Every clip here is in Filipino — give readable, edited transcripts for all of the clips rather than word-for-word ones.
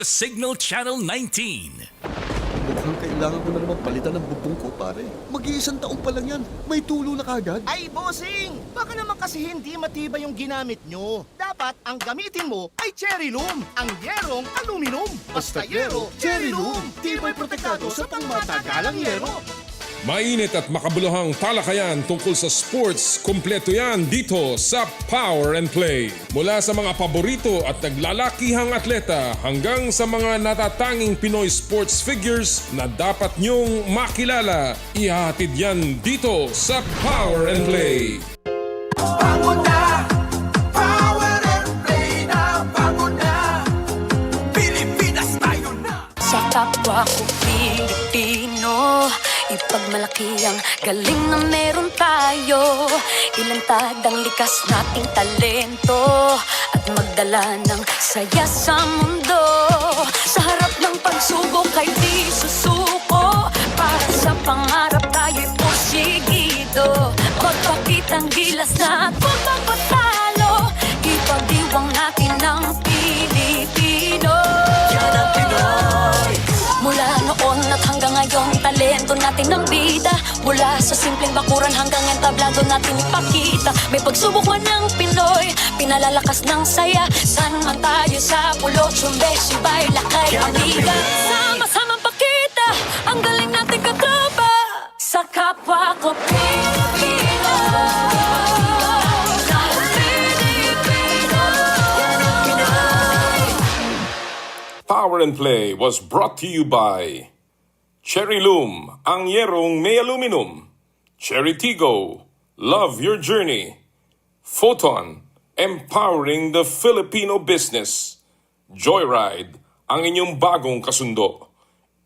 Signal Channel 19. Mukhang kailangan ko na naman palitan ng bubong ko, pare. Mag-iisang taon pa lang yan. May tulo na kagad. Ay, bossing! Baka naman kasi hindi matibay yung ginamit nyo. Dapat ang gamitin mo ay cherry loom, ang yerong aluminum. Basta yero, cherry loom. Tibay protektado sa pangmatagalang yero. Mainit at makabuluhang talakayan tungkol sa sports, kumpleto yan dito sa Power and Play. Mula sa mga paborito at naglalakihang atleta hanggang sa mga natatanging Pinoy sports figures na dapat nyong makilala. Ihahatid yan dito sa Power and Play. Bangon na! Power and Play na! Bangon na! Pilipinas tayo na! Sa kapwa ko Pilipino, ipagmalaki ang galing na meron tayo. Ilantad ang likas nating talento at magdala ng saya sa mundo. Sa harap ng pagsubok ay di susuko. Para sa pangarap tayo'y porsigido. Magpakitang gilas na at huwag magpatalo. Ipagdiwang natin ang Pilipino. Yan ang Pinoy. Mula noon at hanggang ngayon, talento natin ang bida. Mula sa simpleng bakuran hanggang entablado natin ipakita. May pagsubok man ng Pinoy, pinalalakas ng saya. San man tayo sa pulo, tsumbe, sibay, lakay, amiga. Sama-samang pakita, ang galing natin katropa. Sa kapwa ko Pilipino. Power and Play was brought to you by Cherry Loom, ang yerong may aluminum. Cherry Tigo, love your journey. Photon, empowering the Filipino business. Joyride, ang inyong bagong kasundo.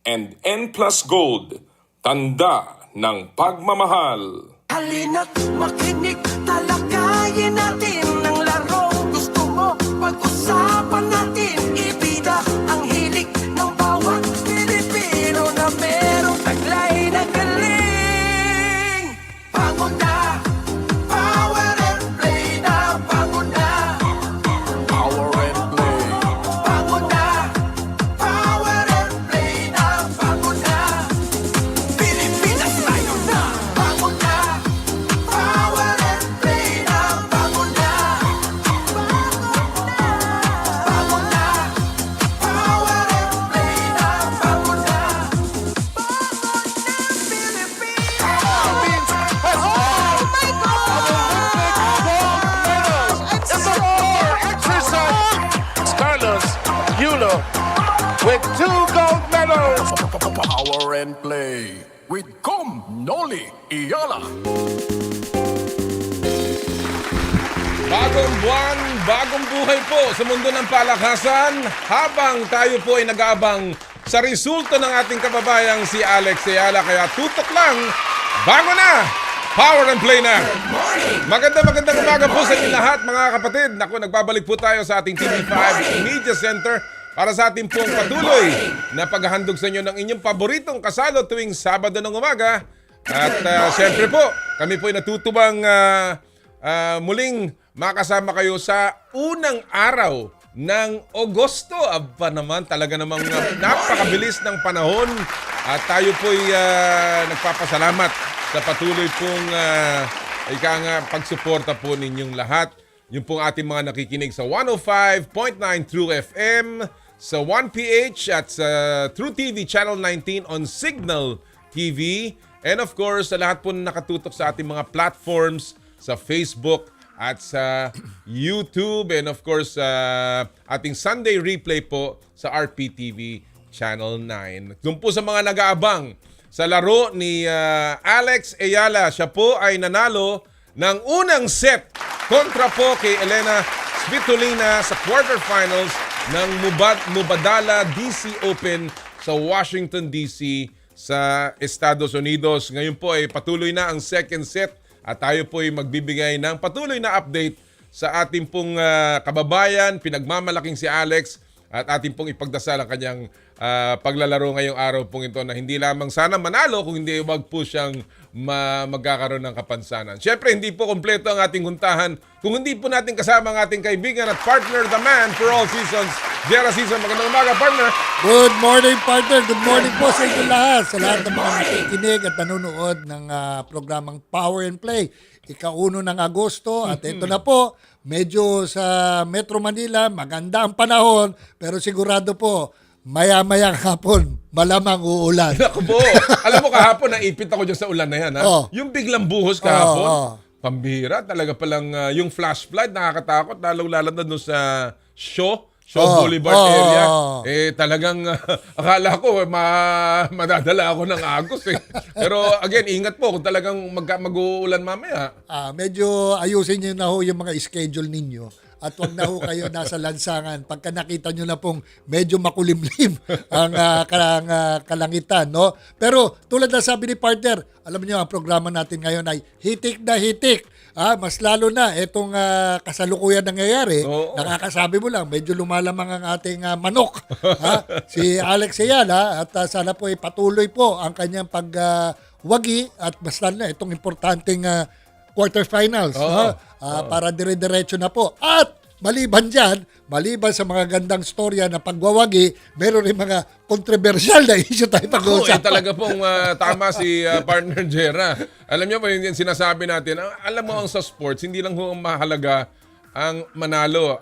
And N Plus Gold, tanda ng pagmamahal. Halina't makinig, talakayin natin ang larong gusto mo. Pag-usapan natin, ibida ang hilig ng bawat Pilipino na merong taglay na galing. Bangon na, Power and Play na, bangon na. Power and Play. Bangon na, Power and Play na, bangon na. Pilipinas tayo na, bangon na. Power and Play na, bangon na. Bangon na, Power and Play na, bangon na. Carlos Yulo with 2 gold medals. Power and Play with Comm Noli Iyala. Bagong buwan, bagong buhay po sa mundo ng palakasan habang tayo po ay nag-aabang sa resulta ng ating kababayang si Alex Ayala. Kaya tutok lang, bago na, Power and Play na. Magandang umaga po sa inyo lahat mga kapatid. Naku, nagbabalik po tayo sa ating TV5 Media Center para sa ating pong patuloy na paghahandog sa inyo ng inyong paboritong kasalo tuwing Sabado ng umaga. At siyempre po, kami po ay natutubang muling makasama kayo sa unang araw ng Agosto. Aba naman, talaga namang napakabilis ng panahon. At tayo po ay nagpapasalamat sa patuloy pong pagsuporta po ninyong lahat. Yung pong ating mga nakikinig sa 105.9 True FM, sa 1PH at sa True TV Channel 19 on Signal TV. And of course, sa lahat po na nakatutok sa ating mga platforms sa Facebook at sa YouTube. And of course, ating Sunday replay po sa RPTV Channel 9. Doon po sa mga nag-aabang sa laro ni Alex Ayala, siya po ay nanalo ng unang set kontra po kay Elena Svitolina sa quarterfinals ng Mubadala DC Open sa Washington DC sa Estados Unidos. Ngayon po ay patuloy na ang second set at tayo po ay magbibigay ng patuloy na update sa ating pong kababayan. Pinagmamalaking si Alex At atin pong ipagdasal ang kanyang paglalaro ngayong araw pong ito na hindi lamang sana manalo, kung hindi wag po siyang magkakaroon ng kapansanan. Siyempre, hindi po kompleto ang ating huntahan kung hindi po natin kasama ang ating kaibigan at partner, the man for all seasons, Jera Season. Magandang umaga, partner. Good morning, partner. Good morning po sa inyo lahat. Sa lahat ng mga nakikinig at nanonood ng programang Power and Play. Ika-1 ng Agosto at ito na po, medyo sa Metro Manila, maganda ang panahon, pero sigurado po, maya-mayang hapon, malamang uulan. Ako po. Alam mo, kahapon, naipit ako dyan sa ulan na yan. Ha? Oh. Yung biglang buhos kahapon, Oh. pambihira. Talaga palang yung flash flood, nakakatakot. Lalo-lalo na doon sa Shaw Boulevard area. Talagang akala ko madadala ako ng agos eh. Pero again, ingat po kung talagang mag-uulan mamaya. Medyo ayusin nyo na ho yung mga schedule ninyo. At wag na ho kayo nasa lansangan pagka nakita nyo na pong medyo makulimlim ang kalangitan. No? Pero tulad na sabi ni partner, alam niyo ang programa natin ngayon ay hitik na hitik. Mas lalo na itong kasalukuyan nangyayari, nakakasabi mo lang, medyo lumalamang ang ating manok. Si Alex Ayala at sana po ay patuloy po ang kanyang pagwagi at mas lalo na itong importanteng quarterfinals. Para dire-diretso na po. At maliban dyan, maliban sa mga gandang storya na pagwawagi, meron rin mga kontrobersyal na issue tayo pag-uusapan. Talaga pong tama si partner Jera. Alam niyo po yung sinasabi natin, alam mo ang sa sports, hindi lang ho ang mahalaga ang manalo.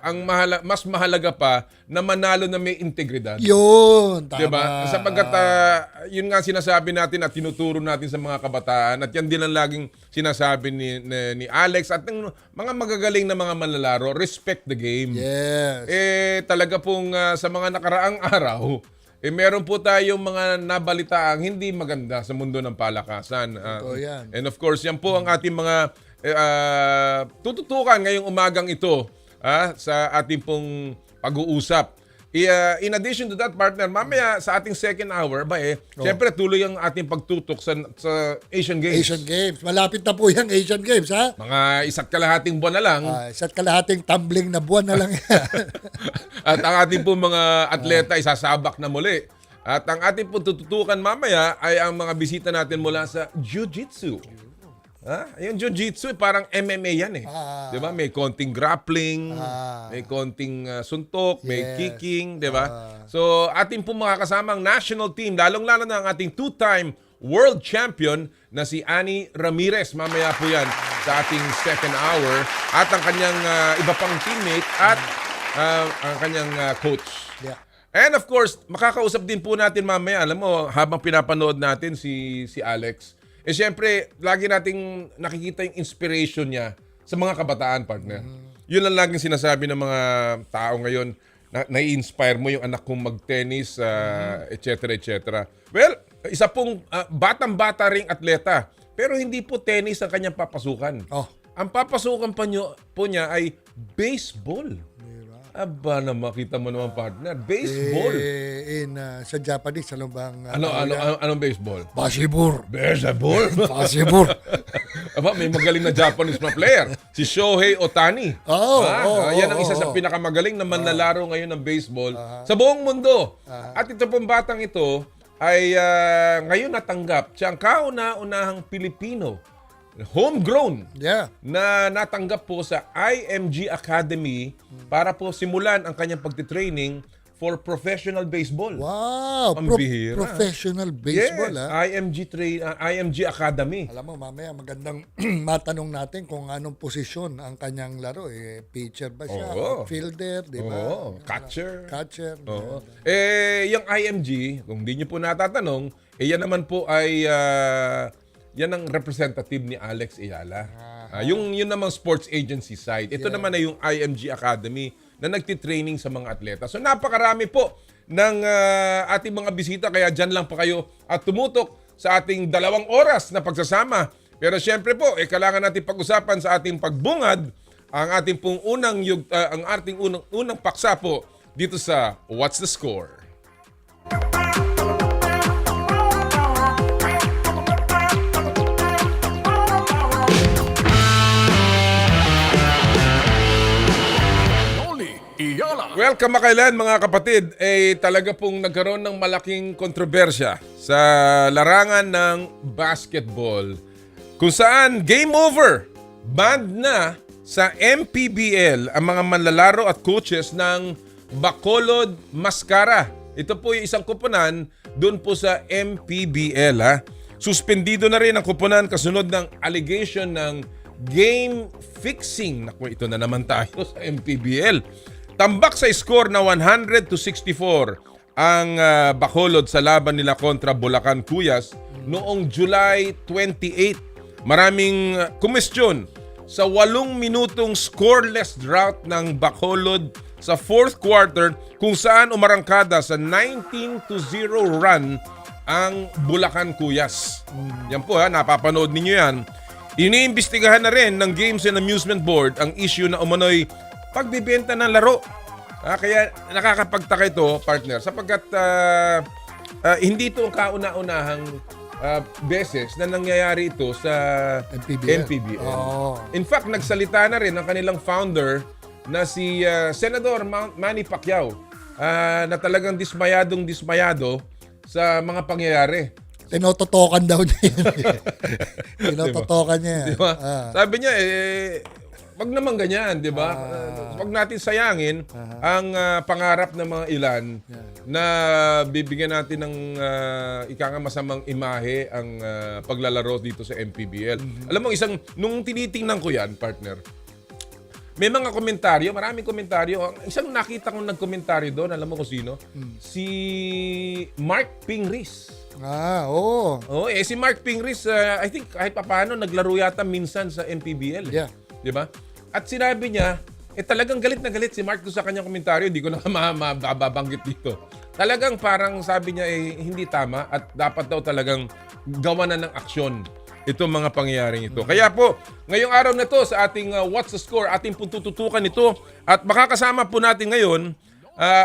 Mas mahalaga pa na manalo na may integridad. Yun, tama. Diba? Sapagkat yun nga sinasabi natin at tinuturo natin sa mga kabataan at yan din ang laging sinasabi ni Alex at ng mga magagaling na mga manlalaro, respect the game. Yes. Talaga pong sa mga nakaraang araw, meron po tayong mga nabalitaang hindi maganda sa mundo ng palakasan. Yan. And of course, yan po ang ating mga tututukan ngayong umagang ito sa ating pong pag-uusap. In addition to that, partner, mamaya sa ating second hour, siyempre tuloy ang ating pagtutok sa Asian Games. Asian Games. Malapit na po yung Asian Games, ha? Mga isa't kalahating buwan na lang. Isa't kalahating tumbling na buwan na lang yan. At ang ating po mga atleta isasabak na muli. At ang ating po tututukan mamaya ay ang mga bisita natin mula sa Jiu-Jitsu. Yung Jiu-Jitsu, parang MMA yan eh. Diba? May konting grappling, may konting suntok, may kicking, diba? So, ating po makakasama ang national team, lalong-lalo na ang ating two-time world champion na si Ramirez. Mamaya po yan sa ating second hour. At ang kanyang iba pang teammate at ang kanyang coach. Yeah. And of course, makakausap din po natin mamaya. Alam mo, habang pinapanood natin si Alex, siyempre, lagi nating nakikita yung inspiration niya sa mga kabataan, partner. Yun lang laging sinasabi ng mga tao ngayon, na-inspire mo yung anak kong mag-tennis, etc. Well, isa pong batang-bata ring atleta, pero hindi po tennis ang kanyang papasukan. Ang papasukan po niya ay baseball. Aba na makita mo naman, partner. Baseball. Sa Japanese, ano bang... Anong baseball? Baseball. Baseball? Baseball. Aba, may magaling na Japanese na player. Si Shohei Ohtani. Yan ang isa sa pinakamagaling na manlalaro ngayon ng baseball sa buong mundo. At ito pong batang ito ay ngayon natanggap. Siya ang kauna-unahang Pilipino homegrown na natanggap po sa IMG Academy para po simulan ang kanyang pagtitraining for professional baseball. Wow! Professional baseball, IMG Academy. Alam mo, mamaya magandang matanong natin kung anong posisyon ang kanyang laro. Pitcher ba siya? Fielder, di ba? Catcher. Yung IMG, kung di nyo po natatanong, yan naman po ay... yan ang representative ni Alex Ayala. Yun namang sports agency side. Ito naman ay yung IMG Academy na nagtitraining sa mga atleta. So napakarami po ng ating mga bisita. Kaya dyan lang pa kayo at tumutok sa ating 2 oras na pagsasama. Pero syempre po, kailangan natin pag-usapan sa ating pagbungad ang ating pong unang paksa po dito sa What's the Score? Iyala Well, kamakailan mga kapatid, talaga pong nagkaroon ng malaking kontrobersya sa larangan ng basketball kung saan game over, banned na sa MPBL ang mga manlalaro at coaches ng Bacolod Mascara. Ito po yung isang kupunan doon po sa MPBL. Suspendido na rin ang kupunan kasunod ng allegation ng game fixing. Naku, ito na naman tayo sa MPBL. Tambak sa score na 100-64 ang Bacolod sa laban nila kontra Bulacan Cuyas noong July 28. Maraming kumestyon sa 8 minutong scoreless drought ng Bacolod sa fourth quarter kung saan umarangkada sa 19-0 run ang Bulacan Cuyas. Yan po napapanood ninyo yan. Iniimbestigahan na rin ng Games and Amusement Board ang issue na umano'y pagbibenta ng laro. Kaya nakakapagtaka ito, partner, sapagkat hindi ito ang kauna-unahang beses na nangyayari ito sa MPBL. Oh. In fact, nagsalita na rin ang kanilang founder na si Senador Manny Pacquiao na talagang dismayado sa mga pangyayari. Tinototokan daw niya yun. Tinototokan niya. Diba? Sabi niya, wag naman ganyan, di ba? Wag natin sayangin ang pangarap ng mga ilan na bibigyan natin ng masamang imahe ang paglalaro dito sa MPBL. Alam mo, nung tinitingnan ko yan, partner, may mga komentaryo, maraming komentaryo. Ang isang nakita kong nagkomentaryo doon, alam mo kung sino? Si Marc Pingris. Oo. Si Marc Pingris, I think kahit papaano naglaro yata minsan sa MPBL. Yeah. Di ba? At sinabi niya, talagang galit na galit si Marc doon sa kanyang komentaryo. Hindi ko na mababanggit dito. Talagang parang sabi niya hindi tama at dapat daw talagang gawa na ng aksyon itong mga pangyayaring ito. Kaya po, ngayong araw na to sa ating What's the Score, ating pong tututukan ito at makakasama po natin ngayon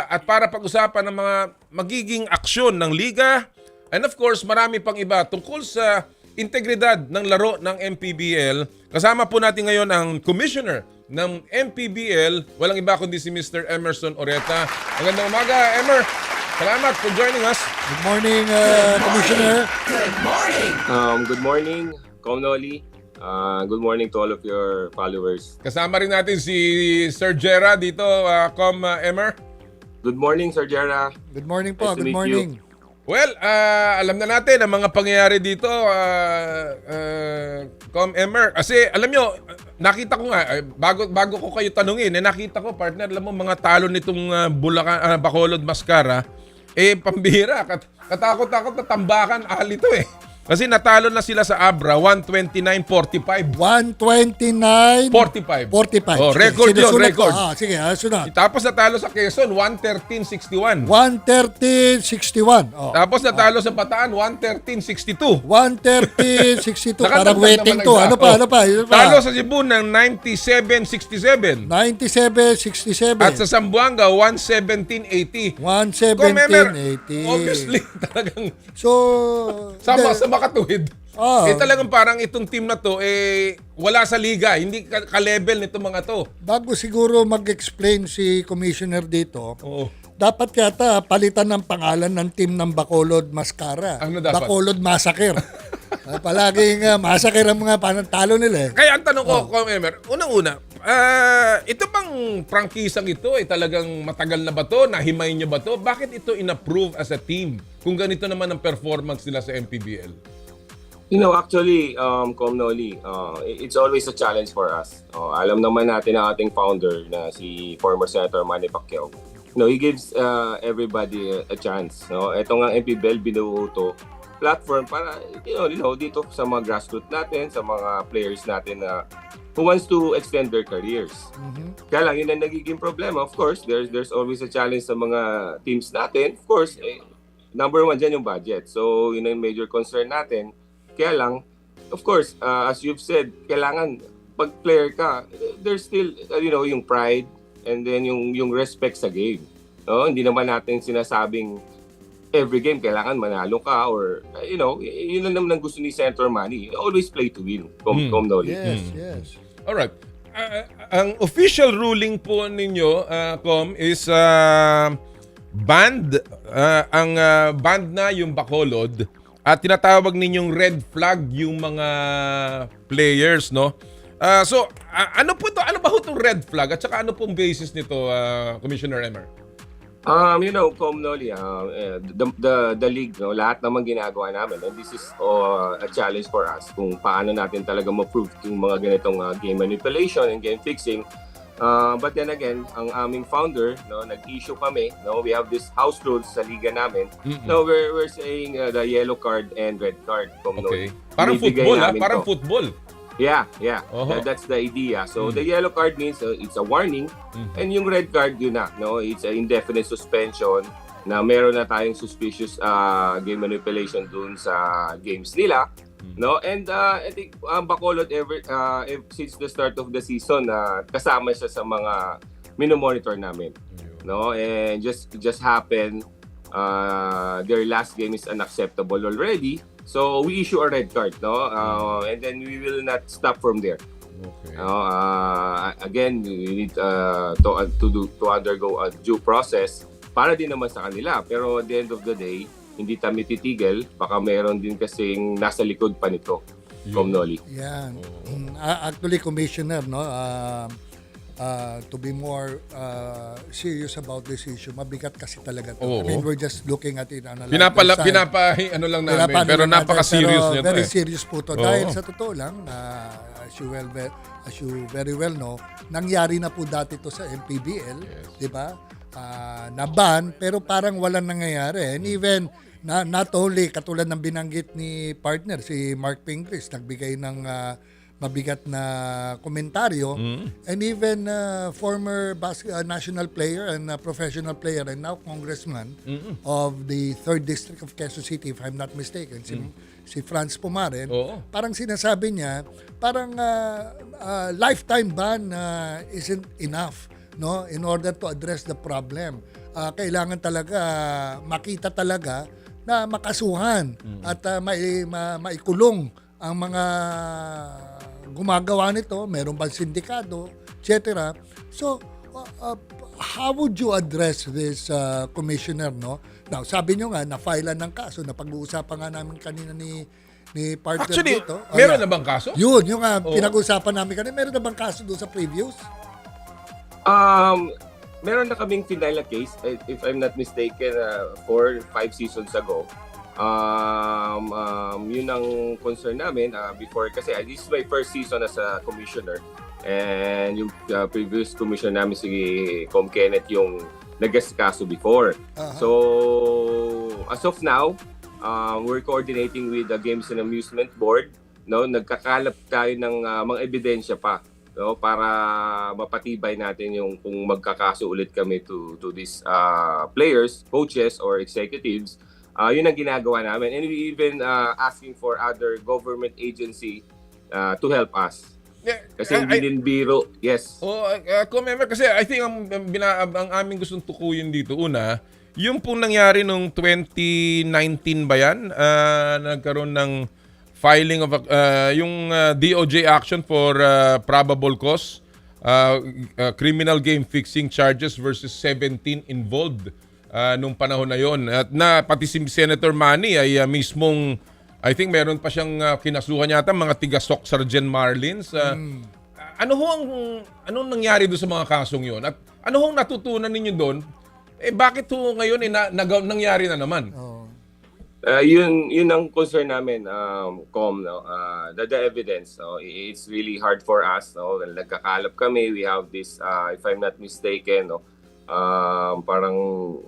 at para pag-usapan ng mga magiging aksyon ng liga and of course, marami pang iba tungkol sa integridad ng laro ng MPBL. Kasama po natin ngayon ang Commissioner ng MPBL. Walang iba kundi si Mr. Emerson Oreta. Magandang umaga, Emmer. Salamat for joining us. Good morning, Commissioner. Good morning, Comnoli. Good morning to all of your followers. Kasama rin natin si Sir Jera dito, Comm Emmer. Good morning, Sir Jera. Good morning po. Nice to Good meet morning. Well, alam na natin ang mga pangyayari dito, Comm Emmer. Kasi alam nyo, nakita ko nga, bago ko kayo tanungin, nakita ko, partner, alam mo, mga talo nitong Bacolod Mascara, pambihira. Katakot-takot na tambakan ahal ito Kasi natalo na sila sa Abra, 129-45. 129 45. 45. Oh, record yun, Sinusunod record. ko. Sige, sunod. Tapos natalo sa Quezon, 113-61. 113-61. Tapos natalo sa Bataan, 113-62. 113-62. Parang Nakatagdag waiting naman to. ang Ano pa? Talo sa Cebu ng 97-67. 97-67. At sa Zamboanga, 117-80. 117-80. Obviously, talagang So, sama katuwid. Talagang parang itong team na to, wala sa liga. Hindi ka-level nito mga to. bago siguro mag-explain si Commissioner dito, Oo. dapat yata palitan ng pangalan ng team ng Bacolod Mascara. Ano dapat? Bacolod Massacre. Palaging massacre ang mga panantalo nila Kaya ang tanong ko, Emmer, unang-una, ito bang prangkisang ito talagang matagal na ba to? Nahimay nyo ba to? Bakit ito in-approve as a team kung ganito naman ang performance nila sa MPBL? You know, actually, Comnoli, it's always a challenge for us. Alam naman natin ang ating founder na si former Senator Manny Pacquiao. He gives everybody a chance. Ito nga MPBL, binuo to platform para dito sa mga grassroots natin, sa mga players natin na who wants to extend their careers. Kaya lang, yun ang nagiging problema. Of course, there's always a challenge sa mga teams natin. Of course, number one dyan yung budget. So, yun ang major concern natin. Kaya lang, of course, as you've said, kailangan pag player ka, there's still, yung pride and then yung respect sa game. Hindi naman natin sinasabing every game kailangan manalo ka or yun lang naman ang gusto ni Senator Manny. Always play to win. Comnoli. Yes, yes. Alright. ang official ruling po ninyo, Com, is banned, ang banned na yung Bacolod at tinatawag ninyong red flag yung mga players, no? So, ano po to? Ano ba ho itong red flag? At saka ano pong basis nito, Commissioner Emmer? Comm Noli, the league, no, lahat naman ginagawa namin. And this is a challenge for us kung paano natin talaga ma-prove yung mga ganitong game manipulation and game fixing. But then again, ang aming founder, no, nag-issue kami, no, we have this house rules sa liga namin. No, we're saying the yellow card and red card. Okay. Parang football, parang football. Yeah. Uh-huh. That's the idea. So the yellow card means it's a warning, and yung red card yun na, no, it's an indefinite suspension na meron na tayong suspicious game manipulation dun sa games nila, no, and I think Bacolod since the start of the season kasama siya sa mga minomonitor namin, no, and just happened their last game is unacceptable already. So we issue a red card, no, and then we will not stop from there. Okay. Again, we need to undergo a due process para din naman sa kanila. Pero at the end of the day, hindi kami titigil. Baka meron din kasing nasa likod pa nito, Comm Noli. Yan. Actually, Commissioner, no, to be more serious about this issue, mabigat kasi talaga to. I mean, we're just looking at it on a Ano lang namin, pero napaka-serious nito. Very serious po to. Dahil sa totoo lang, as you very well know, nangyari na po dati to sa MPBL, di ba? Na-ban, pero parang walang nangyayari. And even, not only, katulad ng binanggit ni partner, si Marc Pingris, nagbigay ng mabigat na komentaryo, and even former national player and professional player and now congressman of the 3rd District of Quezon City, if I'm not mistaken, si Franz Pumaren, parang sinasabi niya, parang lifetime ban isn't enough, no, in order to address the problem. Kailangan talaga makita talaga na makasuhan at maikulong ang mga gumagawa nito, meron bang sindikado, etc. So, how would you address this, Commissioner, no? Now, sabi nyo nga, na-file ng kaso, na pag-uusapan nga namin kanina ni partner Actually, dito. meron na bang kaso? Yun, yung pinag-uusapan namin kanina, meron na bang kaso doon sa previews? Meron na kaming final na case, if I'm not mistaken, 4 or 5 seasons ago. Yun ang concern namin before, kasi this is my first season as a commissioner, and yung previous commissioner namin si Com Kenneth yung nag-kaso before. So as of now, we're coordinating with the Games and Amusement Board, no, nagkakalap tayo ng mga ebidensya pa, no, para mapatibay natin yung kung magkakaso ulit kami to these players, coaches or executives. Yun ang ginagawa namin, and we even asking for other government agency to help us. Kasi hindi din biro. Yes. Emmer, kasi I think ang aming gustong tukuyin dito, una, yung pong nangyari nung 2019 ba yan? Nagkaroon ng filing of yung DOJ action for probable cause, criminal game fixing charges versus 17 involved nung panahon na yon, at pati si Senator Manny ay mismong, I think meron pa siyang kinasuhan yata mga tiga Soc Sergeant Marlins. Anong nangyari doon sa mga kasong yon, at ano hong natutunan ninyo doon? Bakit ho ngayon nangyari na naman? Yun ang concern namin, Com, no? The evidence, no? It's really hard for us, no? Nagkakalap kami, we have this, if I'm not mistaken, no, parang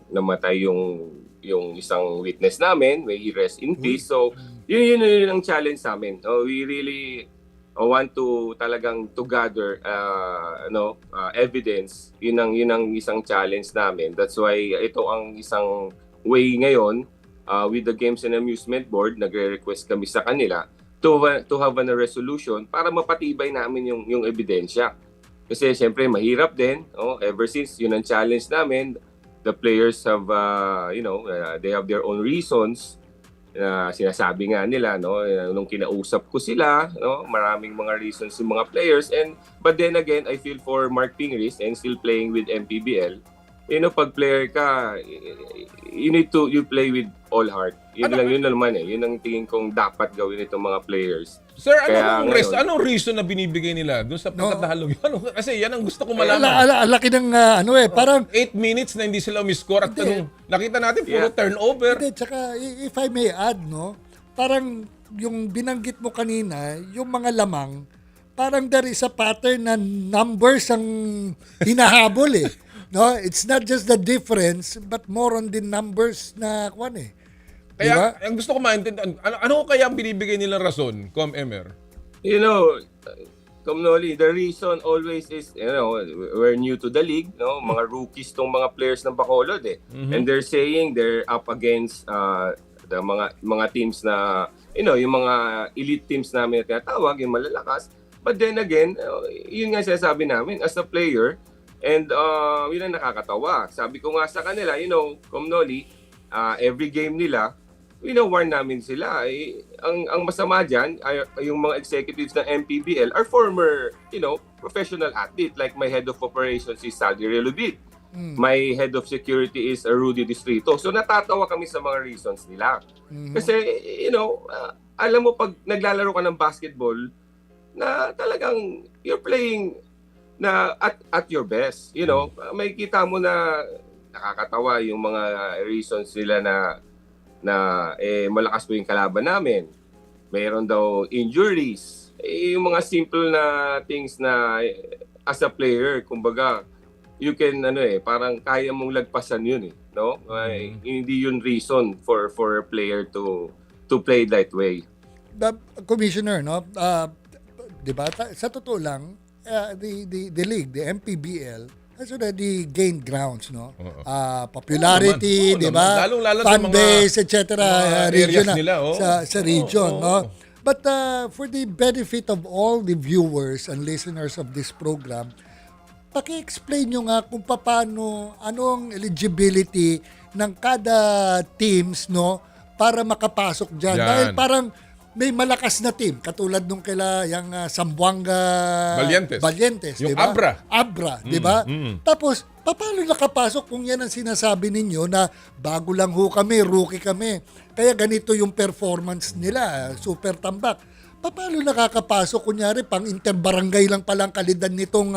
namatay yung isang witness namin, may rest in peace. So yun ang challenge sa amin. We really want to talagang to gather evidence. Yun ang isang challenge namin. That's why ito ang isang way ngayon, with the Games and Amusement Board, nagre-request kami sa kanila to have a resolution para mapatibay namin yung ebidensya. Kasi siyempre mahirap din, ever since yun ang challenge namin. The players have they have their own reasons sinasabi nga nila, no, nung kinausap ko sila, no, maraming mga reasons yung mga players, and but then again I feel for Marc Pingris and still playing with MPBL. Pag player ka, you play with all heart. Yun naman yun ang tingin kong dapat gawin itong mga players. Sir, anong Ngayon, reason na binibigay nila doon sa pagkatalo? Kasi yan ang gusto ko malaman. Laki ng parang 8 minutes na hindi sila umiscore at nakita natin puro turnover. Hindi, tsaka if I may add, no, parang yung binanggit mo kanina, yung mga lamang, parang there is a pattern na numbers ang hinahabol eh. No, it's not just the difference, but more on the numbers na kwan eh. Kaya, diba? ang gusto ko maintindihan, ano kaya ang binibigay nilang rason, Comm Emmer? Commonly, the reason always is, we're new to the league, no? Mga rookies tong mga players ng Bacolod eh. And they're saying they're up against the mga teams na, yung mga elite teams namin na tinatawag, yung malalakas. But then again, yun nga sinasabi namin as a player, and yun ang nakakatawa. Sabi ko nga sa kanila, Commonly, every game nila, warn namin sila. Ang masama dyan, yung mga executives ng MPBL are former, professional athlete. Like my head of operations is Saldi Relubit. My head of security is Rudy Distrito. So natatawa kami sa mga reasons nila. Kasi, alam mo pag naglalaro ka ng basketball, na talagang you're playing na at your best. May kita mo na nakakatawa yung mga reasons nila na malakas po yung kalaban namin. Mayroon daw injuries. Yung mga simple na things na as a player, kumbaga, you can parang kaya mong lagpasan yun no? Hindi yun reason for a player to play that way. The commissioner, no? 'Di ba? Sa totoo lang, the league, the MPBL has already gained grounds, no? Popularity, di ba? Lalo-lalo fan sa mga base, etc. areas nila, sa region, no? But for the benefit of all the viewers and listeners of this program, paki-explain nyo nga kung paano, anong eligibility ng kada teams, no? Para makapasok dyan. Dahil parang may malakas na team katulad nung yung Zamboanga Valientes, yung diba? Abra, di ba? Tapos paano nakapasok kung yan ang sinasabi ninyo na bago lang kami, rookie kami. Kaya ganito yung performance nila, super tambak. Paano nakakapasok kunyari pang interbarangay lang palang kalidad nitong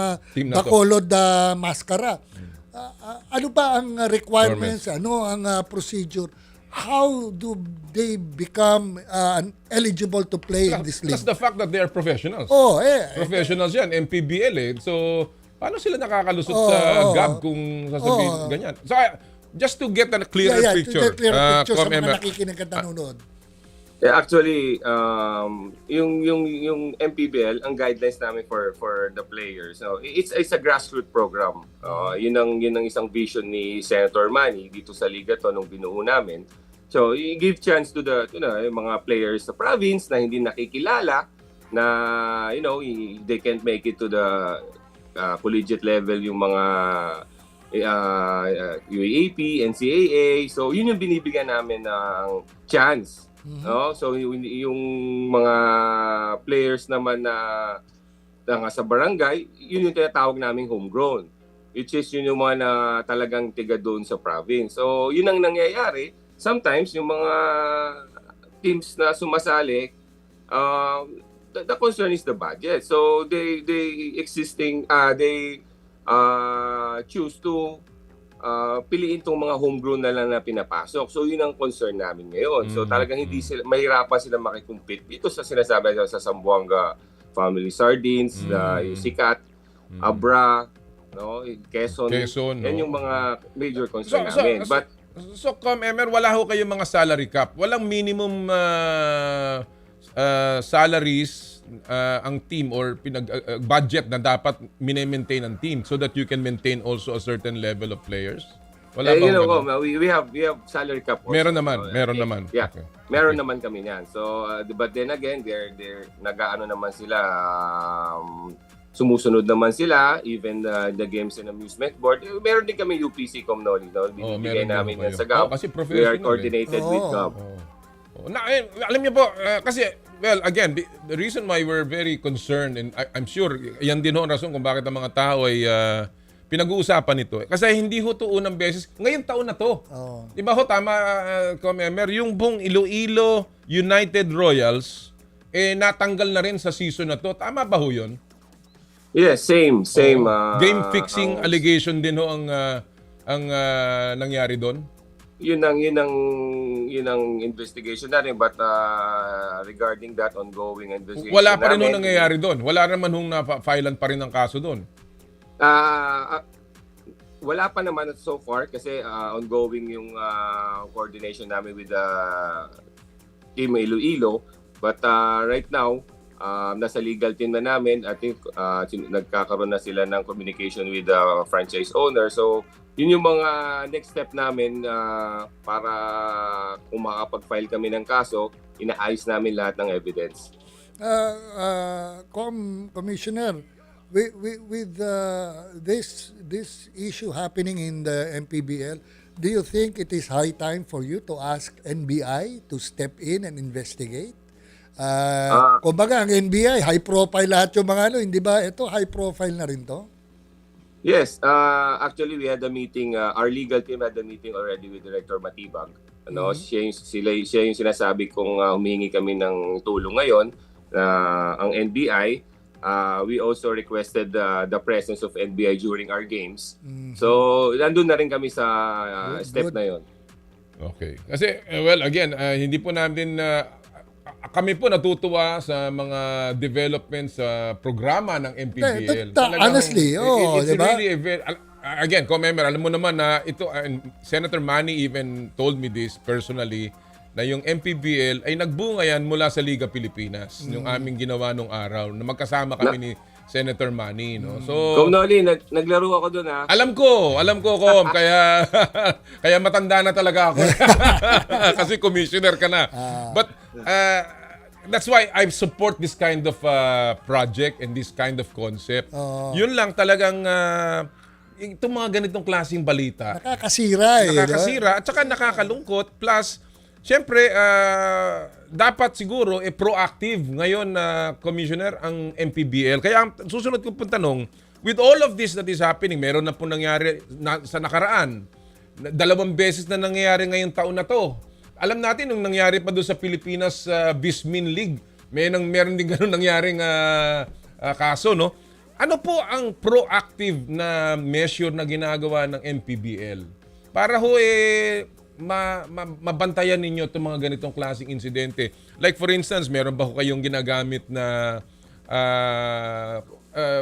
Bacolod Mascara? Ano ba ang requirements, ano ang procedure? How do they become eligible to play in this league? Plus the fact that they are professionals. Professionals yan, MPBL So, paano sila nakakalusot sa GAB kung sasabihin ganyan? So, just to get a clearer picture. Sa mga nakikinig at nanonood. Actually, yung MPBL, ang guidelines namin for the players, it's a grassroots program. Yun ang isang vision ni Senator Manny dito sa liga to nung binuo namin. So, you give chance to the mga players sa province na hindi nakikilala na they can't make it to the collegiate level, yung mga UAAP, NCAA. So, yun yung binibigyan namin ng chance. No? So, yung mga players naman na sa barangay, yun yung tinatawag naming homegrown. Which is yun yung mga na talagang tiga doon sa province. So, yun ang nangyayari. Sometimes, yung mga teams na sumasali, the concern is the budget. So, they choose to piliin tong mga homegrown na lang na pinapasok. So, yun ang concern namin ngayon. So, talagang mahirapan sila makikompete dito sa sinasabi sa Zamboanga Family Sardines, yung Sikat, Abra, Quezon. Yan yung mga major concern namin. So, Emmer, wala ho kayong mga salary cap. Walang minimum salaries ang team or budget na dapat mini-maintain ng team so that you can maintain also a certain level of players? Wala ba? We have salary cap also. Meron naman. Yeah. Okay. Meron naman kami niyan. So, but then again, they're nag-aano naman sila, sumusunod naman sila, even the games and amusement board. Meron din kami UPC Comm, binibigay namin yan sa GAB. Kasi we are professional coordinated with GAB. Alam niyo po, kasi, well, again, the reason why we're very concerned, and I'm sure, yan din ho ang rason kung bakit ang mga tao ay pinag-uusapan ito. Kasi hindi ho ito unang beses. Ngayong taon na to. Di ba ho, tama, Emmer, yung buong Iloilo United Royals, natanggal na rin sa season na to. Tama ba ho yun? Yes, same. Game fixing allegation din ho ang nangyari doon? Yun ang investigation natin, but regarding that ongoing investigation Wala pa rin ho namin, nangyayari doon. Wala naman hong na-filean pa rin ang kaso doon. Wala pa naman so far kasi ongoing yung coordination namin with the team Iloilo, but right now nasa legal team na namin. I think nagkakaroon na sila ng communication with the franchise owner. So yun yung mga next step namin para kung makakapag-file kami ng kaso, inaayos namin lahat ng evidence. Commissioner, with this issue happening in the MPBL, do you think it is high time for you to ask NBI to step in and investigate? Kumbaga, ang NBI, high profile lahat yung mga hindi ba? Ito, high profile na rin to? Yes, actually we had a meeting, our legal team had a meeting already with Director Matibag. Siya yung sinasabi kung humingi kami ng tulong ngayon, ang NBI. We also requested the presence of NBI during our games. So, nandun na rin kami sa step na yon. Okay. Kasi, well, again, hindi po namin, kami po natutuwa sa mga developments sa programa ng MPBL. Honestly, it's diba? really again, Emmer, alam mo naman na ito, Senator Manny even told me this personally, na yung MPBL ay nagbunga yan mula sa Liga Pilipinas, yung aming ginawa nung araw, na magkasama kami ni Senator Manny, no? So, Comm Noli, naglaro ako doon ha. Alam ko, Comm, kaya kaya matanda na talaga ako. Kasi commissioner ka na. But that's why I support this kind of project and this kind of concept. Yun lang talagang itong mga ganitong klaseng balita. Nakakasira at saka nakakalungkot. Plus, siyempre, dapat siguro proactive ngayon na Commissioner ang MPBL. Kaya ang susunod ko pong tanong, with all of this that is happening, meron na po nangyari sa nakaraan. 2 beses na nangyayari ngayong taon na to. Alam natin nung nangyari pa doon sa Pilipinas Bismin League, meron din ganun nangyaring kaso, no? Ano po ang proactive na measure na ginagawa ng MPBL para ho mabantayan ninyo itong mga ganitong klaseng insidente? Like for instance, meron ba ho kayong ginagamit na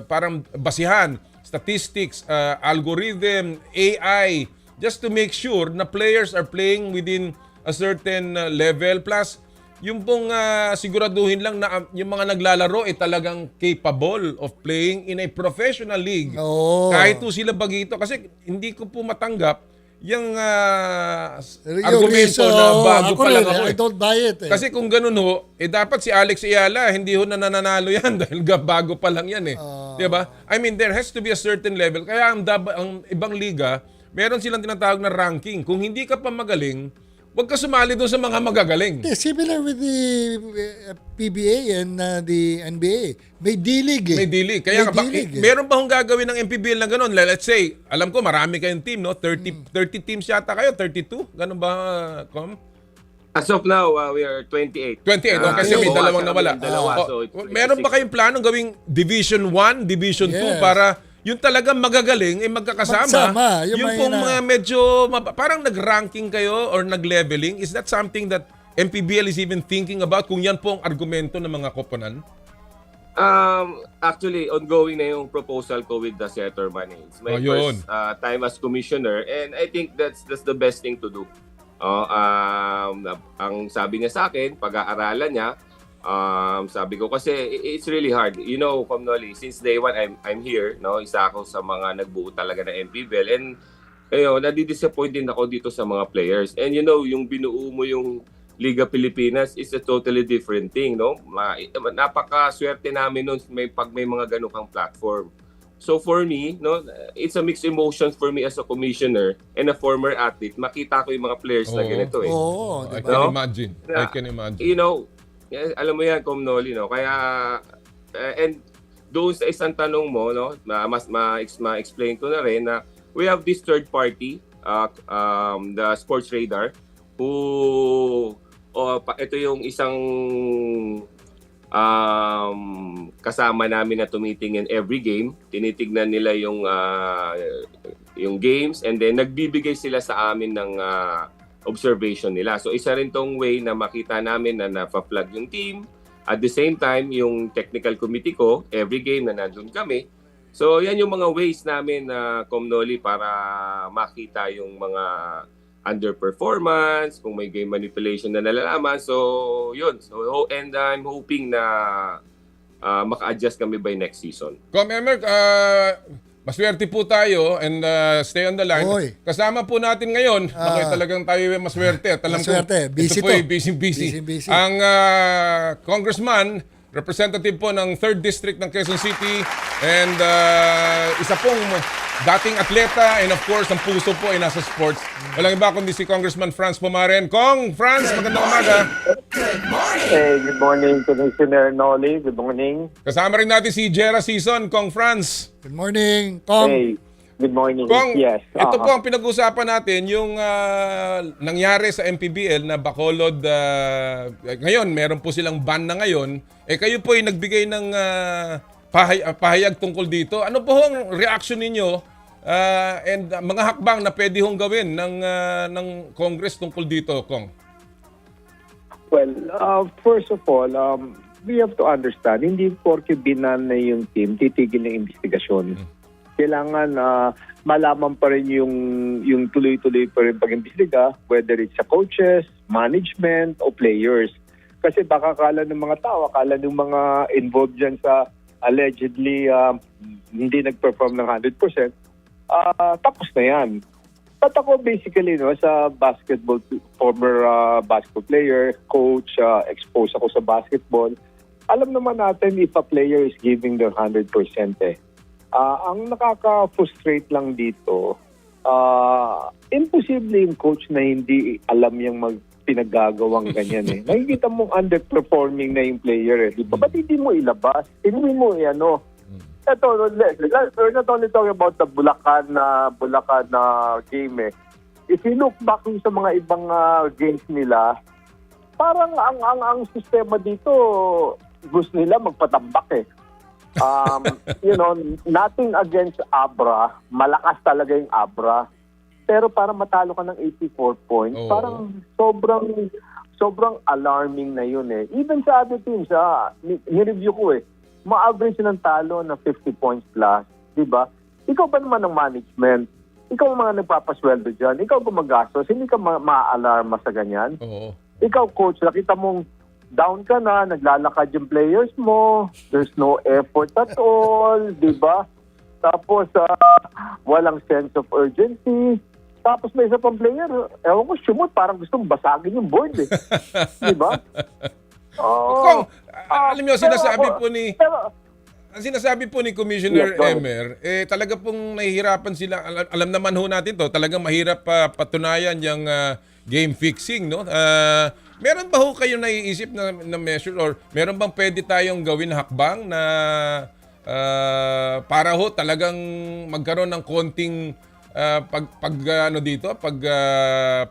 parang basihan, statistics, algorithm, AI, just to make sure na players are playing within a certain level? Plus, yung pong siguraduhin lang na yung mga naglalaro ay talagang capable of playing in a professional league. Kahit po sila bagito. Kasi hindi ko po matanggap yung argumento na bago pa lang ako. I don't buy it. Kasi kung ganun ho, dapat si Alex Ayala, hindi ho nananalo yan dahil bago pa lang yan eh. Diba? I mean, there has to be a certain level. Kaya ang ibang liga, meron silang tinatawag na ranking. Kung hindi ka pa magaling, huwag ka sumali doon sa mga magagaling. Similar with the PBA and the NBA. May D-League. May D-League. Kaya meron ba hong gagawin ng MPBL na gano'n? Let's say, alam ko marami kayong team, no? 30 teams yata kayo, 32? Ganun ba, Comm? As of now, we are 28. 28, kasi may dalawang nawala. So meron ba kayong planong gawing Division 1, Division 2 para yung talagang magagaling ay magkakasama? Yung pong mga medyo parang nag-ranking kayo or nag-leveling, is that something that MPBL is even thinking about kung yan po ang argumento ng mga koponan? Actually, ongoing na yung proposal ko with the Senator Manny. It's my first time as commissioner, and I think that's the best thing to do. Ang sabi niya sa akin, pag-aaralan niya, sabi ko kasi it's really hard. You know, Comm Noli, since day one I'm here, no? Isa ako sa mga nagbuo talaga ng MPBL, and nadi-disappoint din ako dito sa mga players. And you know, yung binuo mo yung Liga Pilipinas is a totally different thing, no? Napakaswerte namin noon pag may mga ganung kang platform. So for me, no, it's a mixed emotions for me as a commissioner and a former athlete. Makita ko yung mga players na ganito eh. Oo, I di can ba? imagine. I can imagine. You know, alam mo yan, Comm Noli, no? Kaya, and doon sa isang tanong mo, no, mas ma-explain ko na rin na we have this third party, the Sports Radar, who, ito yung isang kasama namin na tumitingin every game. Tinitignan nila yung games and then nagbibigay sila sa amin ng observation nila. So isa rin tong way na makita namin na nafa-flag yung team. At the same time, yung technical committee ko, every game na nandun kami. So yan yung mga ways namin na Comnoli para makita yung mga underperformance, kung may game manipulation na nalalaman. So, yun. So, and I'm hoping na maka-adjust kami by next season. Emmer, maswerte po tayo and stay on the line. Oy. Kasama po natin ngayon, talagang tayo maswerte. At alam Maswerte. ko, Busy ito po to. ay busy. Busy. Ang congressman, representative po ng 3rd District ng Quezon City and isa pong dating atleta and of course, ang puso po ay nasa sports. Walang iba kundi si Congressman Franz Pumaren. Franz, magandang umaga. Hey, good morning, Commissioner Noli. Good morning. Kasama rin natin si Jera Season, Franz. Good morning, Comm. Hey, good morning. Yes. Ito po ang pinag-usapan natin, yung nangyari sa MPBL na Bacolod. Ngayon, meron po silang ban na ngayon. Kayo po ay nagbigay ng pahayag tungkol dito. Ano po ang reaction ninyo and mga hakbang na pwede hong gawin ng Congress tungkol dito, Kong? Well, first of all, we have to understand, hindi porke binan na yung team, titigil ng investigasyon. Kailangan malaman pa rin yung tuloy-tuloy pa rin pag-imbestiga, whether it's sa coaches, management, o players. Kasi baka akala ng mga tao, akala ng mga involved dyan sa allegedly hindi nag-perform ng 100%, tapos na yan. But ako basically, sa basketball, former basketball player, coach, exposed ako sa basketball, alam naman natin if a player is giving their 100% ang nakaka-frustrate lang dito, imposible yung coach na hindi alam yung pinaggagawang ganyan eh. Nakikita mong underperforming na yung player eh. Di ba? Ba't hindi mo ilabas? Hindi mo Ito, we're not only talking about the Bulacan na game eh. If you look back sa mga ibang games nila, parang ang sistema dito gusto nila magpatambak eh. Nothing against Abra, malakas talaga yung Abra. Pero para matalo ka ng 84 points, parang sobrang alarming na yun eh. Even sa other teams, ni-review ko eh, ma-average ng talo na 50 points plus, di ba? Ikaw ba naman ng management? Ikaw ang mga nagpapasweldo dyan? Ikaw gumagastos? Hindi ka ma-alarma sa ganyan? Oo. Ikaw, coach, nakita mong down ka na, naglalakad yung players mo, there's no effort at all, di ba? Tapos, walang sense of urgency. Tapos may isa pang player, ewan ko, sumot, parang gustong basagin yung board eh. Di ba? Kong, alam niyo, sinasabi po ni Commissioner Emmer, talaga pong nahihirapan sila. Alam naman ho natin to, talagang mahirap patunayan yung game fixing, no? Meron ba ho kayo naiisip na measure or meron bang pwede tayong gawin hakbang na para ho talagang magkaroon ng konting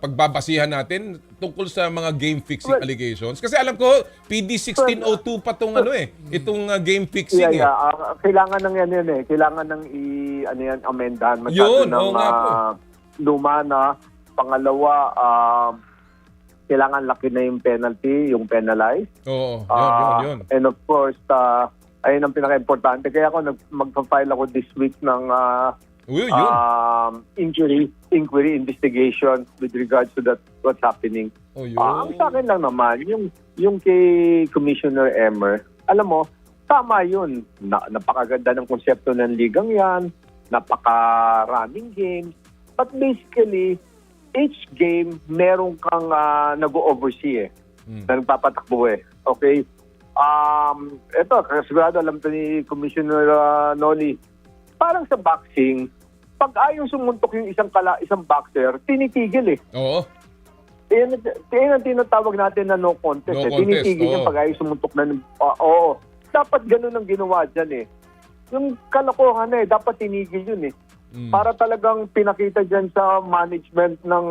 pagbabasihan natin tungkol sa mga game fixing allegations? Kasi alam ko PD 1602 pa tong itong game fixing. Kailangan ng yan eh. Kailangan ng amendahan masyado ng luma na. Pangalawa, kailangan laki na yung penalty, yung penalized. Oo, yun. And of course, ayun ang pinaka-importante. Kaya ako magpa-file ako this week ng inquiry investigation with regards to that what's happening. Ang sa akin lang naman, yung kay Commissioner Emmer, alam mo, tama yun. Napakaganda ng konsepto ng ligang yan, napakaraming games. But basically, each game, meron kang nag-oversee na nagpapatakbo eh. Okay? Ito, sigurado alam to ni Commissioner Noli, parang sa boxing, pag ayaw sumuntok yung isang boxer, tinitigil eh. Oo. Yan ang tinatawag natin na no contest. No contest, Tinitigil oo. yung pag ayaw sumuntok na. Oo. Dapat ganun ang ginawa dyan eh. Yung kalokohan dapat tinigil yun eh. Para talagang pinakita dyan sa management ng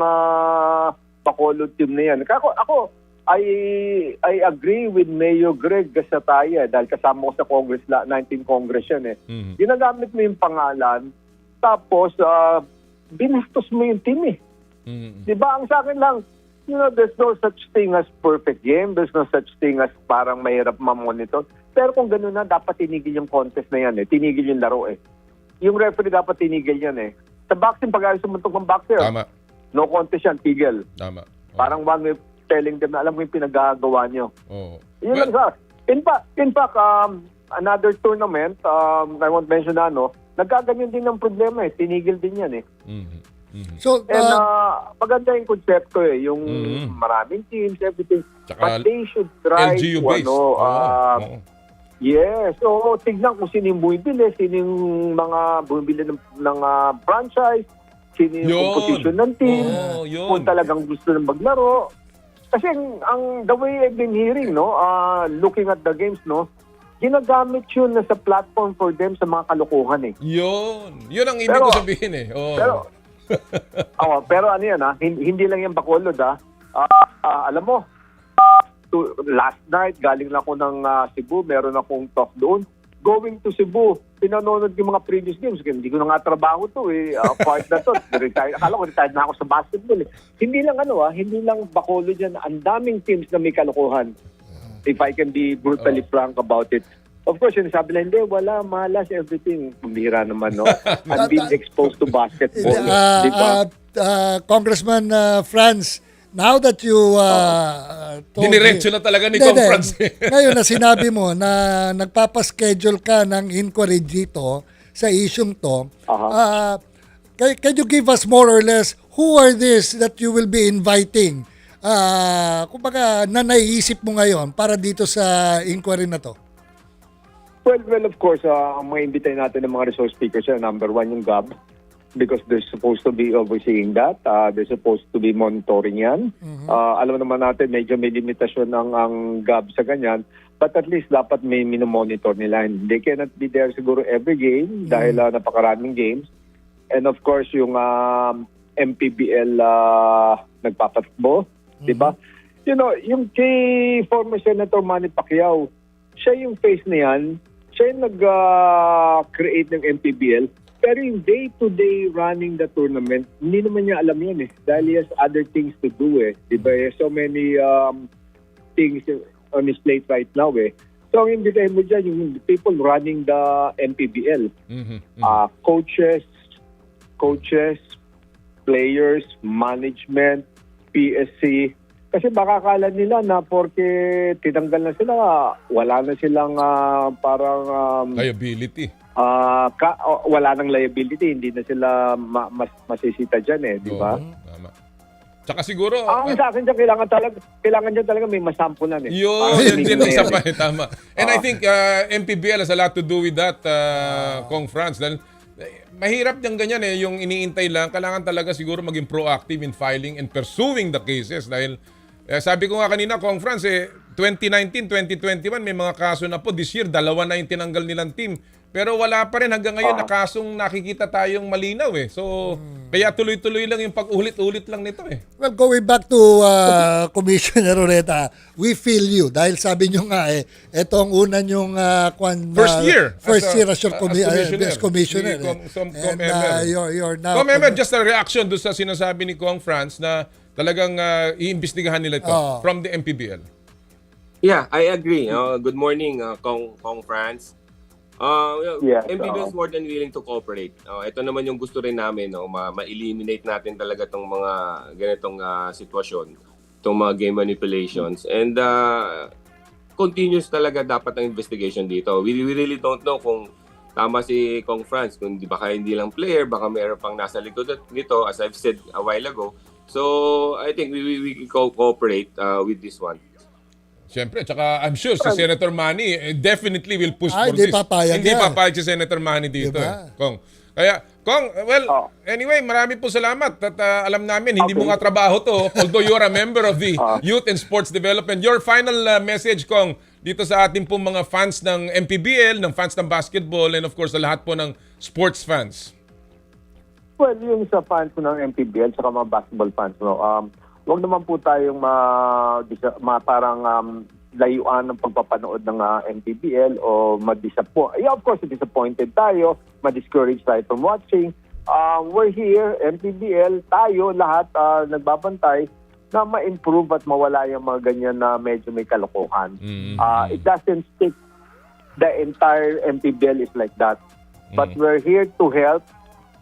Bacolod team na yan. Ako, I agree with Mayor Greg Gasataya dahil kasama ko sa Congress, 19 Congress yan eh. Ginagamit mo yung pangalan, tapos binastos mo yung team eh. Diba? Ang sa akin lang, there's no such thing as perfect game. There's no such thing as parang mahirap ma-monitor. Pero kung gano'n na, dapat tinigil yung contest na yan eh. Tinigil yung laro eh. Yung referee dapat tinigil yan eh. Sa boxing, pag ayaw sumuntok ng boxer, Tama. no contest yan, tigil. Tama. Parang one way telling them na alam mo yung pinagagawa nyo. Oo. Yun lang sa. In fact, another tournament, I won't mention na nagkaganyan din ng problema eh. Tinigil din yan eh. So, And maganda yung konsepto eh. Yung maraming teams, everything. Tsaka But they should try LGU to, based. Oo. yes. So, tignan kung sino yung bumibili, sino yung mga bumibili ng franchise, sino yung Yun. composition ng team, Yun. kung talagang gusto ng maglaro. Kasi the way I've been hearing, looking at the games, ginagamit yun na sa platform for them sa mga kalokohan eh. Yun ang ibig ko sabihin eh. Oo. Pero ano yan hindi lang yung Bacolod alam mo, last night galing lang ako ng Cebu, meron akong talk doon. Going to Cebu, pinanonood yung mga previous games. Hindi ko na nga trabaho to eh. Part na to. Akala ko retired na ako sa basketball eh. Hindi lang hindi lang Bacolod yan. Ang daming teams na may kalokohan. If I can be brutally frank about it. Of course, yung sabi na, hindi, wala, malas, everything. Pumira naman, I'm being exposed to basketball. Diba? Congressman Franz, now that you told Diniretso na talaga ni Kong Franz. Ngayon na sinabi mo na nagpapaschedule ka ng inquiry dito sa isyung to, can you give us more or less who are this that you will be inviting? Kumbaga, na naiisip mo ngayon para dito sa inquiry na to? Well, of course, ang mga imbitay natin ng mga resource speakers number one yung GAB because they're supposed to be overseeing that. They're supposed to be monitoring yan. Alam naman natin, medyo may limitasyon ang GAB sa ganyan. But at least dapat may minomonitor nila. They cannot be there siguro every game dahil napakaraming games. And of course, yung MPBL nagpapatakbo. Diba? Yung kay former Senator Manny Pacquiao, siya yung face na yan. Siya yung nag-create ng MPBL. Pero yung day-to-day running the tournament, hindi naman niya alam yan eh. Dahil he has other things to do eh. Diba? So many things on his plate right now eh. So ang imbitahin mo dyan, yung people running the MPBL. Coaches, players, management, PSC. Kasi baka akala nila na porke tinanggal na sila, wala na silang parang liability. Wala nang liability, hindi na sila masisita dyan eh, di ba? Tama. Tsaka siguro ang sa akin dyan, kailangan dyan talaga may masampulan eh. Yun din ang sabay, tama. And I think MPBL has a lot to do with that, Kong Franz. Dahil mahirap yung ganyan eh, yung iniintay lang. Kailangan talaga siguro maging proactive in filing and pursuing the cases. Dahil sabi ko nga kanina, Kong Franz, 2019, 2021, may mga kaso na po. This year, 2 na yung tinanggal nilang team. Pero wala pa rin hanggang ngayon na kasong nakikita tayong malinaw eh. So, kaya tuloy-tuloy lang yung pag-ulit-ulit lang nito eh. Well, going back to Commissioner Oreta, we feel you. Dahil sabi nyo nga ito ang una nyong first year as your commissioner. And you're now... Comm Emmer, just a reaction doon sa sinasabi ni Kong Franz na talagang iimbestigahan nila ito from the MPBL. Yeah, I agree. Good morning, Kong Franz. MPBL is more than willing to cooperate. Ito naman yung gusto rin namin, ma-eliminate natin talaga itong mga ganitong sitwasyon, itong mga game manipulations. And continuous talaga dapat ang investigation dito. We really don't know kung tama si Kong Franz, kung baka hindi lang player, baka mayroon pang nasa likod nito, as I've said a while ago. So, I think we cooperate with this one. Siyempre, tsaka I'm sure si Senator Manny definitely will push for hindi this. papayag Hindi yan. papayag si Senator Manny dito. Diba? Kong. Kaya, Kong, well, anyway, marami po salamat. At alam namin, hindi mo nga trabaho to. Although you're a member of the Youth and Sports Development. Your final message, Kong, dito sa ating pong mga fans ng MPBL, ng fans ng basketball, and of course, sa lahat po ng sports fans. Well, yung sa fans ng MPBL, saka mga basketball fans, huwag naman po tayong parang layuan ng pagpapanood ng MPBL o of course, disappointed tayo, ma-discourage tayo from watching. We're here, MPBL, tayo, lahat nagbabantay na ma-improve at mawala yung mga ganyan na medyo may kalokohan. It doesn't stick. The entire MPBL is like that. But we're here to help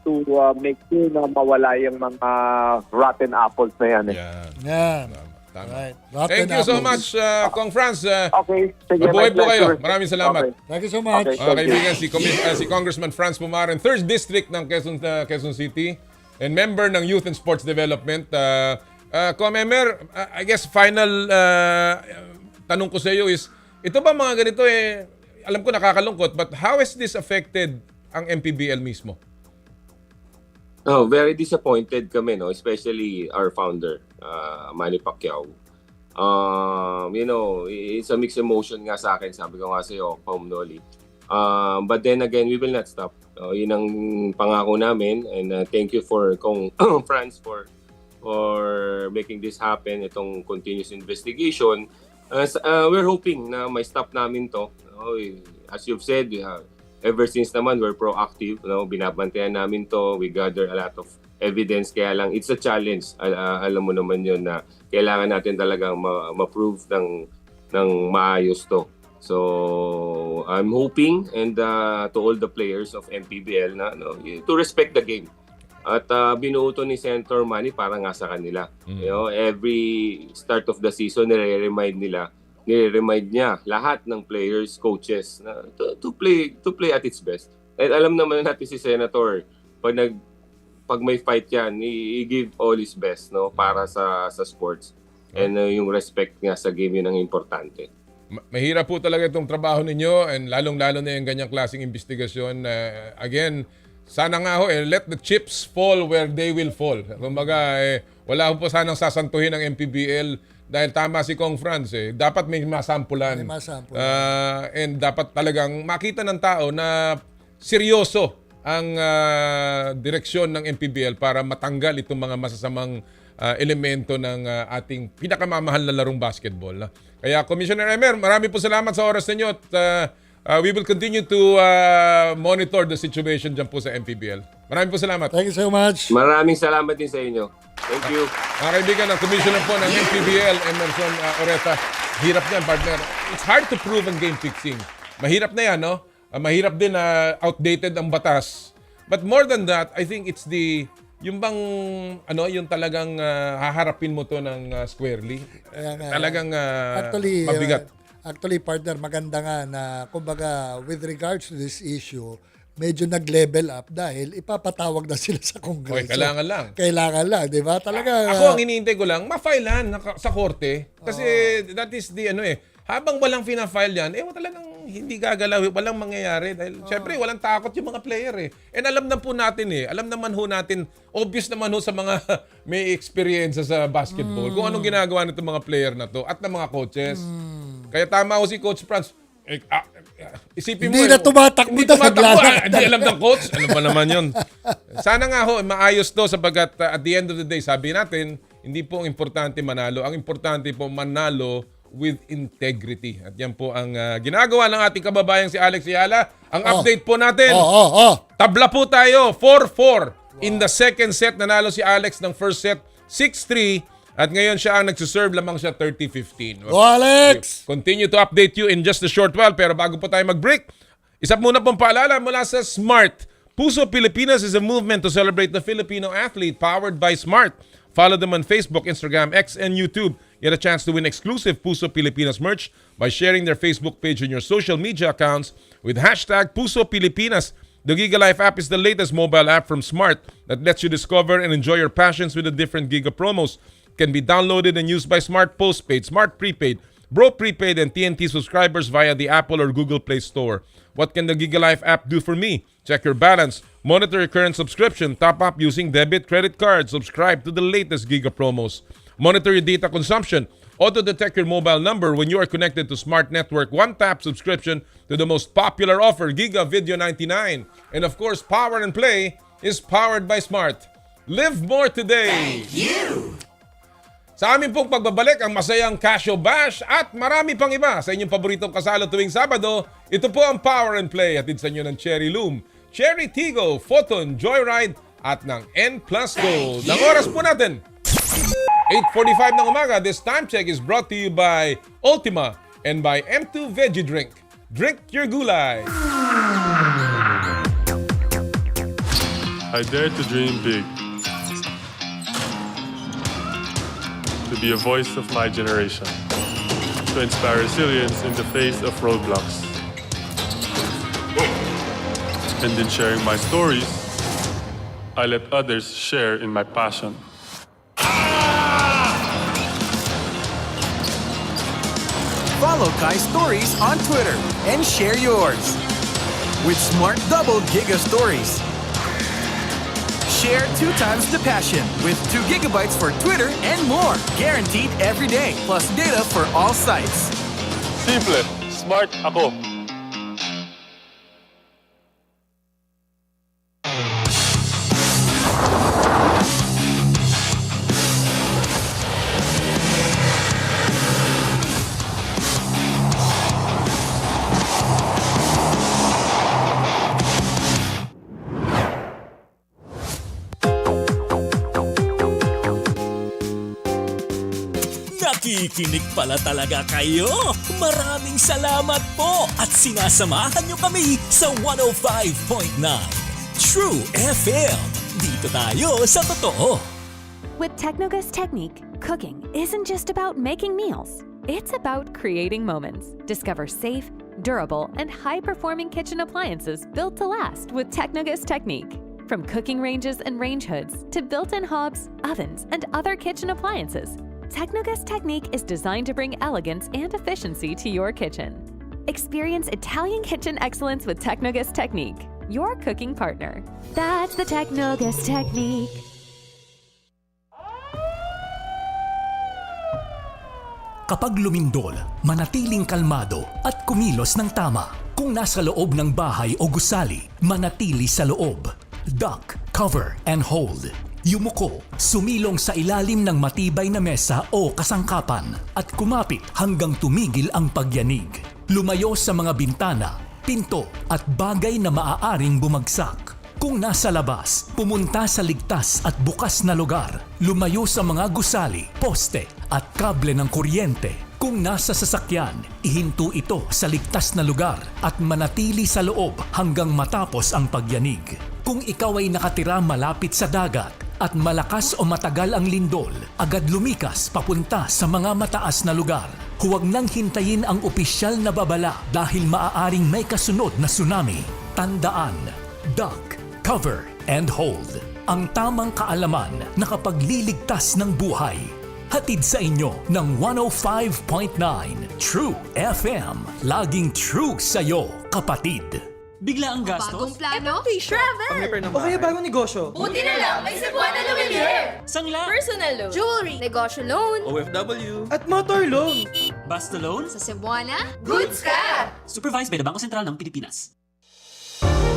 to make sure na mawala yung mga rotten apples na yan. Yan. Tama. Right. Thank you so much, Kong Franz. Okay. Sige, Mabuhay my po kayo. pleasure. Maraming salamat. Okay. Thank you so much. Okay. Kaibigan, si Congressman Franz Pumaren, 3rd District ng Quezon City and member ng Youth and Sports Development. Emmer, I guess final tanong ko sa iyo is, ito ba mga ganito alam ko nakakalungkot, but how has this affected ang MPBL mismo? Oh, very disappointed kami, no? Especially our founder, Manny Pacquiao. It's a mixed emotion nga sa akin. Sabi ko nga sa'yo, Comm, Noli. But then again, we will not stop. Yun ang pangako namin. And thank you for Franz for making this happen, itong continuous investigation. We're hoping na may stop namin to. As you've said, ever since naman, we're proactive. Binabantayan namin to. We gather a lot of evidence. Kaya lang, it's a challenge. Alam mo naman yun na kailangan natin talagang ma-prove ng maayos to. So, I'm hoping and to all the players of MPBL na to respect the game. At binuuto ni Senator Manny para nga sa kanila. Every start of the season, nire-remind niya lahat ng players, coaches na to play at its best. At alam naman natin si Senator, pag may fight yan, i-give all his best para sa sports. And yung respect nga sa game, yun ang importante. Mahirap po talaga itong trabaho ninyo and lalong-lalo na yung ganyang klaseng investigasyon. Again, sana nga let the chips fall where they will fall. Kumbaga, wala po sanang sasantuhin ng MPBL. Dahil tama si Kong Franz, dapat may masampulan. And dapat talagang makita ng tao na seryoso ang direksyon ng MPBL para matanggal itong mga masasamang elemento ng ating pinakamamahal na larong basketball. Kaya Commissioner Emmer, marami po salamat sa oras ninyo at we will continue to monitor the situation dyan po sa MPBL. Maraming po salamat. Thank you so much. Maraming salamat din sa inyo. Thank you. Mga kaibigan, ang commissioner po ng MPBL, Emerson Oreta, hirap yan, partner. It's hard to prove ang game fixing. Mahirap na yan, no? Mahirap din na outdated ang batas. But more than that, I think it's yung bang, yung talagang haharapin mo to ng squarely. Talagang mabigat. Actually, partner, maganda nga na, kumbaga, with regards to this issue, medyo nag-level up dahil ipapatawag na sila sa Kongreso. Okay, kailangan lang. Kailangan lang, di ba? Talaga. Ako ang iniintay ko lang, ma-filean sa korte. Kasi that is habang walang fina-file yan, talagang hindi gagalaw, walang mangyayari. Dahil syempre, walang takot yung mga player And alam na po natin alam naman ho natin, obvious naman ho sa mga may experience sa basketball, kung anong ginagawa nitong mga player na to at ng mga coaches. Kaya tama ho si Coach Franz. Isipin mo, hindi na tumatakbo na naglalakad. Hindi alam ng coach. Ano ba naman yun? Sana nga maayos to sapagkat at the end of the day, sabi natin, hindi po ang importante manalo. Ang importante po manalo with integrity. At yan po ang ginagawa ng ating kababayang si Alex Ayala. Ang update po natin, tabla po tayo, 4-4. In the second set, nanalo si Alex ng first set, 6-3. At ngayon siya ang nagsiserve, lamang siya 30-15. Go, Alex! Continue to update you in just a short while. Pero bago po tayo mag-break, isa muna pong paalala mula sa Smart. Puso Pilipinas is a movement to celebrate the Filipino athlete powered by Smart. Follow them on Facebook, Instagram, X, and YouTube. Get a chance to win exclusive Puso Pilipinas merch by sharing their Facebook page in your social media accounts with hashtag Puso Pilipinas. The Giga Life app is the latest mobile app from Smart that lets you discover and enjoy your passions with the different Giga promos. Can be downloaded and used by Smart Postpaid, Smart Prepaid, Bro Prepaid and TNT subscribers via the Apple or Google Play Store. What can the GigaLife app do for me? Check your balance, monitor your current subscription, top up using debit, credit card, subscribe to the latest Giga promos. Monitor your data consumption, auto-detect your mobile number when you are connected to Smart Network, one-tap subscription to the most popular offer, Giga Video 99. And of course, Power and Play is powered by Smart. Live more today! Thank you! Sa amin pong pagbabalik ang masayang Casio Bash at marami pang iba sa inyong paboritong kasalo tuwing Sabado. Ito po ang Power and Play hatid sa inyo ng Cherry Loom, Cherry Tigo, Photon, Joyride at ng N Plus Gold. Ang oras po natin, 8:45 ng umaga. This time check is brought to you by Ultima and by M2 Veggie Drink. Drink your gulay. I dare to dream big. To be a voice of my generation. To inspire resilience in the face of roadblocks. And in sharing my stories, I let others share in my passion. Follow Kai's stories on Twitter and share yours. With Smart Double Giga Stories. Share 2 times the passion with 2 gigabytes for Twitter and more. Guaranteed every day, plus data for all sites. Simple, smart ako. Nakikinig pala talaga kayo. Maraming salamat po at sinasamahan nyo kami sa 105.9 True FM. Dito tayo sa totoo. With Technogus Technique, cooking isn't just about making meals. It's about creating moments. Discover safe, durable, and high-performing kitchen appliances built to last with Technogus Technique. From cooking ranges and range hoods to built-in hobs, ovens, and other kitchen appliances, Technogus Technique is designed to bring elegance and efficiency to your kitchen. Experience Italian kitchen excellence with Technogus Technique, your cooking partner. That's the Technogus Technique. Kapag lumindol, manatiling kalmado at kumilos ng tama. Kung nasa loob ng bahay o gusali, manatili sa loob. Duck, cover, and hold. Yumuko, sumilong sa ilalim ng matibay na mesa o kasangkapan at kumapit hanggang tumigil ang pagyanig. Lumayo sa mga bintana, pinto at bagay na maaaring bumagsak. Kung nasa labas, pumunta sa ligtas at bukas na lugar. Lumayo sa mga gusali, poste at kable ng kuryente. Kung nasa sasakyan, ihinto ito sa ligtas na lugar at manatili sa loob hanggang matapos ang pagyanig. Kung ikaw ay nakatira malapit sa dagat at malakas o matagal ang lindol, agad lumikas papunta sa mga mataas na lugar. Huwag nang hintayin ang opisyal na babala dahil maaaring may kasunod na tsunami. Tandaan, duck, cover, and hold. Ang tamang kaalaman na kapagliligtas ng buhay. Hatid sa inyo ng 105.9 True FM. Laging true sa'yo, kapatid. Bigla ang gastos? Bagong plano? Travel! O kaya bagong negosyo? Buti na lang, may Cebuana na Lumiere! Sangla? Personal loan, jewelry, negosyo loan, OFW? At motor loan? Basta loan? sa Cebuana, goods ka! Supervised by the Bangko Sentral ng Pilipinas.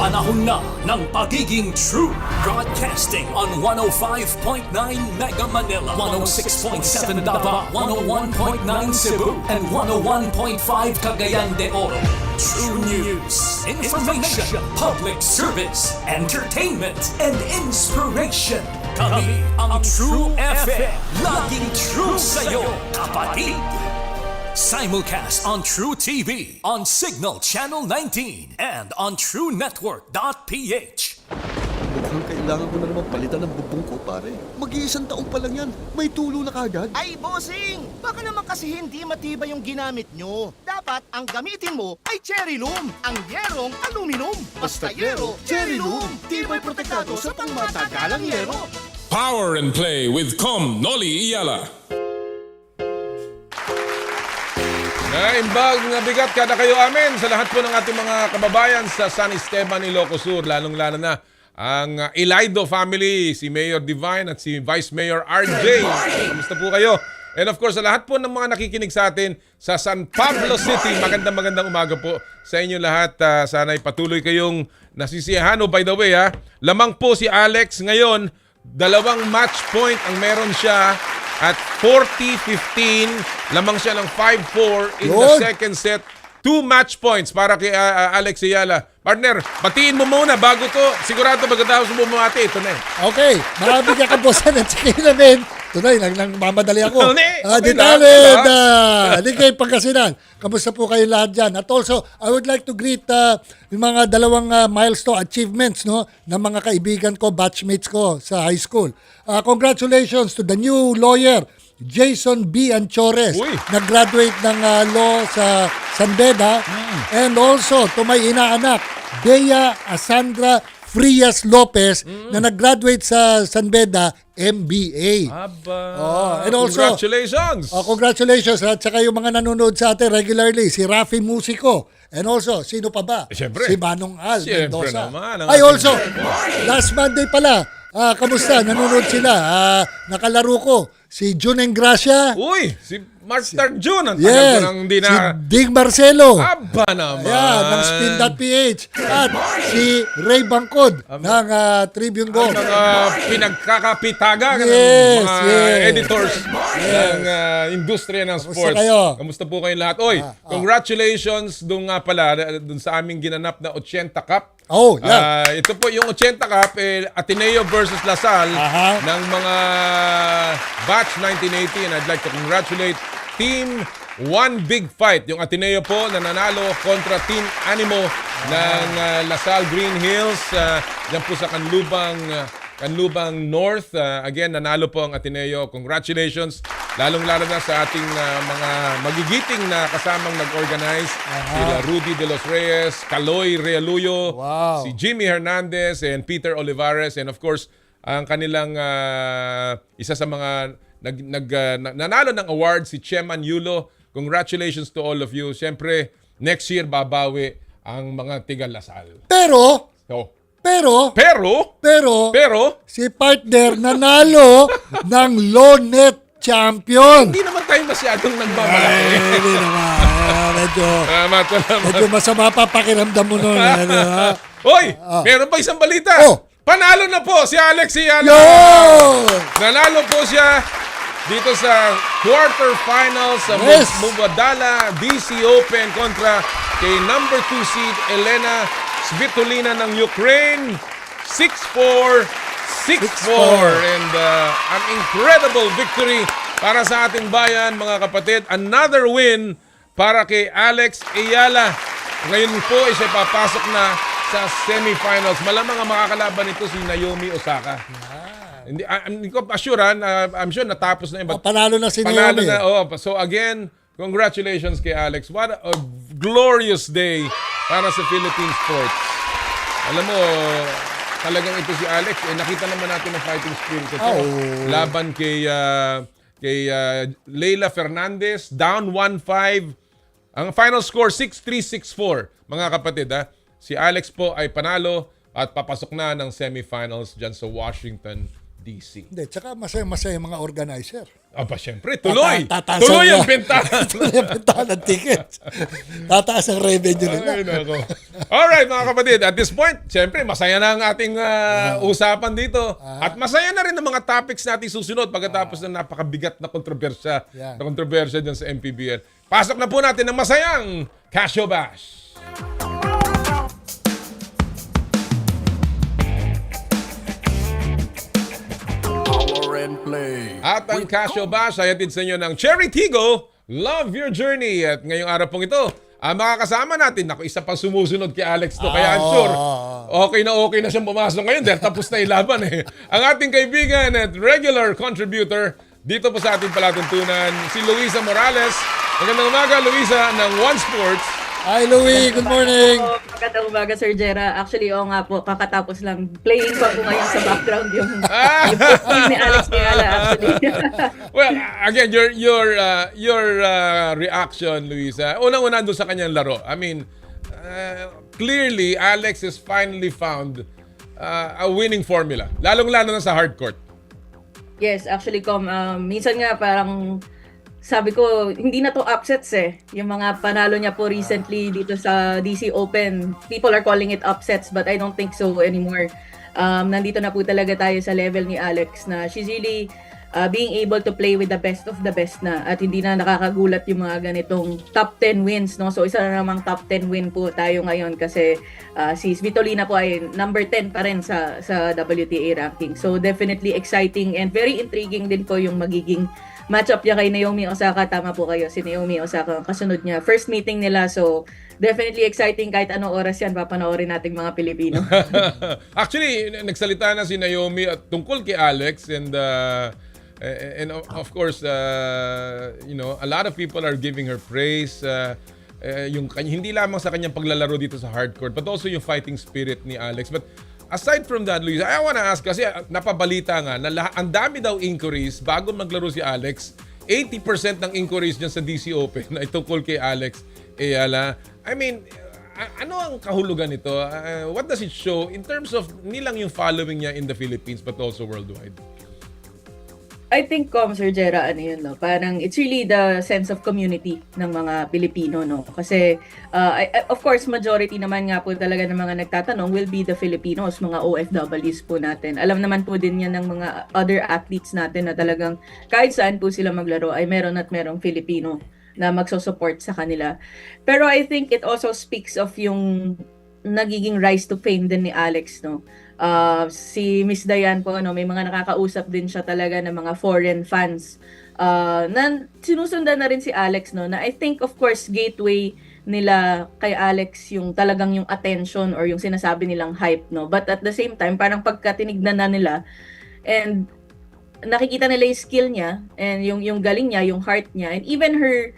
Panahon na ng pagiging true. Broadcasting on 105.9 Mega Manila, 106.7 Davao, 101.9 Cebu, and 101.5 Cagayan de Oro. True news, information, public service, entertainment, and inspiration. Kami ang True FM. Laging true sa'yo, kapatid. Simulcast on True TV, on Signal Channel 19, and on TrueNetwork.ph. Mukhang kailangan ko na naman palitan ng bubong ko, pare. Mag-iisang taong pa lang yan. May tulo na kagad. Ay, bossing! Baka naman kasi hindi matibay yung ginamit nyo. Dapat ang gamitin mo ay Cherry Loom, ang yerong aluminum. Basta yero, Cherry Loom. Tibay protektado sa pangmatagalang yero. Power and Play with Comm, Noli Iyala. Naimbag na bigat kada kayo amin sa lahat po ng ating mga kababayan sa San Esteban, Ilocos Sur, lalong-lalo na ang Elido family, si Mayor Divine at si Vice Mayor RJ. Kamusta po kayo? And of course, sa lahat po ng mga nakikinig sa atin sa San Pablo City, magandang umaga po sa inyo lahat. Sana'y patuloy kayong nasisiyahan. By the way, lamang po si Alex ngayon, 2 match point ang meron siya at 40-15. Lamang siya ng 5-4 in the second set. 2 match points para kay Alex Ayala. Partner, batiin mo muna bago to. Sigurado pagkatapos mo bumati. Ito na. Okay, marami ka kabosan at sige namin. Tunay, nang mamadali ako. Okay Ditalid, Ligay Pangasinan. Kamusta po kayo lahat dyan? At also, I would like to greet yung mga 2 milestone achievements ng mga kaibigan ko, batchmates ko sa high school. Congratulations to the new lawyer, Jason B. Anchores. Nag-graduate ng law sa San Beda. And also to my inaanak, Bea Asandra Frias Lopez na nag-graduate sa San Beda, MBA. And also, congratulations! Congratulations. At saka yung mga nanonood sa atin regularly, si Rafi Musico. And also, sino pa ba? Siyempre. Si Manong Al Siyempre Mendoza. naman. Ay also, last Monday pala, kamusta? Nanonood sila. Nakalaro ko. Si June Engracia. Uy, si Marc June. Ang tagal ko nang hindi na... Si Dig Marcelo. Aba naman. Ayan, ng Spin.ph. At si Ray Bangkod ng Tribune Go. Ang mga pinagkakapitaga ng mga editors ng industriya ng sports. Kamusta po kayong lahat? Oy, congratulations doon nga pala doon sa aming ginanap na 80 Cup. Ito po yung 80 Cup, Ateneo versus Lasal ng mga batch 1980. And I'd like to congratulate Team One Big Fight. Yung Ateneo po na nanalo kontra Team Animo ng Lasal Green Hills. Diyan po sa Canlubang North. Again, nanalo po ang Ateneo. Congratulations. Lalong-lalo na sa ating mga magigiting na kasamang nag-organize. Sila Rudy De Los Reyes, Caloy Realuyo, si Jimmy Hernandez, and Peter Olivares. And of course, ang kanilang isa sa mga nanalo ng award, si Cheman Yulo. Congratulations to all of you. Siyempre, next year babawi ang mga tiga-Lasal. Pero si partner nanalo ng Lonet Champion. Hindi naman tayo masyadong nagbabalaki. Hindi naman. Medyo masama pa pakiramdam mo nun. Hoy, meron pa isang balita. Panalo na po si Alex Ayala. Nanalo po siya dito sa quarterfinals sa Mubadala DC Open kontra kay number 2 seed Elena Svitolina ng Ukraine. 6-4, 6-4. And an incredible victory para sa ating bayan, mga kapatid. Another win para kay Alex Ayala. Ngayon po ay siya papasok na sa semifinals. Malamang ang makakalaban nito si Naomi Osaka. Hindi ko assure, I'm sure natapos na yun. Panalo na si Naomi. So again, congratulations kay Alex. What a glorious day para sa Philippine sports. Alam mo, talagang ito si Alex. Nakita naman natin ang fighting spirit ito. Laban kay Leila Fernandez, down 1-5. Ang final score, 6-3, 6-4. Mga kapatid, si Alex po ay panalo at papasok na ng semifinals dyan sa Washington, D.C. Hindi, tsaka masaya-masaya mga organizer. Aba, syempre, tuloy! Tuloy ang bentahan! Tuloy ang bentahan ng tickets. Tataas ang revenue nila. Alright, mga kapatid, at this point, syempre, masaya na ang ating usapan dito. At masaya na rin ang mga topics natin susunod pagkatapos ng napakabigat na kontrobersya dyan sa MPBL. Pasok na po natin ng masayang Casio Bash. At ang Casio Bash ay hatid sa inyo ng Cherry Tigo, Love Your Journey. At ngayong araw pong ito, ang makakasama natin, isa pa sumusunod kay Alex to. Kaya I'm sure, okay na siyang pumasok ngayon dahil tapos na ilaban Ang ating kaibigan at regular contributor dito po sa ating palatuntunan, si Luisa Morales. Magandang umaga, Luisa, ng One Sports. Hi, Louie. Good morning. Magandang umaga, Sir Jera. Actually, oo nga po, kakatapos lang. Playing pa po ngayon sa background yung team ni Alex Ayala, actually. Well, again, your reaction, Luisa. Unang-una doon sa kanyang laro. I mean, clearly, Alex has finally found a winning formula. Lalong-lalo na sa hard court. Yes, actually, minsan nga parang sabi ko, hindi na to upsets eh. Yung mga panalo niya po recently dito sa DC Open, people are calling it upsets but I don't think so anymore. Nandito na po talaga tayo sa level ni Alex na she's really being able to play with the best of the best na at hindi na nakakagulat yung mga ganitong top 10 wins, no? So isa na namang top 10 win po tayo ngayon kasi si Svitolina po ay number 10 pa rin sa WTA ranking. So definitely exciting and very intriguing din po yung magiging matchup niya kay Naomi Osaka. Tama po kayo, si Naomi Osaka ang kasunod niya. First meeting nila, so definitely exciting. Kahit anong oras yan, papanoorin nating mga Pilipino. Actually, nagsalita na si Naomi tungkol kay Alex and of course, you know, a lot of people are giving her praise. Hindi lamang sa kanyang paglalaro dito sa hardcourt, but also yung fighting spirit ni Alex. But aside from that, Luisa, I wanna ask, kasi napabalita nga na ang dami daw inquiries bago maglaro si Alex. 80% ng inquiries niya sa DC Open ay tungkol kay Alex Ayala. I mean, ano ang kahulugan nito? What does it show in terms of nilang yung following niya in the Philippines but also worldwide? I think, Sir Jera, ano yun, no? Parang it's really the sense of community ng mga Pilipino, no? Kasi, of course, majority naman nga po talaga ng mga nagtatanong will be the Filipinos, mga OFWs po natin. Alam naman po din yan ng mga other athletes natin na talagang kahit saan po sila maglaro ay meron at merong Filipino na magsusupport sa kanila. Pero I think it also speaks of yung nagiging rise to fame din ni Alex, no? Si Miss Diane po, no, may mga nakakausap din siya talaga ng mga foreign fans na sinusundan na rin si Alex, no, na I think of course gateway nila kay Alex yung talagang yung attention or yung sinasabi nilang hype, no, but at the same time parang pagka tinignan na nila and nakikita nila yung skill niya and yung galing niya, yung heart niya, and even her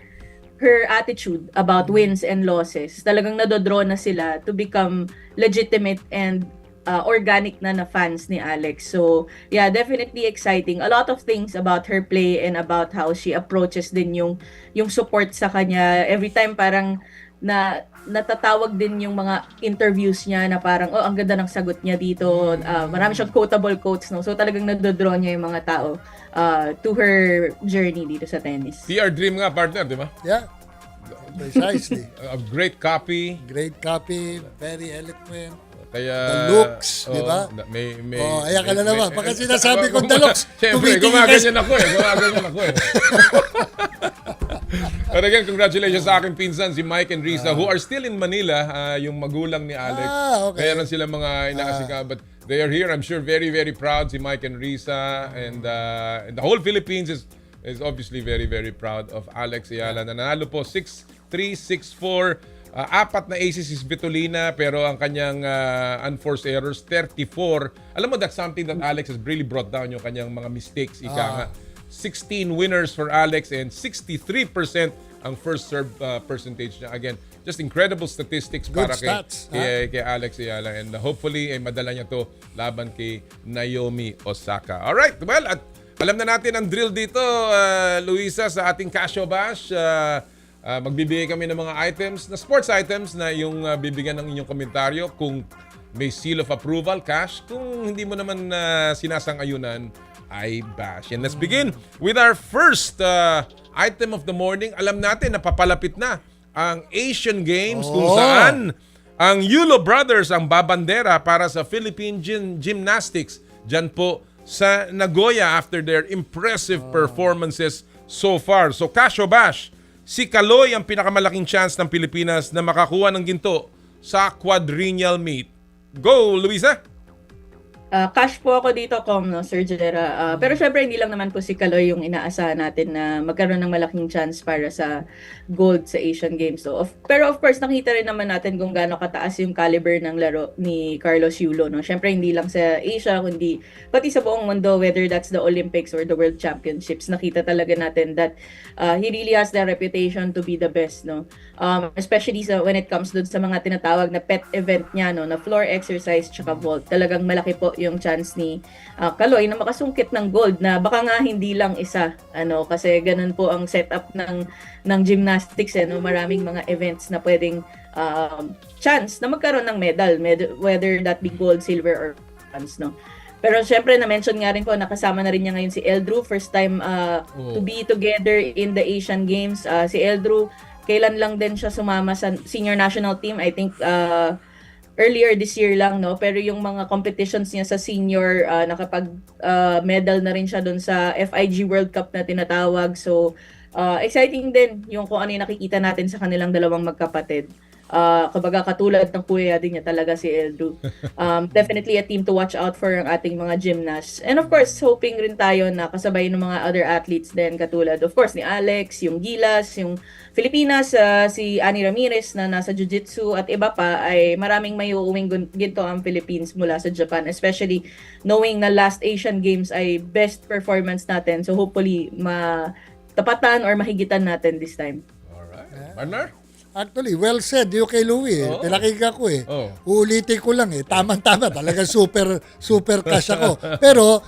attitude about wins and losses, talagang nadodraw na sila to become legitimate and organic na fans ni Alex. So, yeah, definitely exciting. A lot of things about her play and about how she approaches din yung support sa kanya. Every time parang natatawag din yung mga interviews niya na parang, oh, ang ganda ng sagot niya dito. Marami siyang quotable quotes, no? So, talagang nadodraw niya yung mga tao to her journey dito sa tennis. PR Dream nga, partner, di ba? Yeah. Precisely. A great copy. Great copy, very eloquent. Kaya, the looks, di ba? Ayan ka na naman. Pagka sinasabi kong the looks, siyempre, gumaganyan ako eh. But again, congratulations sa aking pinsan, si Mike and Risa, who are still in Manila, yung magulang ni Alex. Okay. Kaya lang sila mga inaasika. But they are here, I'm sure, very, very proud, si Mike and Risa. And the whole Philippines is obviously very, very proud of Alex Ayala. Nanalo po 6-3, 6-4. Apat na aces si Svitolina pero ang kanyang unforced errors 34. Alam mo, that's something that Alex has really brought down, yung kanyang mga mistakes. Ika nga 16 winners for Alex and 63% ang first serve percentage niya. Again, just incredible statistics good para stats, kay Alex Ayala, and hopefully ay madala niya to laban kay Naomi Osaka. Alright, well, at alam na natin ang drill dito, Luisa, sa ating Casio Bash. Magbibigay kami ng mga items, na sports items, na yung bibigyan ng inyong komentaryo kung may seal of approval, cash. Kung hindi mo naman sinasang-ayunan, ay bash. And let's begin with our first item of the morning. Alam natin, napapalapit na ang Asian Games kung saan ang Yulo Brothers ang babandera para sa Philippine Gymnastics dyan po sa Nagoya after their impressive performances so far. So, Casio Bash, si Kaloy ang pinakamalaking chance ng Pilipinas na makakuha ng ginto sa quadrennial meet. Go, Luisa! Cash po ako dito, no, Sir Jera. Pero syempre, hindi lang naman po si Kaloy yung inaasahan natin na magkaroon ng malaking chance para sa gold sa Asian Games. So, pero of course, nakita rin naman natin kung gaano kataas yung caliber ng laro ni Carlos Yulo. No? Syempre, hindi lang sa Asia, kundi pati sa buong mundo, whether that's the Olympics or the World Championships, nakita talaga natin that he really has the reputation to be the best. No? Especially when it comes dun sa mga tinatawag na pet event niya, no? Na floor exercise tsaka vault. Talagang malaki po yung chance ni Kaloy na makasungkit ng gold na baka nga hindi lang isa, kasi ganun po ang setup ng gymnastics, no? Maraming mga events na pwedeng chance na magkaroon ng medal, whether that be gold, silver or bronze, no? Pero syempre na-mention nga rin po, nakasama na rin niya ngayon si Eldrew, first time to be together in the Asian Games. Si Eldrew, kailan lang din siya sumama sa senior national team, I think earlier this year lang, no? Pero yung mga competitions niya sa senior, nakapag medal na rin siya doon sa FIG World Cup na tinatawag. So, exciting din yung kung ano yung nakikita natin sa kanilang dalawang magkapatid. Kabaga katulad ng kuya din niya talaga si Eldrew. Definitely a team to watch out for ang ating mga gymnasts. And of course, hoping rin tayo na kasabay ng mga other athletes din katulad of course ni Alex, yung Gilas, yung Filipinas, si Ani Ramirez na nasa Jiu-Jitsu at iba pa, ay maraming may uuwing ginto ang Philippines mula sa Japan, especially knowing na last Asian Games ay best performance natin. So hopefully matapatan or mahigitan natin this time. Alright. Partner? Actually, well said yung kay Louie. Pinakinggan ko Uulitin ko lang Tama-tama. Talagang super cash ako. Pero,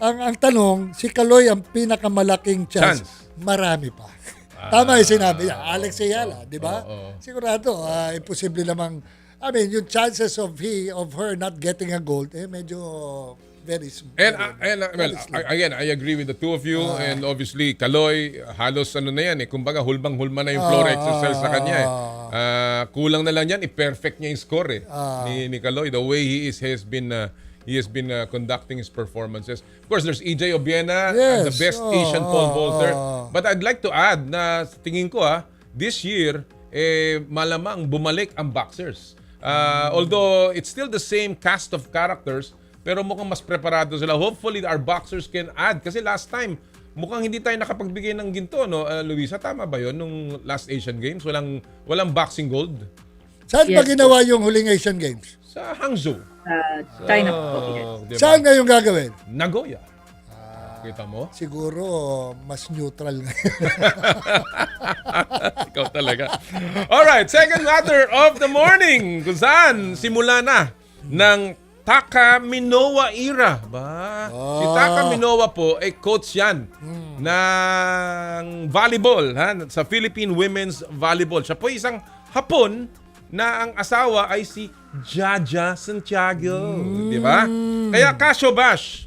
ang tanong, si Kaloy ang pinakamalaking chance. Marami pa. Tama yung sinabi niya. Alex Ayala, di ba? Sigurado, imposible namang, yung chances of her not getting a gold, medyo very small. And again, I agree with the two of you. And obviously, Kaloy, halos na yan Kumbaga, hulbang-hulma na yung floor exercise sa kanya Kulang na lang yan, i-perfect niya yung score ni Kaloy. The way he has been conducting his performances. Of course, there's EJ Obiena, the best Asian pole vaulter. But I'd like to add na tingin ko this year, malamang bumalik ang boxers. Although it's still the same cast of characters, pero mukhang mas preparado sila. Hopefully, our boxers can add. Kasi last time, mukhang hindi tayo nakapagbigay ng ginto, no? Luisa, tama ba yun? Nung last Asian Games, walang boxing gold? Saan ba ginawa yung huling Asian Games? Sa Hangzhou. China po. Diba? Saan ngayon gagawin? Nagoya. Kita mo? Siguro, mas neutral ngayon. Ikaw talaga. Alright, second matter of the morning. Kung saan, simula na ng Taka Minowa era. Si Taka Minowa po ay coach yan ng volleyball sa Philippine Women's Volleyball. Siya po isang Hapon na ang asawa ay si Jaja Santiago. Di ba? Kaya Kasyo Bash,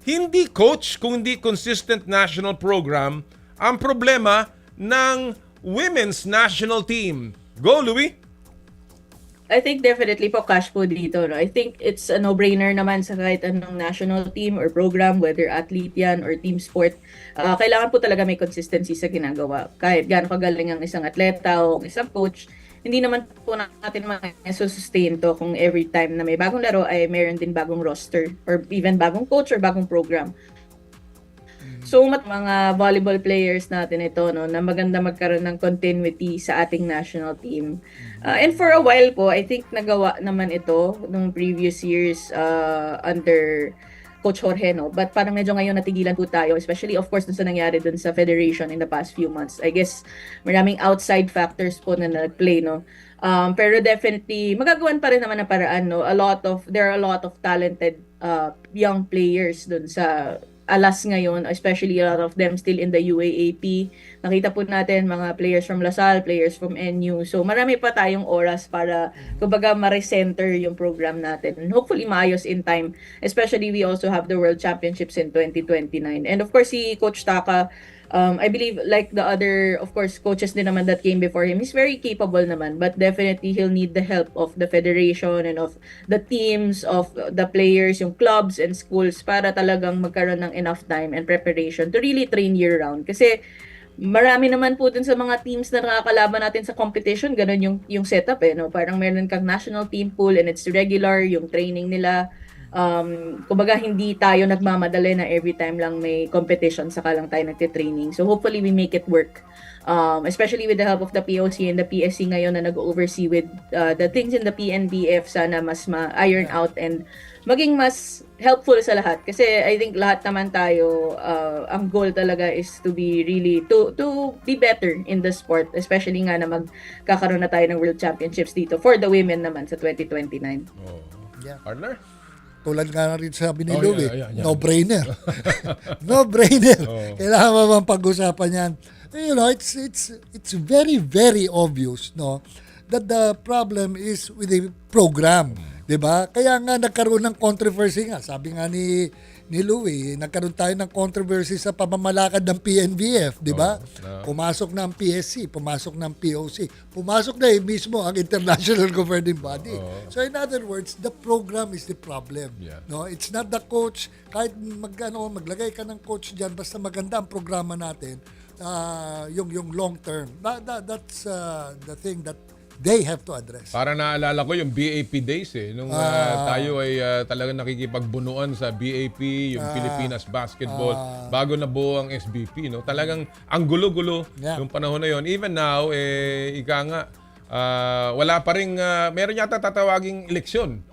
hindi coach kundi consistent national program ang problema ng women's national team. Go, Louie! I think definitely po cash po dito. No? I think it's a no-brainer naman sa kahit anong national team or program, whether athlete yan or team sport. Kailangan po talaga may consistency sa ginagawa. Kahit gaano kagaling ang isang atleta o isang coach, hindi naman po natin ma-sustain to kung every time na may bagong laro ay mayroon din bagong roster or even bagong coach or bagong program. So mga volleyball players natin ito na maganda magkaroon ng continuity sa ating national team. And for a while po, I think nagawa naman ito nung previous years under Coach Jorge, but parang medyo ngayon natigilan po tayo, especially of course dun sa nangyari dun sa federation in the past few months. I guess maraming outside factors po na nag-play, pero definitely magagawan pa rin naman na paraan, there are a lot of talented young players dun sa Alas ngayon, especially a lot of them still in the UAAP. Nakita po natin mga players from Lasal, players from NU. So marami pa tayong oras para kumbaga ma-recenter yung program natin. And hopefully maayos in time. Especially we also have the World Championships in 2029. And of course si Coach Taka, I believe like the other, of course, coaches din naman that came before him, he's very capable naman, but definitely he'll need the help of the federation and of the teams, of the players, yung clubs and schools para talagang magkaroon ng enough time and preparation to really train year-round. Kasi marami naman po dun sa mga teams na nakakalaban natin sa competition, ganun yung setup Parang meron kang national team pool and it's regular, yung training nila. Kumbaga hindi tayo nagmamadali na every time lang may competition saka lang tayo nagte-training. So hopefully we make it work. Especially with the help of the POC and the PSC ngayon na nag-oversee with the things in the PNBF, sana mas ma-iron out and maging mas helpful sa lahat. Kasi I think lahat naman tayo, ang goal talaga is to be really, to be better in the sport. Especially nga na magkakaroon na tayo ng World Championships dito for the women naman sa 2029. Yeah. Partner? Tulad nga na rin sabi ni Oh, Louie, yeah. no-brainer. No-brainer. Oh. Kailangan mo bang pag-usapan yan? You know, it's very, very obvious, no, that the problem is with the program. 'Di ba? Kaya nga nagkaroon ng controversy nga. Sabi nga ni Louie, nagkaroon tayo ng controversy sa pamamalakad ng PNBF, 'di ba? Pumasok na ang PSC, pumasok na ang POC, pumasok na mismo ang International Governing Body. So in other words, the program is the problem. Yeah. No, it's not the coach. Kahit maglagay ka ng coach diyan, basta maganda ang programa natin, yung long term. That's the thing that they have to address. Para naalala ko yung BAP days nung tayo ay talagang nakikipagbunuan sa BAP, yung Pilipinas Basketball, bago nabuo ang SBP, no? Talagang ang gulo-gulo yung panahon na yon. Even now, ika nga, wala pa rin, meron yata tatawaging eleksyon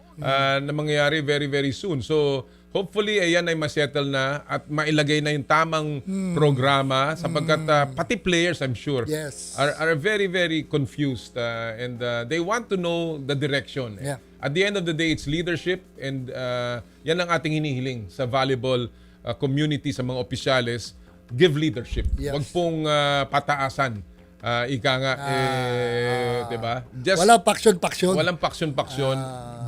na mangyayari very, very soon. So, hopefully, ayan ay masettle na at mailagay na yung tamang programa sapagkat pati players, I'm sure, are very, very confused and they want to know the direction. Yeah. At the end of the day, it's leadership and yan ang ating hinihiling sa volleyball community, sa mga opisyales. Give leadership. Yes. Huwag pong pataasan. Ika nga, diba? Just, walang paksyon-paksyon. Walang paksyon-paksyon.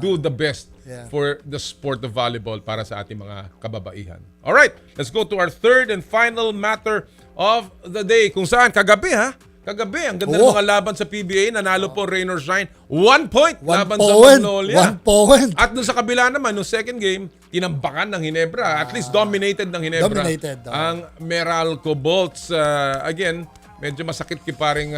Do the best Yeah. for the sport of volleyball para sa ating mga kababaihan. Alright, let's go to our third and final matter of the day. Kung saan, kagabi, ang ganda ng mga laban sa PBA. Nanalo po rain or shine. 1 point laban sa Magnolia. 1 point. At doon sa kabila naman, no second game, tinambakan ng Ginebra. At least dominated ng Ginebra. Dominated. Ang Meralco Bolts. Again, medyo masakit kiparing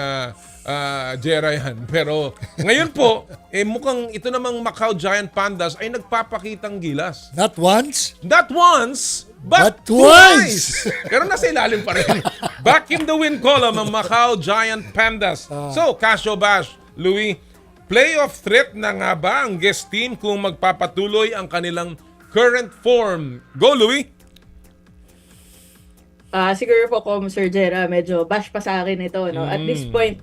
Jera yan. Pero ngayon po, mukhang ito namang Macau Giant Pandas ay nagpapakitang gilas. Not once? Not once, but twice! Pero nasa ilalim pa rin. Back in the win column ang Macau Giant Pandas. So, Casio Bash, Louie, playoff threat na nga ba ang guest team kung magpapatuloy ang kanilang current form? Go, Louie! Siguro po Sir Jera, medyo bash pa sa akin ito. No? At this point,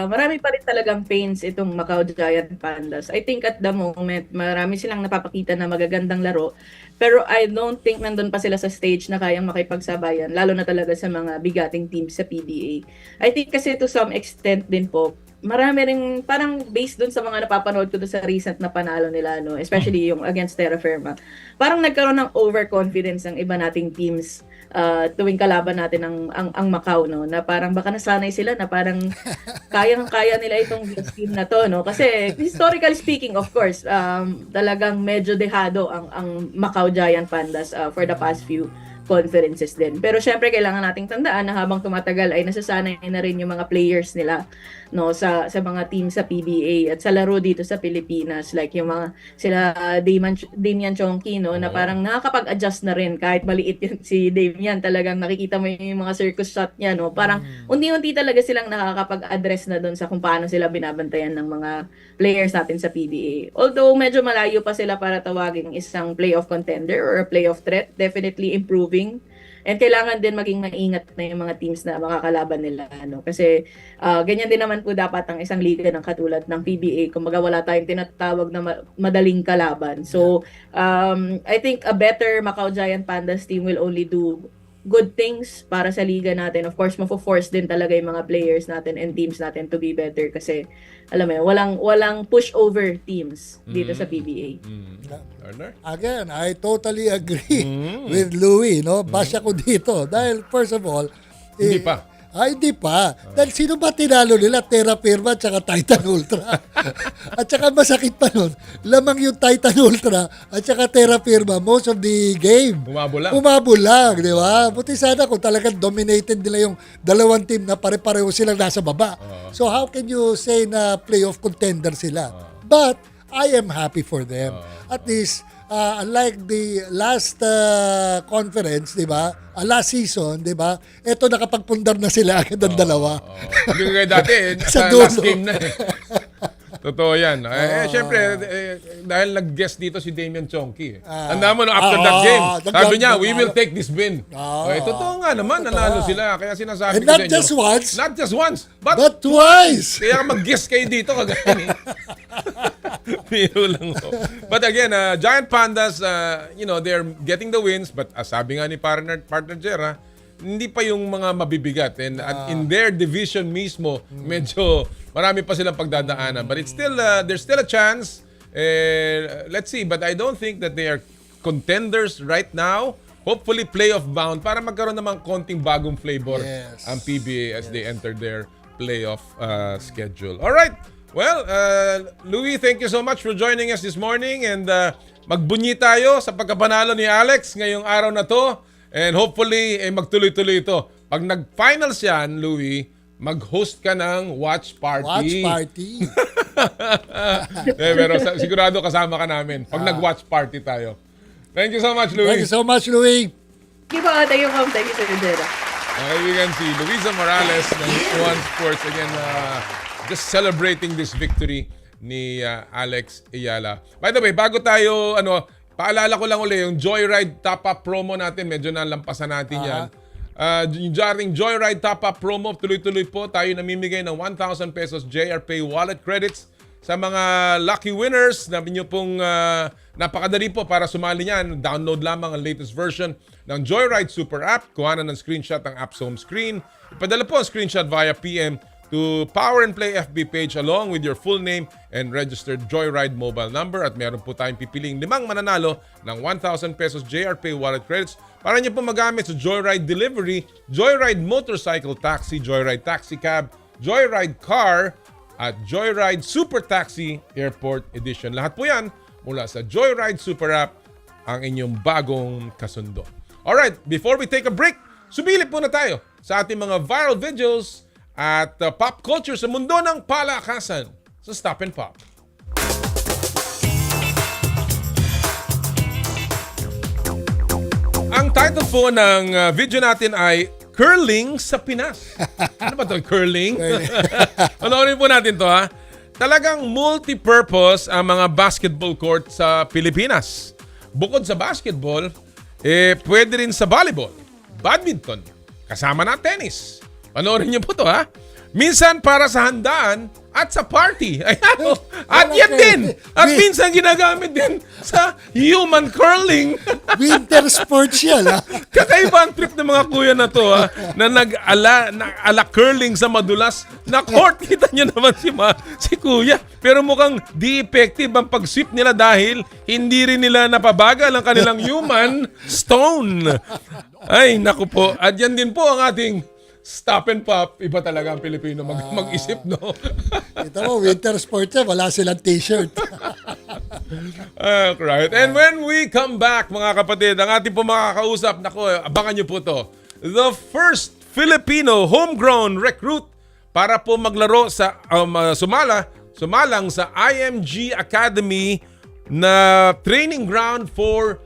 marami pa rin talagang pains itong Macau Giant Pandas. I think at the moment, marami silang napapakita na magagandang laro. Pero I don't think nandun pa sila sa stage na kayang makipagsabayan, lalo na talaga sa mga bigating teams sa PBA. I think kasi to some extent din po, marami rin, parang based dun sa mga napapanood ko dun sa recent na panalo nila, no? Especially yung against Terra Firma. Parang nagkaroon ng overconfidence ang iba nating teams tuwing kalaban natin ang Macau, no? Na parang baka nasanay sila na parang kayang-kaya nila itong team na to, no? Kasi historically speaking, of course, talagang medyo dehado ang Macau Giant Pandas for the past few conferences din. Pero syempre kailangan nating tandaan na habang tumatagal ay nasasanay na rin yung mga players nila, no, sa mga team sa PBA at sa laro dito sa Pilipinas, like yung mga sila Damian Chonky, no, na parang nakakapag-adjust na rin kahit maliit yun si Damian, talagang nakikita mo yung mga circus shot niya, no, parang unti-unti talaga silang nakakapag-address na doon sa kung paano sila binabantayan ng mga players natin sa PBA. Although medyo malayo pa sila para tawaging isang playoff contender or a playoff threat, definitely improving. And kailangan din maging maingat na yung mga teams na makakalaban nila, no? Kasi ganyan din naman po dapat ang isang liga ng katulad ng PBA. Kumbaga wala tayong tinatawag na madaling kalaban. So I think a better Macau Giant Pandas team will only do good things para sa liga natin. Of course, mafo-force din talaga yung mga players natin and teams natin to be better kasi alam mo, walang pushover teams dito sa PBA. Again, I totally agree with Louie, no? Bash ako dito dahil first of all, hindi pa. Hindi pa. Dahil sino ba tinalo nila? Terra Firma at saka Titan Ultra. At saka masakit pa nun, lamang yung Titan Ultra at saka Terra Firma most of the game. Umabulang, di ba? Buti sana kung talagang dominated nila yung dalawang team na pare-pareho silang nasa baba. So how can you say na playoff contender sila? But I am happy for them. At least unlike the last conference, di ba? Last season, di ba? Ito nakapagpundar na sila agad ang dalawa. Hindi ko kayo dati, Sa sa dulo. last game na eh. Totoo yan. Siyempre, dahil nag-guest dito si Damian Chonky. Tanda mo, no, after that game, sabi niya, we will take this win. Totoo nga naman, nanalo sila. Kaya sinasabi And ko not sa inyo. just once. Not just once, But twice. Kaya mag-guest kayo dito kagayan eh. Biro lang ho. But again, Giant Pandas, they're getting the wins. But sabi nga ni partner Jera, hindi pa yung mga mabibigat. And in their division mismo, medyo marami pa silang pagdadaanan. But it's still, there's still a chance. Let's see. But I don't think that they are contenders right now. Hopefully playoff bound para magkaroon namang konting bagong flavor ang PBA as they enter their playoff schedule. All right. Well, Louie, thank you so much for joining us this morning. And magbunyi tayo sa pagkapanalo ni Alex ngayong araw na to. And hopefully, magtuloy-tuloy ito. Pag nag-finals yan, Louie, mag-host ka ng watch party. Watch party. Pero sigurado kasama ka namin pag nag-watch party tayo. Thank you so much, Louie. Thank you so much, Louie. Thank you, Comm. Thank you, Sir Jera. Kaibigan si Luisa Morales ng One Sports. Again, just celebrating this victory ni Alex Ayala. By the way, bago tayo, paalala ko lang ulit, yung Joyride top-up promo natin, medyo nalampasan natin yan. Yung dating Joyride top-up promo, tuloy-tuloy po, tayo namimigay ng 1,000 pesos JRPay wallet credits sa mga lucky winners. Nabi nyo pong napakadali po para sumali niyan. Download lamang ang latest version ng Joyride Super App. Kuhanan ng screenshot ang app's home screen. Ipadala po ang screenshot via PM to Power and Play FB page along with your full name and registered Joyride mobile number. At meron po tayong pipiling 5 mananalo ng 1,000 pesos JRPay wallet credits para niyo po magamit sa Joyride Delivery, Joyride Motorcycle Taxi, Joyride Taxi Cab, Joyride Car, at Joyride Super Taxi Airport Edition. Lahat po yan mula sa Joyride Super App, ang inyong bagong kasundo. Alright, before we take a break, subilip muna tayo sa ating mga viral videos at pop culture sa mundo ng palakasan sa Stop and Pop. Ang title po ng video natin ay Curling sa Pinas. Ano ba ito? Curling? Panoorin po natin to ha. Talagang multi-purpose ang mga basketball court sa Pilipinas. Bukod sa basketball, pwede rin sa volleyball, badminton, kasama na tennis. Panoorin niyo po to ha. Minsan para sa handaan at sa party. Ayan, at yan din. At minsan ginagamit din sa human curling. Winter sports yan, ha? Kakaiba ang trip ng mga kuya na to, ha? Na nag-ala curling sa madulas na court. Kita nyo naman si kuya. Pero mukhang di effective ang pag-sweep nila dahil hindi rin nila napabagal ang kanilang human stone. Ay, naku po. At yan din po ang ating Stop and Pop. Iba talaga ang Pilipino mag-isip, no? Ito mo, winter sports yan. Wala silang t-shirt. Right. And when we come back, mga kapatid, ang ating po makakausap, naku, abangan nyo po to. The first Filipino homegrown recruit para po maglaro sa sumalang sa IMG Academy na training ground for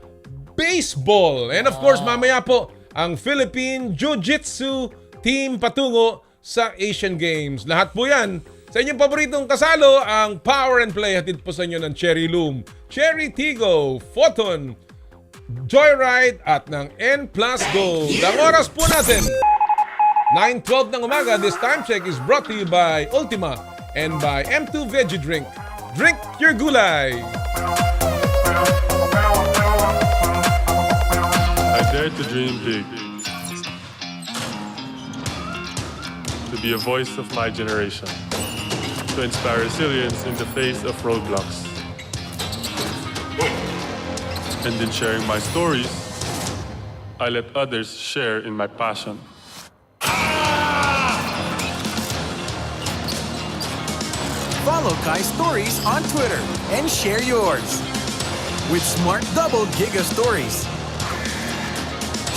baseball. And of course, mamaya po, ang Philippine Jiu-Jitsu team patungo sa Asian Games. Lahat po yan sa inyong paboritong kasalo, ang Power and Play. Hatid po sa inyo ng Cherry Loom, Cherry Tigo, Photon, Joyride at ng N Plus Gold. Ang oras po natin, 9:12 ng umaga. This time check is brought to you by Ultima and by M2 Veggie Drink. Drink your gulay. I dare to dream big. To be a voice of my generation. To inspire resilience in the face of roadblocks. And in sharing my stories, I let others share in my passion. Follow Kai Stories on Twitter and share yours. With Smart Double Giga Stories.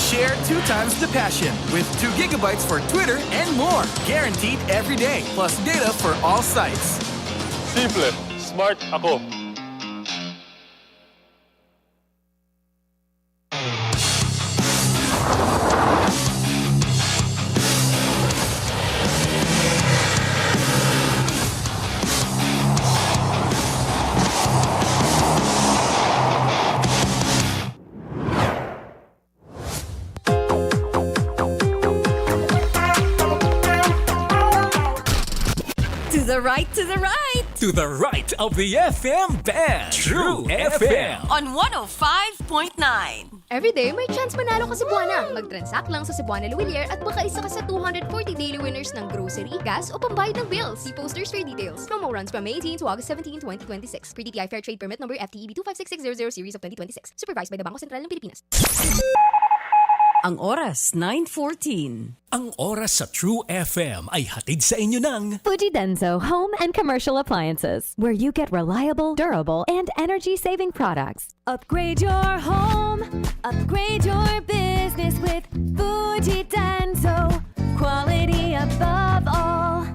Share 2 times the passion with 2 gigabytes for Twitter and more. Guaranteed every day. Plus data for all sites. Simple. Smart ako. the right, to the right. To the right of the FM band. True FM. On 105.9. Everyday may chance manalo ka Cebuana. Mag-transact lang sa Cebuana Luwilier at baka isa ka sa 240 daily winners ng grocery, gas o pambayad ng bills. See posters for details. Promo runs from May 18 to August 17, 2026. Per-DTI Fair Trade Permit number FTEB 256600 series of 2026. Supervised by the Bangko Sentral ng Pilipinas. Ang oras, 9:14. Ang oras sa True FM ay hatid sa inyo ng Fujidenzo Home and Commercial Appliances, where you get reliable, durable, and energy-saving products. Upgrade your home, upgrade your business with Fujidenzo. Quality above all.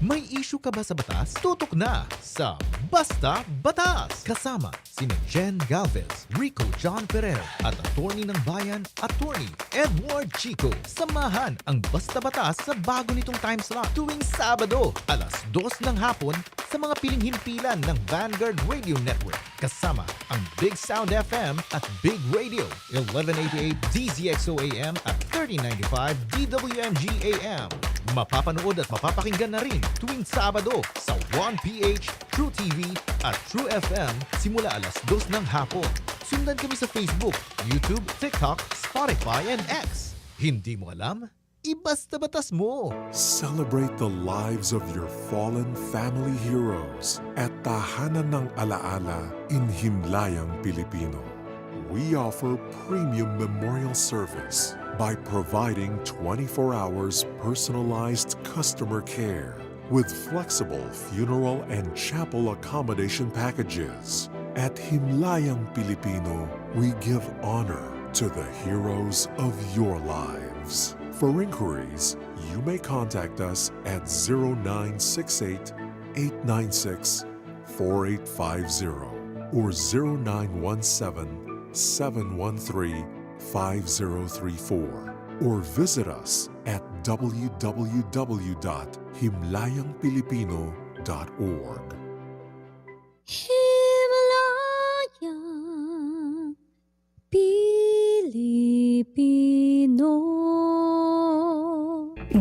May issue ka ba sa batas? Tutok na sa Basta Batas! Kasama sina Jen Galvez, Rico John Ferrer at attorney ng bayan, attorney Edward Chico. Samahan ang Basta Batas sa bago nitong time slot tuwing Sabado, alas 2 ng hapon sa mga piling himpilan ng Vanguard Radio Network. Kasama ang Big Sound FM at Big Radio, 1188 DZXO AM at 3095 DWMG AM. Mapapanood at mapapakinggan na rin tuwing Sabado sa 1PH, True TV at True FM simula alas 2 ng hapon. Sundan kami sa Facebook, YouTube, TikTok, Spotify, and X. Hindi mo alam? Ibasta batas mo! Celebrate the lives of your fallen family heroes at Tahanan ng Alaala in Himlayang, Pilipino. We offer premium memorial service by providing 24 hours personalized customer care with flexible funeral and chapel accommodation packages. At Himlayang Pilipino, we give honor to the heroes of your lives. For inquiries, you may contact us at 0968-896-4850 or 0917-713-5034 or visit us at www.himlayangpilipino.org. Himlayang Pilipino.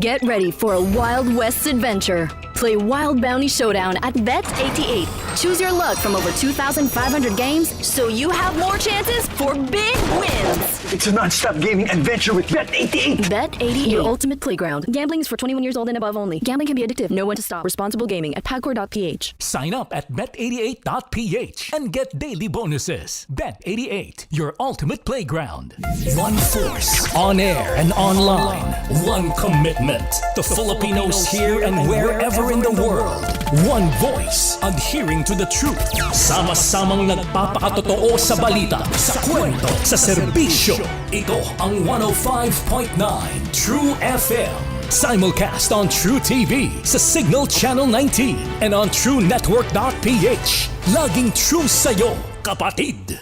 Get ready for a Wild West adventure. Play Wild Bounty Showdown at Bet88. Choose your luck from over 2,500 games so you have more chances for big wins. It's a non-stop gaming adventure with Bet88. Bet88, your ultimate playground. Gambling is for 21 years old and above only. Gambling can be addictive. Know when to stop. Responsible gaming at pagcor.ph. Sign up at bet88.ph and get daily bonuses. Bet88, your ultimate playground. One force, on air and online. One commitment to Filipinos here and wherever in the world. One voice, adhering to the truth. Sama-samang nagpapakatotoo sa balita, sa kwento, sa serbisyo. Ito ang 105.9 True FM. Simulcast on True TV sa Signal Channel 19 and on TrueNetwork.ph. Laging true sa'yo, kapatid.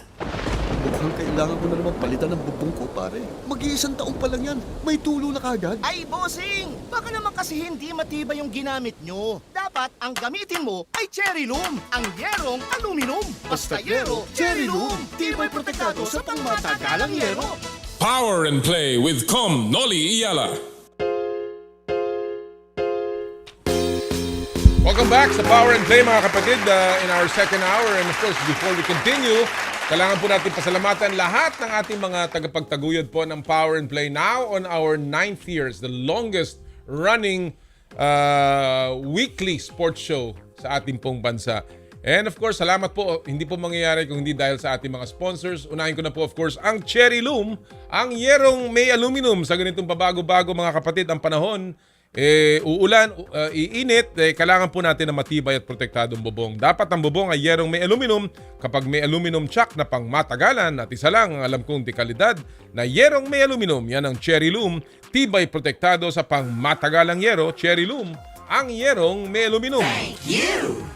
Mukhang kailangan ko na naman palitan ng bubong ko, pare. Mag-iisang taong pa lang yan. May tulo na kagad. Ay, bossing! Baka naman kasi hindi matibay yung ginamit nyo. Dapat ang gamitin mo ay cherry loom, ang yerong aluminum. Basta yero, cherry loom. Tibay protektado sa pangmatagalang yero. Power and Play with Comm, Noli Iyala. Welcome back sa Power and Play mga kapatid in our second hour. And of course, before we continue, kailangan po natin pasalamatan lahat ng ating mga tagapagtaguyod po ng Power and Play now on our 9th year. It's the longest running weekly sports show sa ating pong bansa. And of course, salamat po. Hindi po mangyayari kung hindi dahil sa ating mga sponsors. Unahin ko na po of course ang Cherry Loom, ang yerong may aluminum. Sa ganitong pabago-bago mga kapatid, ang panahon uulan, iinit, kailangan po natin na matibay at protektadong bubong. Dapat ang bubong ay yerong may aluminum. Kapag may aluminum chuck na pang matagalan, at isa lang ang alam kong dekalidad na yerong may aluminum, yan ang Cherry Loom. Tibay protektado sa pang matagalang yero, Cherry Loom, ang yerong may aluminum. Thank you!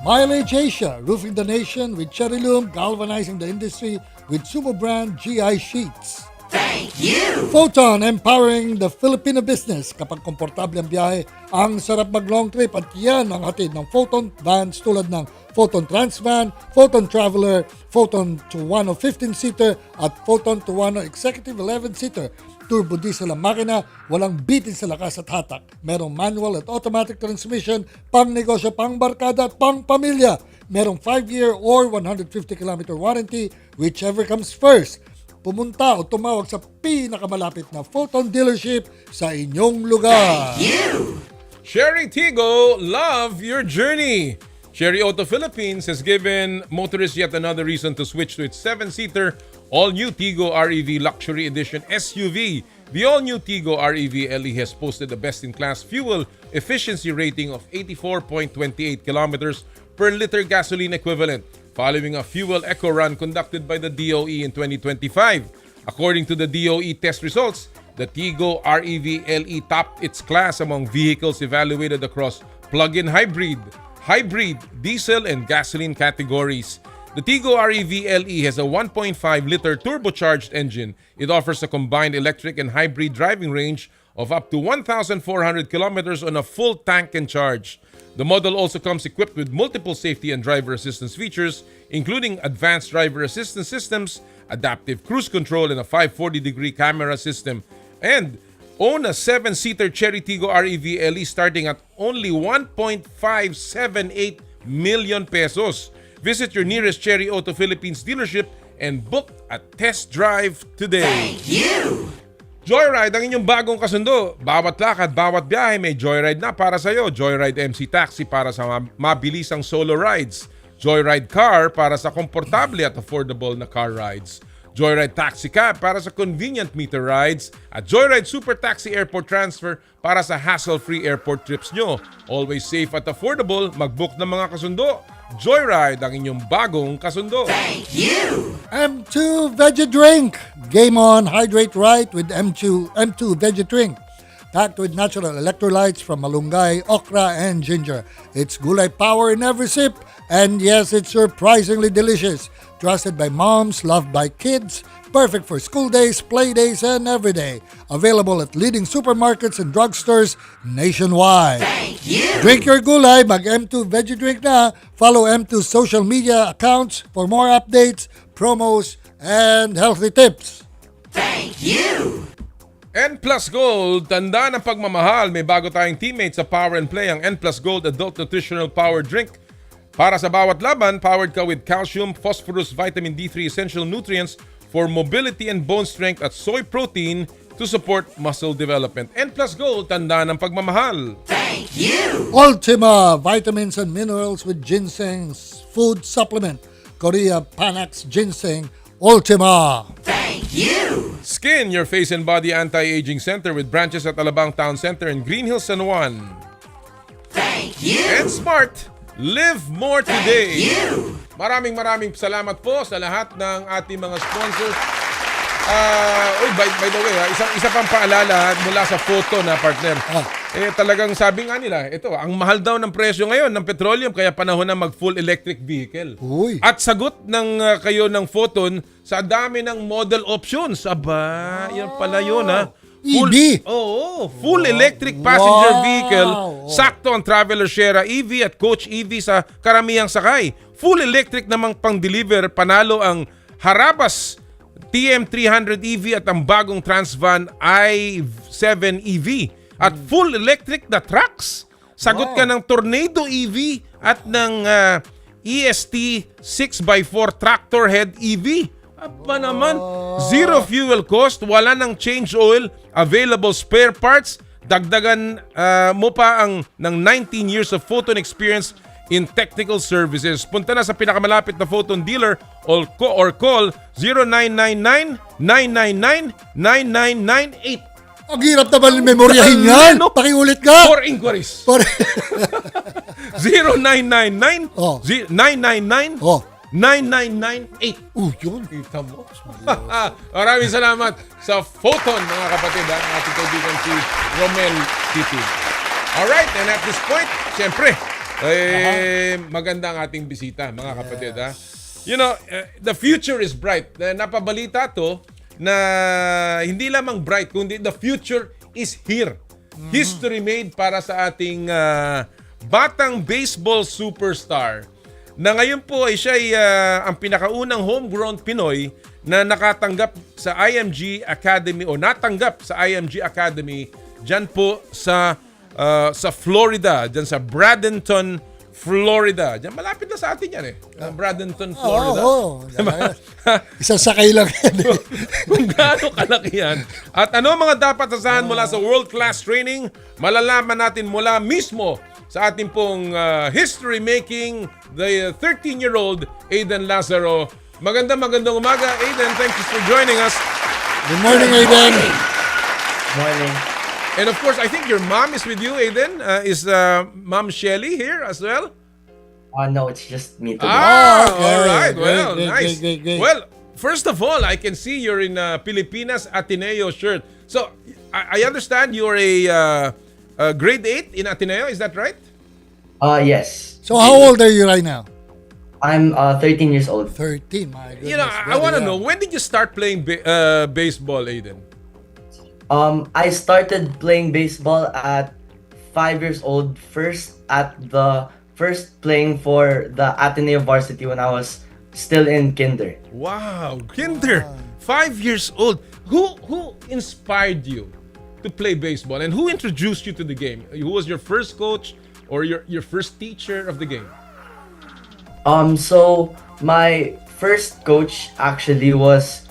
Mileage Asia, roofing the nation with Cherry Loom, galvanizing the industry with Sumo brand GI sheets. Thank you! Photon, empowering the Filipino business. Kapag komportable ang biyahe, ang sarap mag-long trip at yan ang hatid ng Photon vans tulad ng Photon Transvan, Photon Traveler, Photon Tuwano 15-seater at Photon Tuwano Executive 11-seater. Turbo diesel ang makina, walang bitin sa lakas at hatak. Merong manual at automatic transmission, pang negosyo, pang barkada at pang pamilya. Merong 5-year or 150-kilometer warranty, whichever comes first. Pumunta o tumawag sa pinakamalapit na Photon dealership sa inyong lugar. Sherry Tigo, love your journey. Sherry Auto Philippines has given motorists yet another reason to switch to its 7-seater all-new Tigo REV Luxury Edition SUV. The all-new Tigo REV LE has posted a best-in-class fuel efficiency rating of 84.28 kilometers per liter gasoline equivalent, following a fuel eco run conducted by the DOE in 2025. According to the DOE test results, the Tigo REV LE topped its class among vehicles evaluated across plug-in hybrid, diesel, and gasoline categories. The Tigo REV LE has a 1.5-liter turbocharged engine. It offers a combined electric and hybrid driving range of up to 1,400 kilometers on a full tank and charge. The model also comes equipped with multiple safety and driver assistance features, including advanced driver assistance systems, adaptive cruise control, and a 540-degree camera system. And own a 7-seater Cherry Tigo REV LE starting at only 1.578 million pesos. Visit your nearest Cherry Auto Philippines dealership and book a test drive today. Thank you! Joyride ang inyong bagong kasundo. Bawat lakad, bawat biyahe may Joyride na para sa iyo. Joyride MC Taxi para sa mabilisang solo rides. Joyride Car para sa komportable at affordable na car rides. Joyride Taxi Cab para sa convenient meter rides. At Joyride Super Taxi Airport Transfer para sa hassle-free airport trips nyo. Always safe at affordable, mag-book ng mga kasundo. Joyride ang inyong bagong kasundo. Thank you! M2 Veggie Drink. Game on, hydrate right with M2 Veggie Drink. Packed with natural electrolytes from malunggay, okra, and ginger. It's gulay power in every sip. And yes, it's surprisingly delicious. Trusted by moms, loved by kids. Perfect for school days, play days, and every day. Available at leading supermarkets and drugstores nationwide. Thank you! Drink your gulay, mag M2 Veggie Drink na. Follow M2 social media accounts for more updates, promos, and healthy tips. Thank you! N Plus Gold, tanda ng pagmamahal. May bago tayong teammates sa Power and Play, ang N Plus Gold Adult Nutritional Power Drink. Para sa bawat laban, powered ka with calcium, phosphorus, vitamin D3 essential nutrients for mobility and bone strength at soy protein to support muscle development. N Plus Gold, tanda ng pagmamahal. Thank you! Ultima Vitamins and Minerals with Ginseng Food Supplement. Korea Panax Ginseng Ultima. Thank you! Skin, your face and body anti-aging center with branches at Alabang Town Center and Green Hills, San Juan. Thank you! And Smart, live more today. Thank you! Maraming salamat po sa lahat ng ating mga sponsors. By the way, isa pang paalala mula sa photo na partner. Talagang sabi nga nila, ito, ang mahal daw ng presyo ngayon ng petroleum kaya panahon na mag full electric vehicle. At sagot ng kayo ng Photon sa dami ng model options. Aba, yan pala yun ha. EV? Full electric passenger vehicle. Sakto ang Traveler Share EV at Coach EV sa karamihang sakay. Full electric namang pang-deliver, panalo ang Harabas TM300 EV at ang bagong Transvan i7 EV. At full electric na trucks. Sagot ka ng Tornado EV at ng EST 6x4 Tractor Head EV. Apa naman, zero fuel cost, wala ng change oil, available spare parts, dagdagan mo pa ang ng 19 years of Photon experience in technical services. Punta na sa pinakamalapit na Photon dealer or call 0999-999-9998. Ang hirap naman memoryahin yan. Pakiulit ka. For inquiries. 0999-999-9998. Yun. Kita mo. Maraming salamat sa Photon, mga kapatid, ang ating kaibigan si Romel Titi. Alright, and at this point, siyempre, maganda ang ating bisita, mga kapatid. You know, the future is bright. Napabalita to na hindi lamang bright, kundi the future is here. History made para sa ating batang baseball superstar na ngayon po ay siya ang pinakaunang homegrown Pinoy na nakatanggap sa IMG Academy o natanggap sa IMG Academy dyan po sa Florida, dyan sa Bradenton, Florida. Diyan, malapit na sa atin yan Bradenton, Florida. Isasakay lang yan. Kung gaano kalaki yan. At ano mga dapat asahan mula sa world-class training, malalaman natin mula mismo sa ating pong history-making, the 13-year-old Aiden Lazaro. Magandang umaga, Aiden. Thank you for joining us. Good morning, Aiden. Morning. And of course, I think your mom is with you, Aiden. Is Mom Shelly here as well? No, it's just me today. Okay. All right. Great, Well, great, nice. great. Well, first of all, I can see you're in a Pilipinas Ateneo shirt. So, I understand you're a grade 8 in Ateneo. Is that right? Yes. So how old are you right now? I'm 13 years old. 13, my goodness. You know, I want to know, when did you start playing baseball, Aiden? I started playing baseball at 5 years old. First playing for the Ateneo varsity when I was still in kinder. Wow, kinder. 5 years old. Who inspired you to play baseball, and who introduced you to the game? Who was your first coach or your first teacher of the game? So my first coach actually was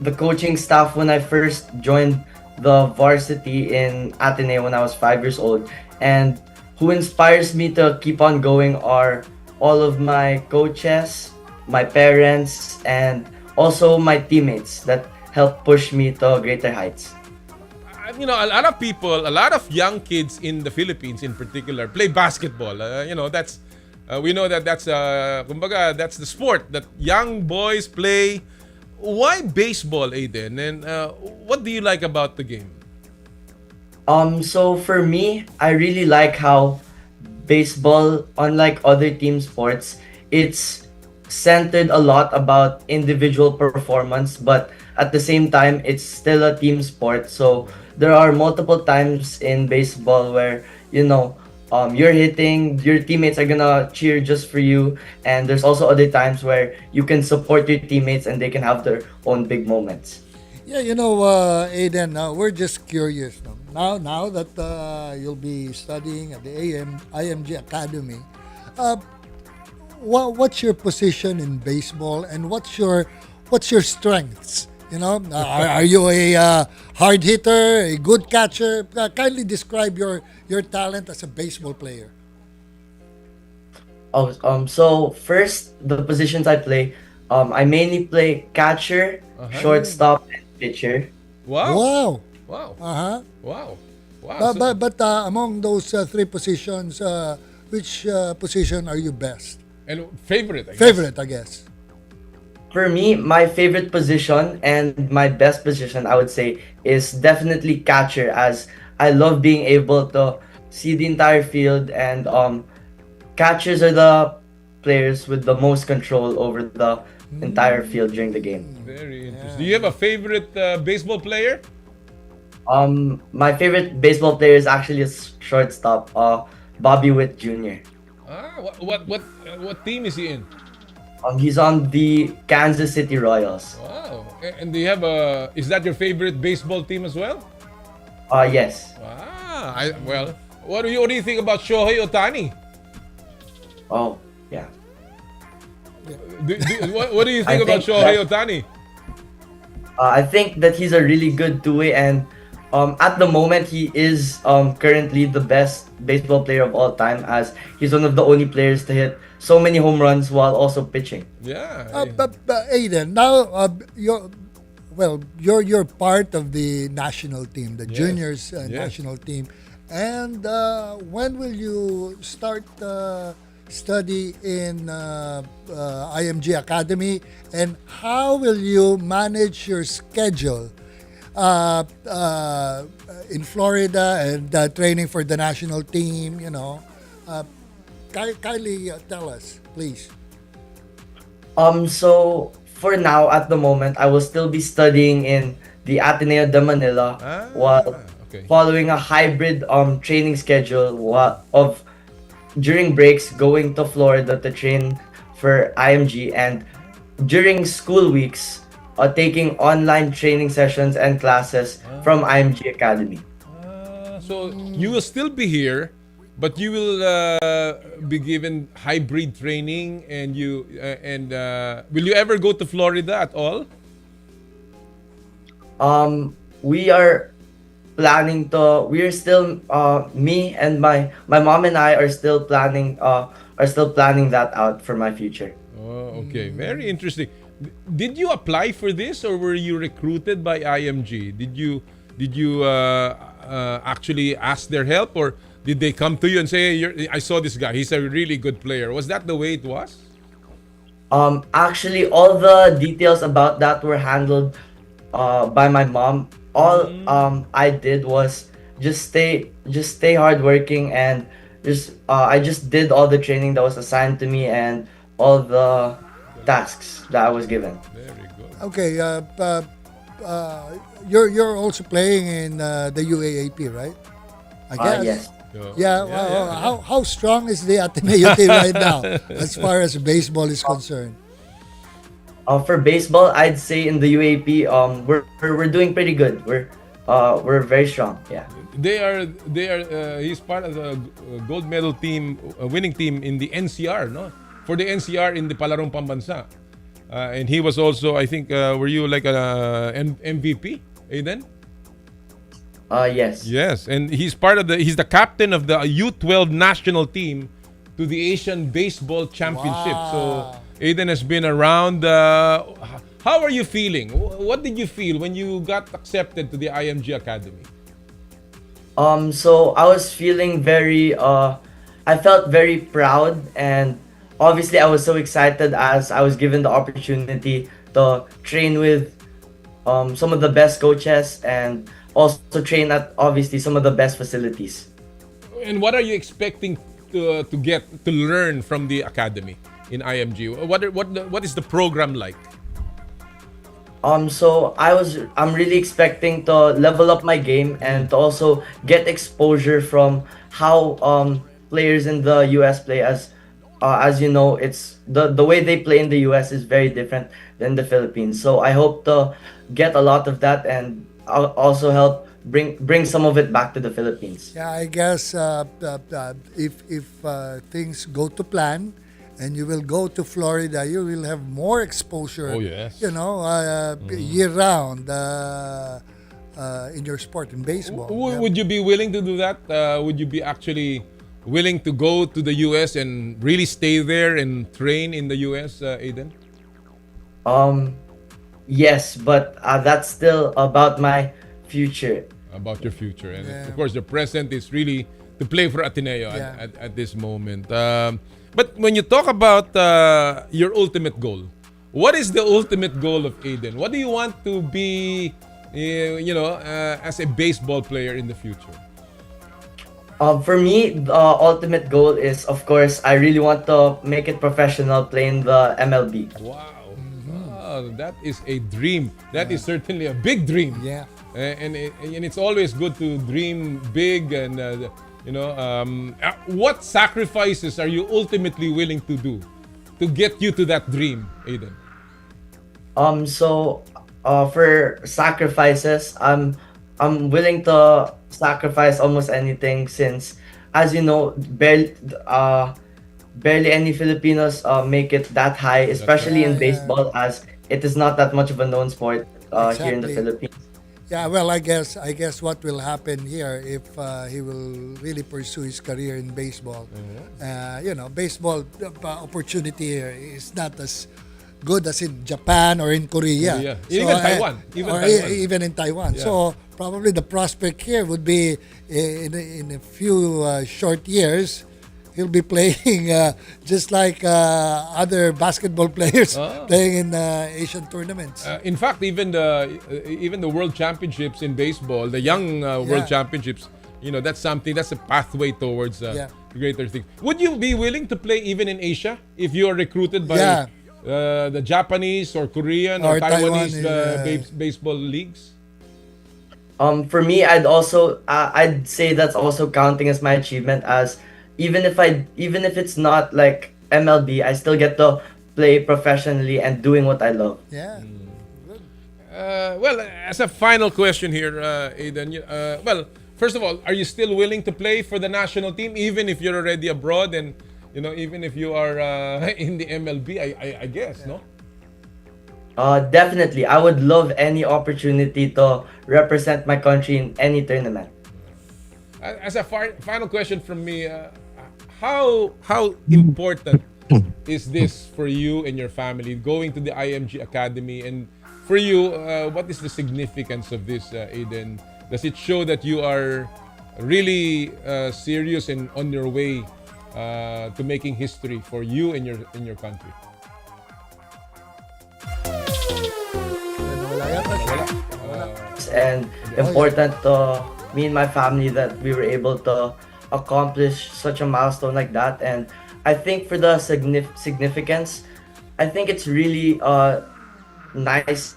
the coaching staff when I first joined the varsity in Ateneo when I was 5 years old. And who inspires me to keep on going are all of my coaches, my parents, and also my teammates that help push me to greater heights. You know, a lot of people, a lot of young kids in the Philippines in particular play basketball. You know, that's we know that's kumbaga, that's the sport that young boys play. Why baseball, Aiden? And what do you like about the game? So for me, I really like how baseball, unlike other team sports, it's centered a lot about individual performance, but at the same time, it's still a team sport. So there are multiple times in baseball where, you know, you're hitting, your teammates are gonna cheer just for you, and there's also other times where you can support your teammates and they can have their own big moments. Yeah, you know, Aiden, we're just curious. No? Now that you'll be studying at the IMG Academy, what's your position in baseball, and what's your strengths? You know, are you a hard hitter, a good catcher? Kindly describe your talent as a baseball player. So first, the positions I play, I mainly play catcher, shortstop, and pitcher. Wow. Uh-huh. Wow. But among those three positions, which position are you best? And favorite, I guess. For me, my favorite position and my best position, I would say, is definitely catcher, as I love being able to see the entire field, and catchers are the players with the most control over the entire field during the game. Very interesting. Do you have a favorite baseball player? My favorite baseball player is actually a shortstop, Bobby Witt Jr. What team is he in? He's on the Kansas City Royals. Wow. And do you have is that your favorite baseball team as well? Yes. Well, what do you think about Shohei Ohtani? Oh, yeah. What do you think about Shohei Ohtani? I think that he's a really good two-way, and at the moment he is currently the best baseball player of all time, as he's one of the only players to hit so many home runs while also pitching. Yeah. But Aiden, now you're part of the national team, the juniors national team, and when will you start study in IMG Academy, and how will you manage your schedule in Florida and training for the national team? You know, kindly tell us, please. So for now, at the moment, I will still be studying in the Ateneo de Manila while following a hybrid training schedule of during breaks going to Florida to train for IMG, and during school weeks taking online training sessions and classes from IMG Academy. So you will still be here, but you will be given hybrid training, and will you ever go to Florida at all? We are planning to. We are still me and my mom and I are still planning that out for my future. Oh, okay. Very interesting. Did you apply for this, or were you recruited by IMG? Did you actually ask their help, or did they come to you and say, hey, I saw this guy, he's a really good player? Was that the way it was? Actually, all the details about that were handled by my mom. All I did was just stay hardworking, and I just did all the training that was assigned to me and all the tasks that I was given. Very good. Okay, you're also playing in the UAAP, right? I guess. Yes. Yeah. How strong is the Ateneo team right now as far as baseball is concerned? For baseball, I'd say in the UAP, we're doing pretty good. We're very strong. Yeah. They are. He's part of the gold medal team, winning team in the NCR, no? For the NCR in the Palarong Pambansa, and he was also, I think, were you like an MVP, Aiden? Yes. Yes, and he's the captain of the U12 national team to the Asian Baseball Championship. Wow. So Aiden has been around. How are you feeling? What did you feel when you got accepted to the IMG Academy? So I was feeling I felt very proud, and obviously I was so excited as I was given the opportunity to train with some of the best coaches and also train at obviously some of the best facilities. And what are you expecting to learn from the academy in IMG? What is the program like? So I'm really expecting to level up my game and to also get exposure from how players in the US play. As you know, it's the way they play in the US is very different than the Philippines. So I hope to get a lot of that, and I'll also help bring some of it back to the Philippines. Yeah, I guess if things go to plan, and you will go to Florida, you will have more exposure. Oh, yes. Year round in your sport, in baseball. Would you be willing to do that? Would you be actually willing to go to the US and really stay there and train in the US, Aiden? Yes, but that's still about my future. About your future. And of course, the present is really to play for Ateneo at this moment. But when you talk about your ultimate goal, what is the ultimate goal of Aiden? What do you want to be, as a baseball player in the future? For me, the ultimate goal is, of course, I really want to make it professional playing the MLB. Wow. Oh, that is a dream. That is certainly a big dream. Yeah. And it's always good to dream big, and what sacrifices are you ultimately willing to do to get you to that dream, Aiden? So for sacrifices, I'm willing to sacrifice almost anything, since, as you know, barely any Filipinos make it that high, especially in baseball, as it is not that much of a known sport here in the Philippines. Yeah, well, I guess what will happen here if he will really pursue his career in baseball. Baseball opportunity here is not as good as in Japan or in Korea. Even Taiwan. Even in Taiwan. Yeah. So probably the prospect here would be in a few short years, he'll be playing just like other basketball players playing in Asian tournaments. In fact, even the World Championships in baseball, the young World Championships, that's a pathway towards greater things. Would you be willing to play even in Asia if you are recruited by the Japanese or Korean or Taiwanese baseball leagues? For me, I'd say that's also counting as my achievement, as even if it's not like MLB, I still get to play professionally and doing what I love. Yeah. Well, as a final question here, Aiden, well, first of all, are you still willing to play for the national team even if you're already abroad and even if you are in the MLB? I guess, no? Definitely. I would love any opportunity to represent my country in any tournament. As a final question from me, how important is this for you and your family, going to the IMG Academy? And for you, what is the significance of this, Aiden? Does it show that you are really serious and on your way to making history for you and your country? And important to me and my family that we were able to accomplish such a milestone like that. And I think for the significance, I think it's really nice.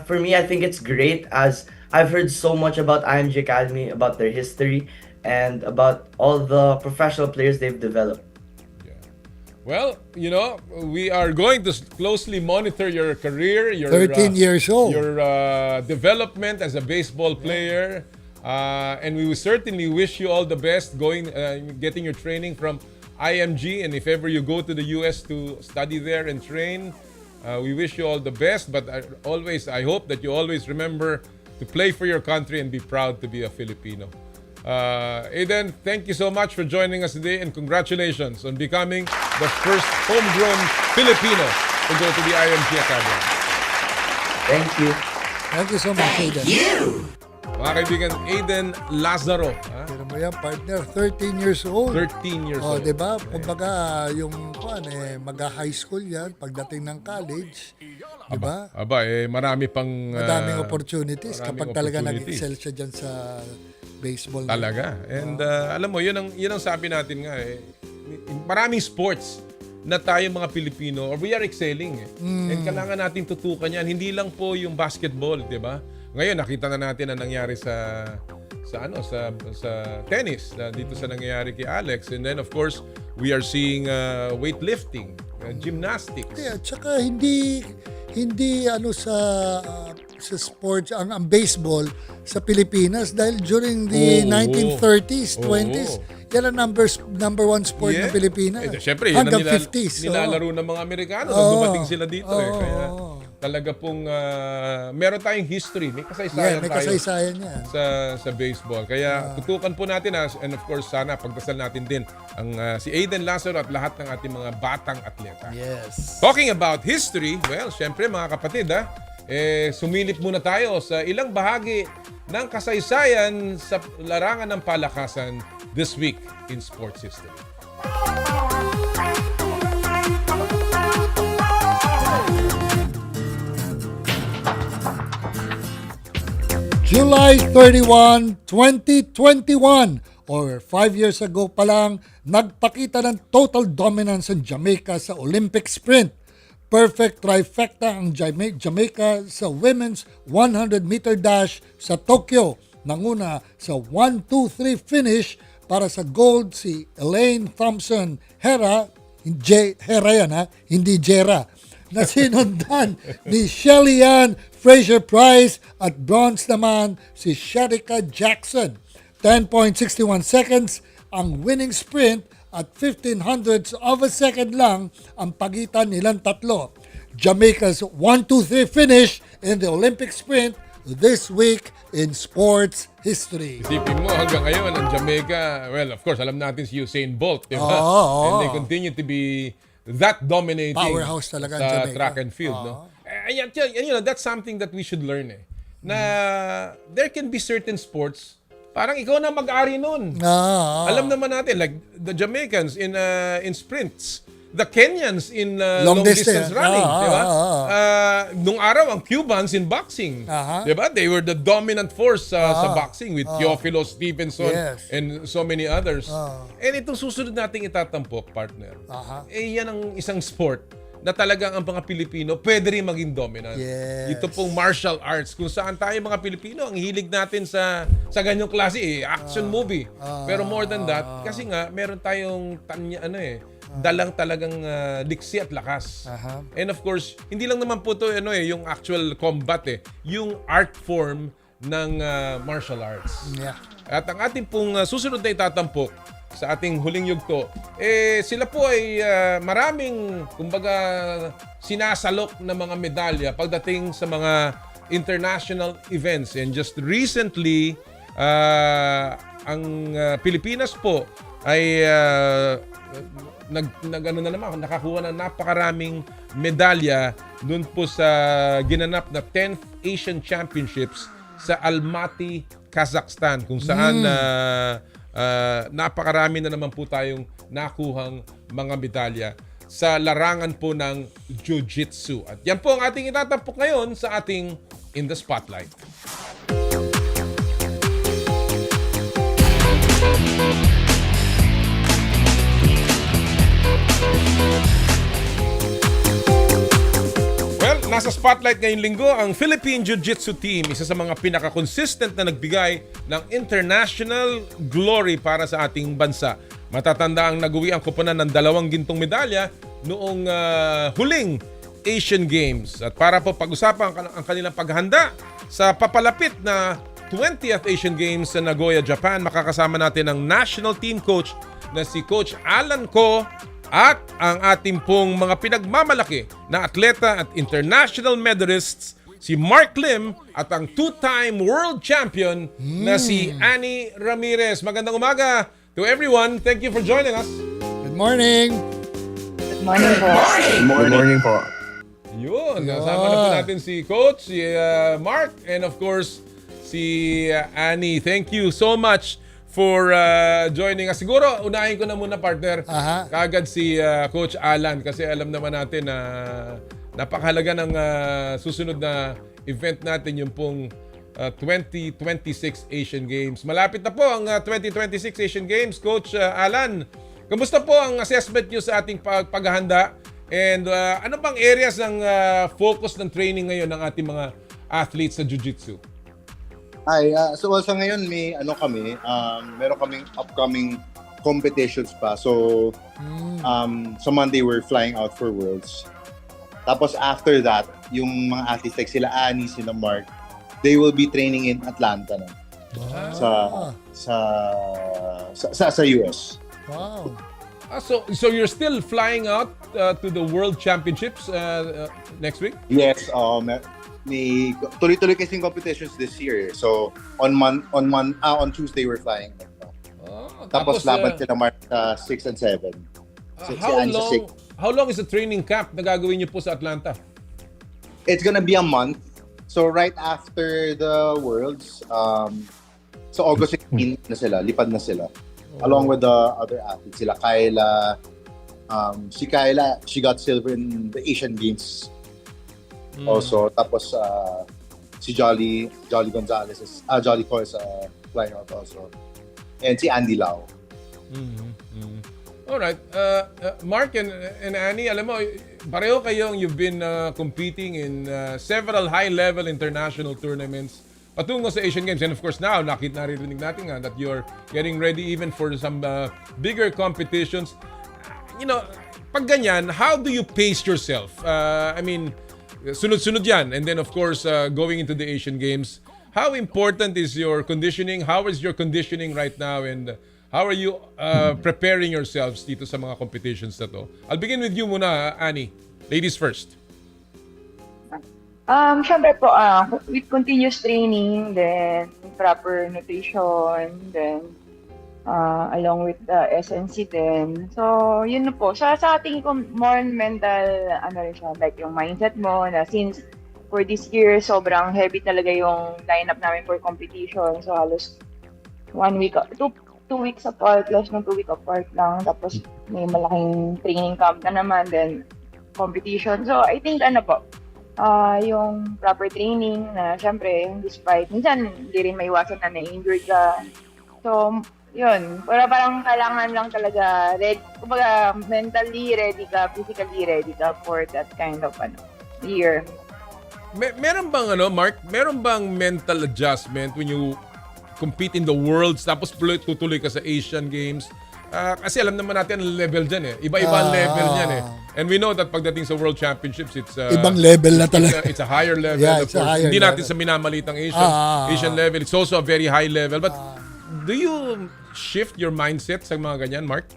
For me, I think it's great, as I've heard so much about IMG Academy, about their history, and about all the professional players they've developed. Well, we are going to closely monitor your career, your 13 years old, your development as a baseball player, and we will certainly wish you all the best getting your training from IMG. And if ever you go to the US to study there and train, we wish you all the best. But I hope that you always remember to play for your country and be proud to be a Filipino. Aiden, thank you so much for joining us today, and congratulations on becoming the first homegrown Filipino to go to the IMG Academy. Thank you. Thank you so much, Aiden. Mga kaibigan, Aiden Lazaro. Pero mo yan, partner, 13 years old. 13 years old. Diba? Kumbaga, yung mag-high school yan, pagdating ng college, diba? Marami pang... Madaming opportunities kapag talaga nag-excel siya dyan sa baseball. Talaga. And alam mo, yun ang sabi natin nga maraming sports na tayo mga Pilipino, or we are excelling and kailangan natin tutukan yan. Hindi lang po yung basketball, di ba? Ngayon nakita na natin ang nangyari sa tennis, dito sa nangyayari kay Alex. And then of course, we are seeing weightlifting, gymnastics. Yeah, tsaka hindi sa sports ang baseball sa Pilipinas, dahil during the 1930s, 20s, yan ang number one sport ng Pilipinas. Siyempre, hanggang yan ang 50s. Nilalaro ng mga Amerikano nung dumating sila dito. Kaya talaga pong meron tayong history. May kasaysayan yan. Sa baseball. Kaya tutukan po natin, and of course, sana pagdasal natin din ang si Aiden Lazaro at lahat ng ating mga batang atleta. Yes. Talking about history, well, siyempre mga kapatid, sumilip muna tayo sa ilang bahagi ng kasaysayan sa larangan ng palakasan this week in sports history. July 31, 2021, or 5 years ago pa lang, nagpakita ng total dominance ang Jamaica sa Olympic sprint. Perfect trifecta ang Jamaica sa women's 100-meter dash sa Tokyo. Nanguna sa 1-2-3 finish para sa gold si Elaine Thompson Hera yan hindi Jera. Nasinundan ni Shelly Ann Fraser-Price, at bronze naman si Sharika Jackson. 10.61 seconds ang winning sprint at 0.15 of a second lang ang pagitan nilang tatlo. Jamaica's 1-2-3 finish in the Olympic sprint this week in sports history. Isipin mo, hanggang ngayon ang Jamaica, well, of course, alam natin si Usain Bolt, diba? And they continue to be that dominating powerhouse talaga sa Jamaica. Track and field, no? And that's something that we should learn, na there can be certain sports parang ikaw na mag-ari nun. Alam naman natin, like the Jamaicans in sprints, the Kenyans in long distance running, diba? Nung araw, ang Cubans in boxing, diba? They were the dominant force sa boxing with Teofilo Stevenson and so many others. And itong susunod nating itatampok, partner, yan ang isang sport na talagang ang mga Pilipino pwede rin maging dominant. Yes. Ito pong martial arts, kung saan tayo mga Pilipino, ang hilig natin sa ganyang klase action movie. Pero more than that, kasi nga meron tayong dalang talagang diksi at lakas. And of course, hindi lang naman po to yung actual combat yung art form ng martial arts. Yeah. At ang ating pong susunod na itatampok sa ating huling yugto, sila po ay maraming, kumbaga, sinasalok na mga medalya pagdating sa mga international events. And just recently, ang Pilipinas po ay nakakuha ng napakaraming medalya doon po sa ginanap na 10th Asian Championships sa Almaty, Kazakhstan, kung saan napakarami na naman po tayong nakuhang mga medalya sa larangan po ng Jiu-Jitsu. At yan po ang ating itatampok ngayon sa ating In the Spotlight. Well, nasa spotlight ngayong linggo ang Philippine Jiu-Jitsu team, isa sa mga pinaka-consistent na nagbigay ng international glory para sa ating bansa. Matatanda ang nag-uwi ang koponan ng 2 gintong medalya noong huling Asian Games. At para po pag-usapan ang kanilang paghanda sa papalapit na 20th Asian Games sa Nagoya, Japan, makakasama natin ang national team coach na si Coach Allan at ang ating pong mga pinagmamalaki na atleta at international medalists, si Marc at ang 2-time world champion na si Annie Ramirez. Magandang umaga to everyone. Thank you for joining us. Good morning. Good morning po. Good morning po. Yun, kasama na po natin si Coach, si Marc, and of course, si Annie. Thank you so much for joining us. Siguro, unahin ko na muna, partner, kaagad si Coach Allan, kasi alam naman natin na napakahalaga ng susunod na event natin, yung pong 2026 Asian Games. Malapit na po ang 2026 Asian Games. Coach Allan, kamusta po ang assessment nyo sa ating paghahanda? And ano bang areas ng focus ng training ngayon ng ating mga athletes sa Jiu-Jitsu? Hi, so sa ngayon meron kaming upcoming competitions pa. So sa Monday we're flying out for Worlds. Tapos after that, yung mga athletes like sila Annie, sila Marc, they will be training in Atlanta na. Sa US. Wow. So you're still flying out to the World Championships next week? Yes, may tuloy-tuloy kasing competitions this year. So on Tuesday we're flying. Tapos laban sila March 6 and 7. How long is the training camp na gagawin niyo po sa Atlanta? It's gonna be a month. So right after the Worlds, so August 16 na sila, lipad na sila. Along with the other athletes, sila Kyla. Si Kyla, she got silver in the Asian Games. Also, tapos si Jolly Gonzalez, Jolly Coy is flying out also. And si Andy Lau. Alright. Marc and Annie, alam mo, pareho kayong you've been competing in several high-level international tournaments patungo sa Asian Games. And of course now, naririnig natin nga that you're getting ready even for some bigger competitions. You know, pag ganyan, how do you pace yourself? I mean, sunod-sunod yan. And then of course, going into the Asian Games, how important is your conditioning? How is your conditioning right now? And how are you preparing yourselves dito sa mga competitions na to? I'll begin with you muna, Annie. Ladies first. Syempre po, with continuous training, then proper nutrition, then along with the SNC din. So, yun na po. Sa ating more mental, rin siya, like yung mindset mo, na since for this year, sobrang heavy talaga yung lineup namin for competition. So, halos 1 week, 2 weeks apart, plus ng 2 week apart lang. Tapos, may malaking training camp na naman, then competition. So, I think, yung proper training na syempre, despite, minsan, hindi rin maiwasan na na-injured ka. So, yun, parang kailangan lang talaga kumbaga mentally ready ka, physically ready ka for that kind of year. Meron bang Marc, meron bang mental adjustment when you compete in the Worlds tapos tutuloy ka sa Asian Games? Kasi alam naman natin ang level dyan Iba-iba ang level niyan And we know that pagdating sa World Championships, it's ibang level na talaga. It's a higher level. Yeah, of course. Hindi natin sa minamalitang Asian level. It's also a very high level. But do you shift your mindset sa mga ganyan, Marc?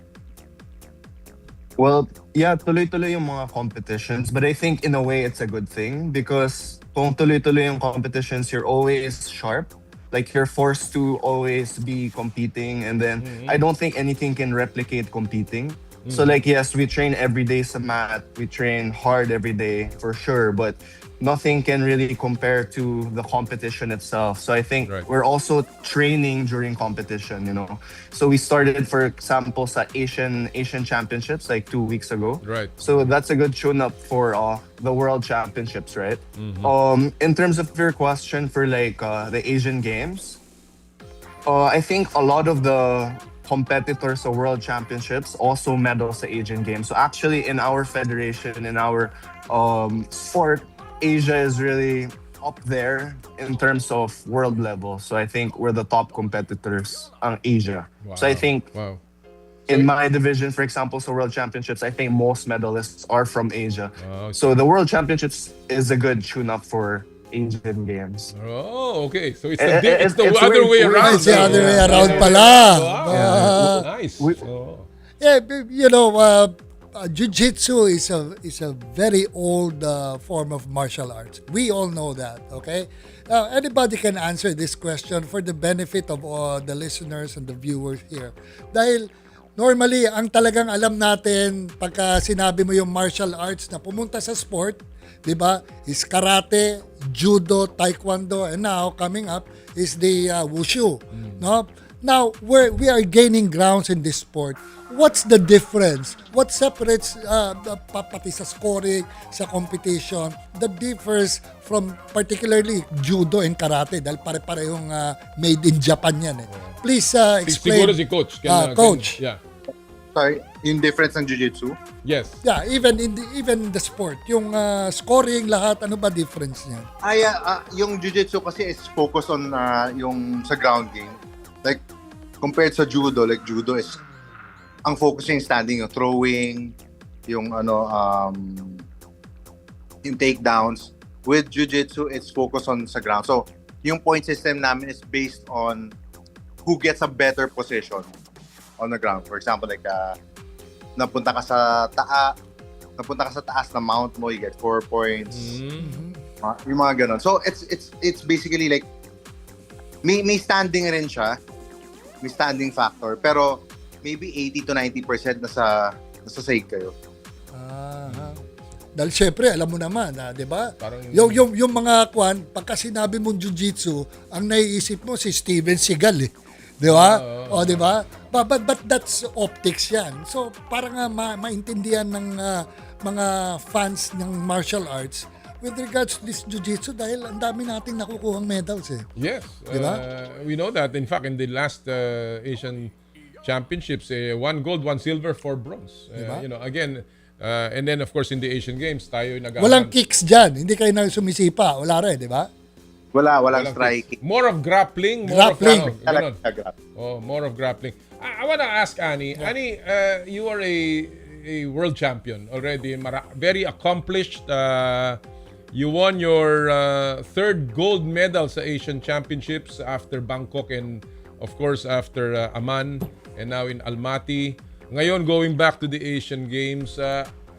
Well, yeah, tuloy-tuloy yung mga competitions. But I think in a way, it's a good thing because kung tuloy-tuloy yung competitions, you're always sharp. Like you're forced to always be competing. And then I don't think anything can replicate competing. So like, yes, we train every day sa mat. We train hard every day for sure. But nothing can really compare to the competition itself. So I think we're also training during competition, So we started, for example, sa Asian Championships like 2 weeks ago. Right. So that's a good tune-up for the World Championships, right? In terms of your question for like the Asian Games, I think a lot of the competitors sa World Championships also medal sa Asian Games. So actually in our federation, in our sport, Asia is really up there in terms of world level. So I think we're the top competitors on Asia. Wow. So I think in my division, for example, so World Championships, I think most medalists are from Asia. So the World Championships is a good tune-up for Asian Games. Oh, okay. So it's the other way around. It's the other way around pala. Wow. Nice. Jiu-Jitsu is a very old form of martial arts. We all know that, okay? Now, anybody can answer this question for the benefit of the listeners and the viewers here. Dahil normally, ang talagang alam natin pagka sinabi mo yung martial arts na pumunta sa sport, di ba, is karate, judo, taekwondo, and now coming up is the wushu. No? Now, we are gaining grounds in this sport. What's the difference? What separates pati sa scoring, sa competition, that differs from particularly judo and karate dahil pare-parehong made in Japan yan Please explain. Siguro si Coach. Coach. Yeah. Sorry, yung difference ng Jiu-Jitsu? Yes. Yeah, even in the sport, yung scoring lahat, ano ba difference niya? Yung Jiu-Jitsu kasi is focus on yung sa ground game. Like compared sa judo, like judo is ang focus yung standing, yung throwing, yung yung takedowns. With Jiu-Jitsu, it's focus on sa ground. So, yung point system namin is based on who gets a better position on the ground. For example, like napunta ka sa taas na mount mo, you get 4 points. Yung mga ganun. So it's basically like may standing rin siya. May standing factor, pero maybe 80 to 90% nasa side kayo. Dahil syempre, alam mo naman, di ba? Yung mga pagka sinabi mong jiu-jitsu, ang naiisip mo si Steven Seagal Di ba? Di ba? But that's optics yan. So, parang maintindihan ng mga fans ng martial arts with regards to this jiu-jitsu dahil ang dami nating nakukuhang medals Yes. Di ba? We know that. In fact, in the last Asian Championships, 1 gold, 1 silver, 4 bronze. Diba? Again, and then of course in the Asian Games, tayo walang kicks dyan. Hindi kayo na sumisipa. Wala rin, di ba? Walang striking. More of grappling. More of grappling. I want to ask Annie. Yeah. Annie, you are a world champion already. Very accomplished. You won your 3rd gold medal sa Asian Championships after Bangkok and of course after Amman and now in Almaty. Ngayon, going back to the Asian Games,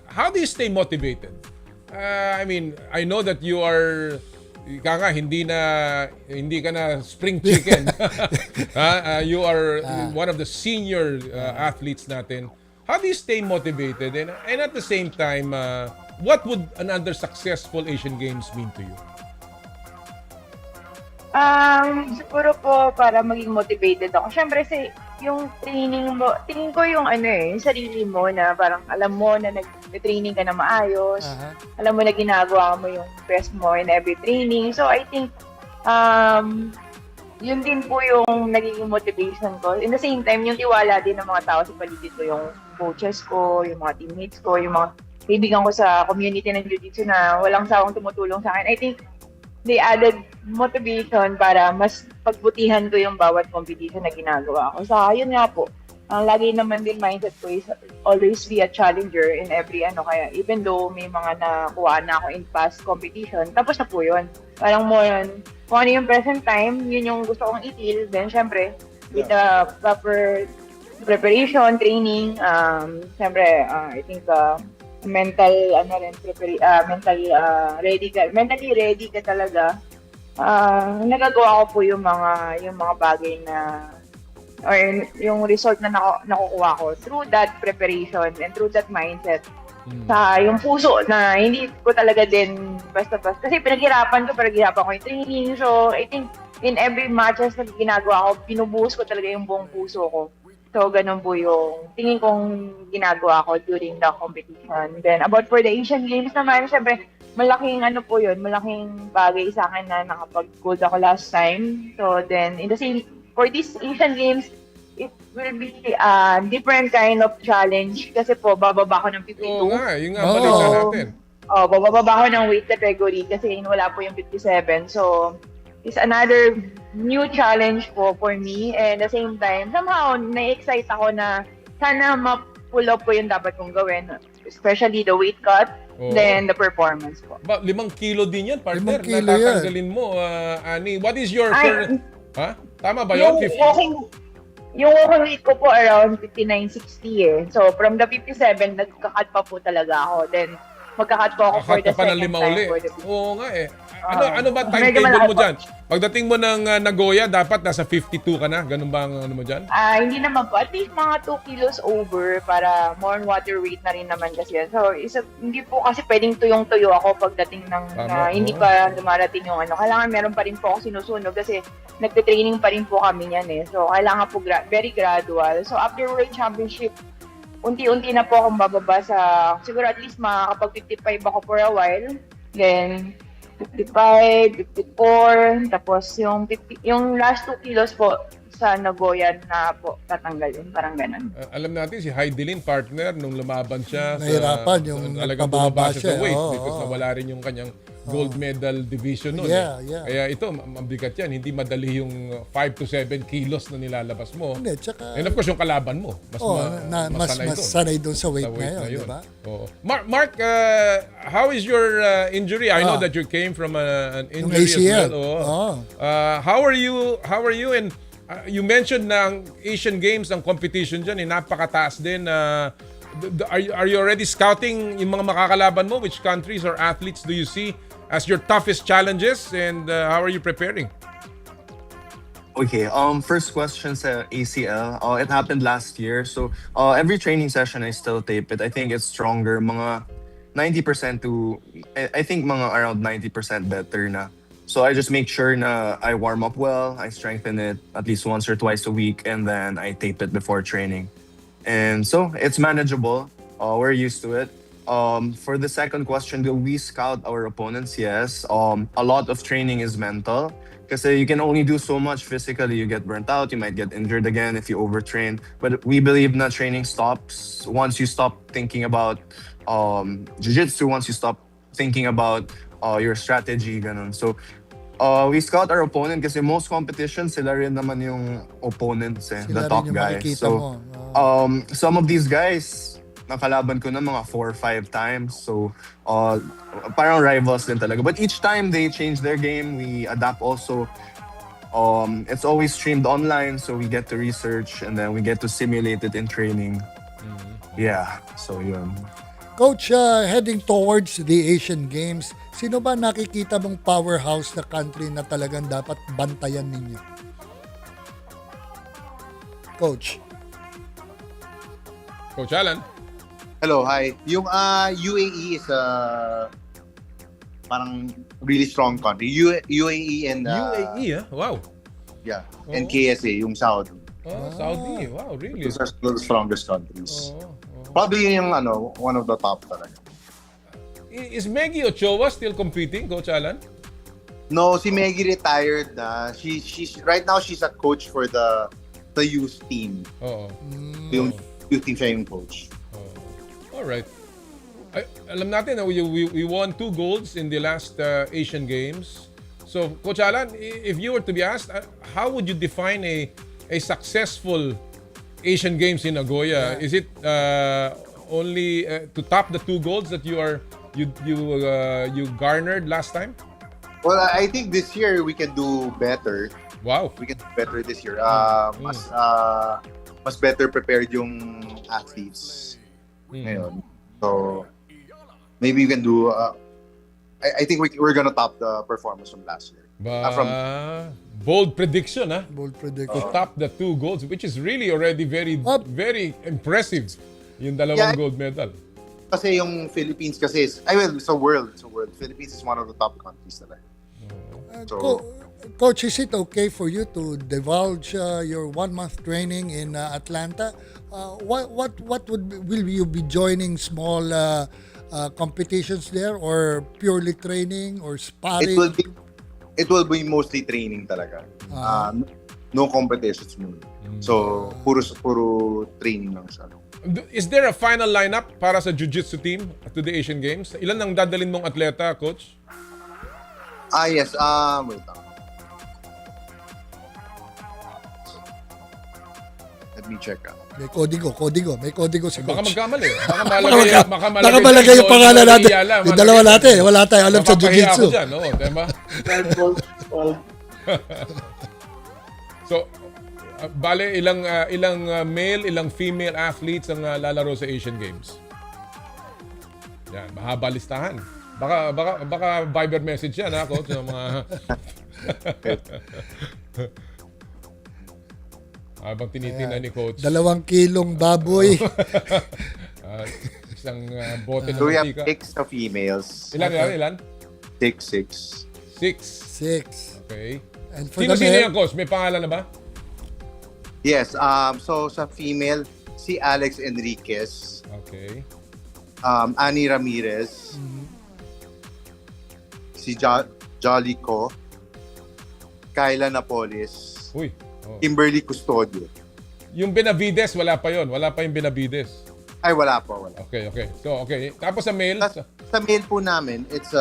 how do you stay motivated? I mean, I know that you are hindi ka na spring chicken. You are one of the senior athletes natin. How do you stay motivated? And at the same time, what would another successful Asian Games mean to you? Siguro po para maging motivated ako. Siyempre yung training mo, tingin ko yung yung sarili mo na parang alam mo na nag-training ka na maayos. Alam mo na ginagawa mo yung best mo in every training. So I think yun din po yung nagiging motivation ko. In the same time, yung tiwala din ng mga tao sa paligid ko, yung coaches ko, yung mga teammates ko, yung mga kaibigan ko sa community ng Jiu-Jitsu na walang sawang tumutulong sa akin. I think they added motivation para mas pagbutihan ko yung bawat competition na ginagawa ko. So, yun nga po. Ang lagi naman din mindset ko is always be a challenger in every kaya even though may mga nakuha na ako in past competition, tapos na po yun. Parang more on, kung ano yung present time, yun yung gusto kong itil. Then, syempre, with the proper preparation, training, syempre, I think, mentally ready ka talaga. Nagagawa ko po yung mga bagay na or yung result na nakukuha ko through that preparation and through that mindset. Sa yung puso na hindi ko talaga din basta-basta. Kasi pinaghirapan ko yung training. So, I think in every matches na ginagawa ko, binubuhos ko talaga yung buong puso ko. So, ganun po yung tingin kong ginagawa ko during the competition. Then, about for the Asian Games naman, syempre, malaking malaking bagay sa akin na nakapag-gold ako last time. So, then, for this Asian Games, it will be a different kind of challenge kasi po, bababa ko ng 52. Oo nga, yung nga balita natin. Bababa ko ng weight category kasi wala po yung 57. So, it's another new challenge po for me. And at the same time, somehow, na-excite ako na sana ma-pull up po yung dapat kong gawin. Especially the weight cut, then the performance po. 5 kilo din yan, partner. 5 kilo Natatanggalin mo, Ani. What is your current... Ha? Tama ba yun? Yung walking weight ko po around 59-60 So, from the 57, nagka-cut pa po talaga ako. Then, magka-cut po ako for the second time. Oo nga eh. Ano ba timetable mo dyan? Pagdating mo ng Nagoya, dapat nasa 52 ka na? Ganun ba ang ano mo dyan? Hindi naman po. At least mga 2 kilos over para more on water weight na rin naman kasi yan. So, hindi po kasi pwedeng tuyong-tuyo ako pagdating ng hindi pa dumarating yung Kailangan meron pa rin po ako sinusunog kasi nagte-training pa rin po kami yan eh. So, kailangan po very gradual. So, after World Championship, unti-unti na po akong bababa sa, siguro at least makakapag-55 ako for a while. Then, 55, 54, tapos yung last 2 kilos po sa Nagoya na po tatanggalin, parang ganun. Alam natin si Heidelin, partner, nung lumaban siya nahirapan yung nagpababa siya sa weight because oo. nawala rin yung kanyang gold medal division noon. Yeah. Kaya ito, mabigat yan. Hindi madali yung 5 to 7 kilos na nilalabas mo. Hindi, tsaka... And of course, yung kalaban mo. Mas sanay doon sa weight na yun, di ba? Marc, how is your injury? I know that you came from an injury ACL. as well. How are you and you mentioned na ang Asian Games, ang competition dyan, napakataas din. Are you already scouting yung mga makakalaban mo? Which countries or athletes do you see as your toughest challenges? And how are you preparing? Okay, first question sa ACL. It happened last year. So every training session, I still tape it. I think it's stronger. Mga 90% to, I think mga around 90% better na. So I just make sure na I warm up well, I strengthen it at least once or twice a week, and then I tape it before training. And so it's manageable. We're used to it. For the second question, do we scout our opponents? Yes. A lot of training is mental because you can only do so much physically. You get burnt out. You might get injured again if you overtrain. But we believe that training stops once you stop thinking about jiu-jitsu, once you stop thinking about your strategy. Ganun. So we scout our opponent kasi most competitions, sila rin naman yung opponents, the top guys. So some of these guys, nakalaban ko na mga 4 or 5 times. So parang rivals din talaga. But each time they change their game, we adapt also. It's always streamed online, so we get to research and then we get to simulate it in training. Yeah, so yun. Coach, heading towards the Asian Games, sino ba nakikita mong powerhouse na country na talagang dapat bantayan ninyo? Coach Allan. Hello, hi. Yung UAE is parang really strong country. UAE and UAE, wow. Yeah, and KSA, yung Saudi. Saudi, wow, really? Those are the strongest countries. Probably yung one of the top talaga. Is Meggy Ochoa still competing, Coach Allan? No, si Maggie retired na. She's right now she's a coach for the youth team. Oo. Yung youth team siya yung coach. Alright. Alam natin na we won 2 golds in the last Asian Games. So, Coach Allan, if you were to be asked, how would you define a successful Asian Games in Nagoya? Is it only to top the 2 golds that you garnered last time? Well, I think this year we can do better. Wow. We can do better this year. Mas better prepared yung athletes ngayon. So, maybe we can do... I think we're gonna top the performance from last year. Bold prediction, ha? Bold prediction. To top the 2 golds, which is really already very impressive. Yung dalawang gold medal. Kasi yung Philippines kasi is... it's a world. Philippines is one of the top countries talaga. Coach, is it okay for you to divulge your 1-month training in Atlanta? What will you be joining small competitions there, or purely training or sparring? It will be mostly training talaga. No competitions muna. So puro training lang siya. Is there a final lineup para sa Jiu-Jitsu team to the Asian Games? Ilan ang dadalhin mong atleta, Coach? Yes. Wait lang. Let me check. May kodigo si Coach. Baka magkamali. Baka malagay yung pangalan natin. Yung dalawa natin. Wala tayong alam sa Jiu-Jitsu. Mapapahiya ako dyan, no? Diba? So, bale, ilang male, ilang female athletes ang lalaro sa Asian Games? Yan, mahaba listahan. Baka Viber message yan, ha, Coach? Yung mga... Habang tinitingnan ni Coach. 2 kilong baboy. Isang bote na So we have mantika. 6 na females. Ilan? 6. 6. Okay. And for Sino the male? yan, Coach? May pangalan na ba? Yes. So sa female, si Alex Enriquez. Okay. Annie Ramirez. Si Jolico. Kyla Napoles. Uy. Kimberly Custodio. Yung Benavides, wala pa yon. Wala pa yung Benavides. Ay, wala pa. Okay. So, okay. Tapos sa male? Sa male po namin, it's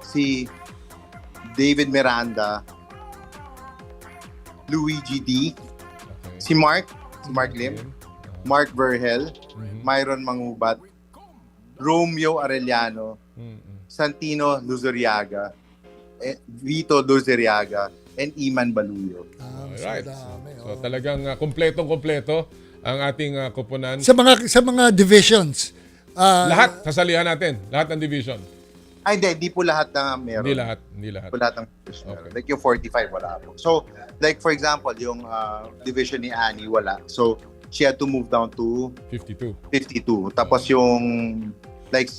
si David Miranda, Luigi D, si Marc Lim, Marc Verhel, Myron Mangubat, Romeo Arellano, Santino Luzuriaga, Vito Luzuriaga, and Iman Baluyo. Alright. So talagang kompletong-kompleto ang ating koponan. Sa mga divisions. Lahat sasalihan natin. Lahat ng division. Ay, hindi po lahat na meron. Hindi lahat. Po lahat ng division meron. Like yung 45, wala po. So, like for example, yung division ni Annie, wala. So, she had to move down to 52. Tapos yung like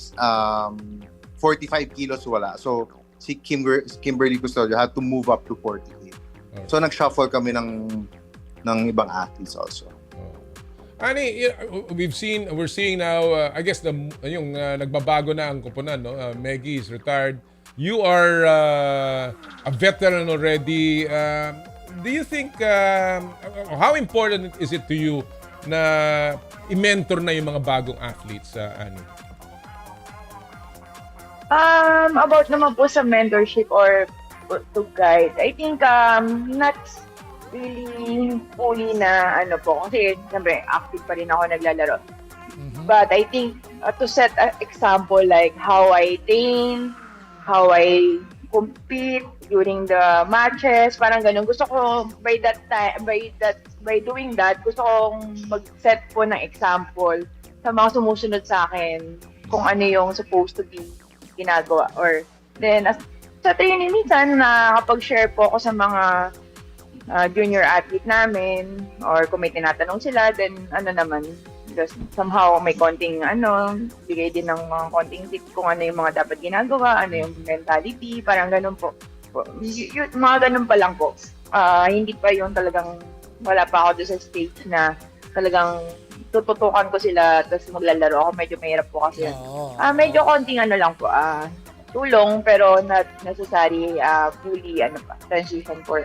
45 kilos, wala. So, si Kimberly Custodio had to move up to 48. Okay. So nag-shuffle kami ng ibang athletes also. Ani, we're seeing now, I guess yung nagbabago na ang koponan, no? Maggie is retired. You are a veteran already. Do you think how important is it to you na i-mentor na yung mga bagong athletes, Ani? About naman po sa mentorship or to guide, I think not really fully na po, kasi siyempre active pa rin ako naglalaro. But I think to set an example like how I train, how I compete during the matches, parang ganun. Gusto ko by doing that, gusto kong mag-set po ng example sa mga sumusunod sa akin kung ano yung supposed to be ginagawa. Or then sa training minsan nakakapag-share po ako sa mga junior athlete namin, or kung may tinatanong sila, then just somehow may konting bigay din ng mga konting tip kung ano yung mga dapat ginagawa, ano yung mentality, parang ganun po. Mga ganun pa lang po. Hindi pa yung talagang wala pa ako doon sa stage na talagang tututukan ko sila tapos maglalaro ako. Medyo mahirap po kasi. Medyo konting lang po. tulong pero not necessary fully transition for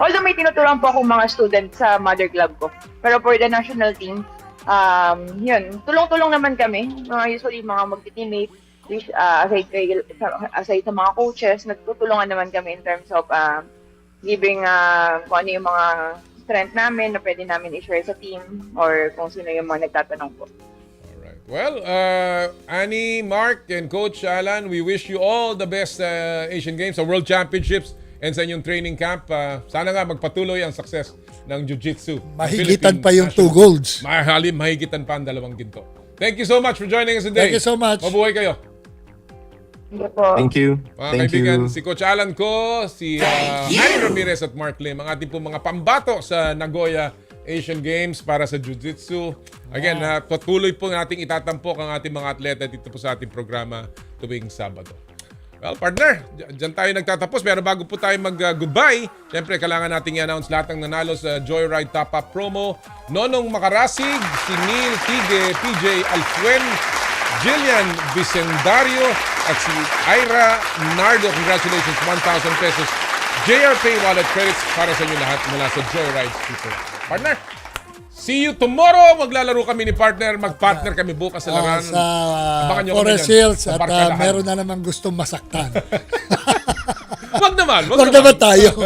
Although may tinuturuan po akong mga student sa mother club ko. Pero for the national team, yun, tulong-tulong naman kami. Usually mga magti-teammate, aside sa mga coaches, nagtutulungan naman kami in terms of giving kung ano yung mga strength namin na pwede namin i-share sa team or kung sino yung mga nagtatanong po. Well, Annie, Marc, and Coach Allan, we wish you all the best Asian Games, sa World Championships, and sa inyong training camp. Sana nga magpatuloy ang success ng Jiu-Jitsu. Mahigitan pa yung 2 golds. Mahigitan pa ang 2 ginto. Thank you so much for joining us today. Thank you so much. Mabuhay kayo. Thank you. Mga Thank kaibigan, you. si Coach Allan ko, si Manny Ramirez at Marc Lim, ang ating po mga pambato sa Nagoya Asian Games para sa Jiu-Jitsu. Again, patuloy po nating itatampok ang ating mga atleta dito po sa ating programa tuwing Sabado. Well, partner, dyan tayo nagtatapos. Pero bago po tayo mag-goodbye, siyempre kailangan nating i-announce lahat ng nanalo sa Joyride Top Up promo. Nonong Makarasig, si Neil Tige, PJ Alfuen, Jillian Vicendario, at si Ira Nardo. Congratulations, 1,000 pesos. JR Pay Wallet credits para sa inyo lahat mula sa Joyride Super. Partner, see you tomorrow. Maglalaro kami ni partner. Mag-partner kami bukas sa laran. Sa Abangan nyo Forest kami Hills sa at Barkadahan. meron na namang gustong masaktan. Wag naman. Wag naman tayo.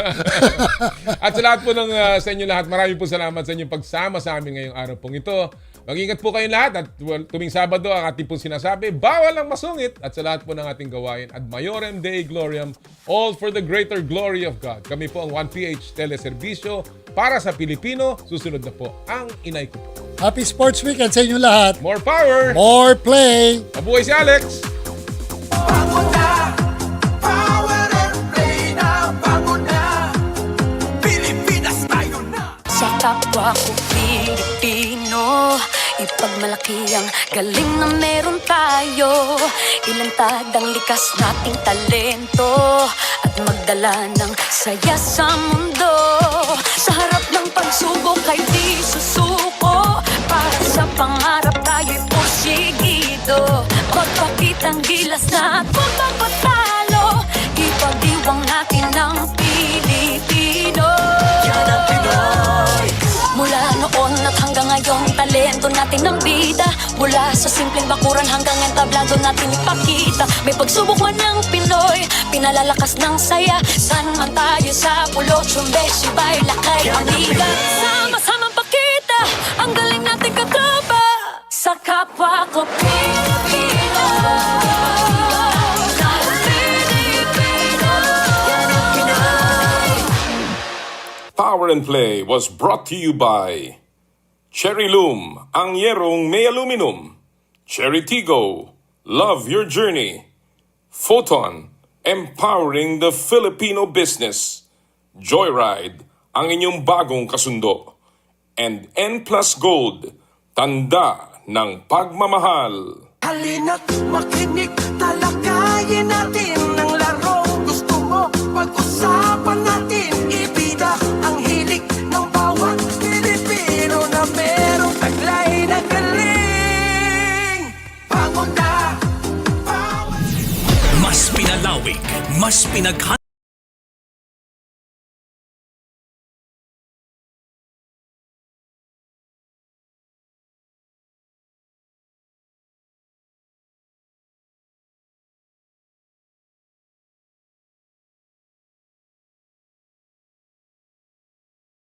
At sa lahat po sa inyo lahat, maraming po salamat sa inyong pagsama sa amin ngayong araw pong ito. Mag-ingat po kayong lahat at tuwing Sabado ang ating pong sinasabi, bawal ang masungit at sa lahat po ng ating gawain. Ad Maiorem Dei Gloriam, all for the greater glory of God. Kami po ang 1PH Teleserbisyo para sa Pilipino. Susunod na po ang inay ko po. Happy Sports Weekend sa inyo lahat. More power! More play! Mabuhay si Alex! Sa kapwa ko Pilipino, ipagmalaki ang galing na meron tayo. Ilantad ang likas nating talento at magdala ng saya sa mundo. Sa harap ng pagsubok ay di susuko, para sa pangarap tayo'y porsigido. Magpakitang gilas na at magpapatalo, ipagdiwang natin ang Pilipino. Yan ang Pinoy. Mula noon at hanggang ngayon, talento natin ang bida. Mula sa simpleng bakuran hanggang entablado natin ipakita. May pagsubok man ng Pinoy, pinalalakas ng saya. San man tayo sa pulo, tsumbe, sibay, lakay, amiga. Sama-samang pakita ang galing natin katropa. Sa kapwa ko Pilipino. Power and Play was brought to you by Cherry Loom, ang yerong may aluminum. Cherry Tigo, love your journey. Photon, empowering the Filipino business. Joyride, ang inyong bagong kasundo. And N Plus Gold, tanda ng pagmamahal. Halina't makinig, talakayin natin ang laro. Gusto mo, pag-usapan natin, ibida ang hilig ng bawat Pilipino na merong taglay na galing. Bangon na! Mas pinalawig, mas pinaghan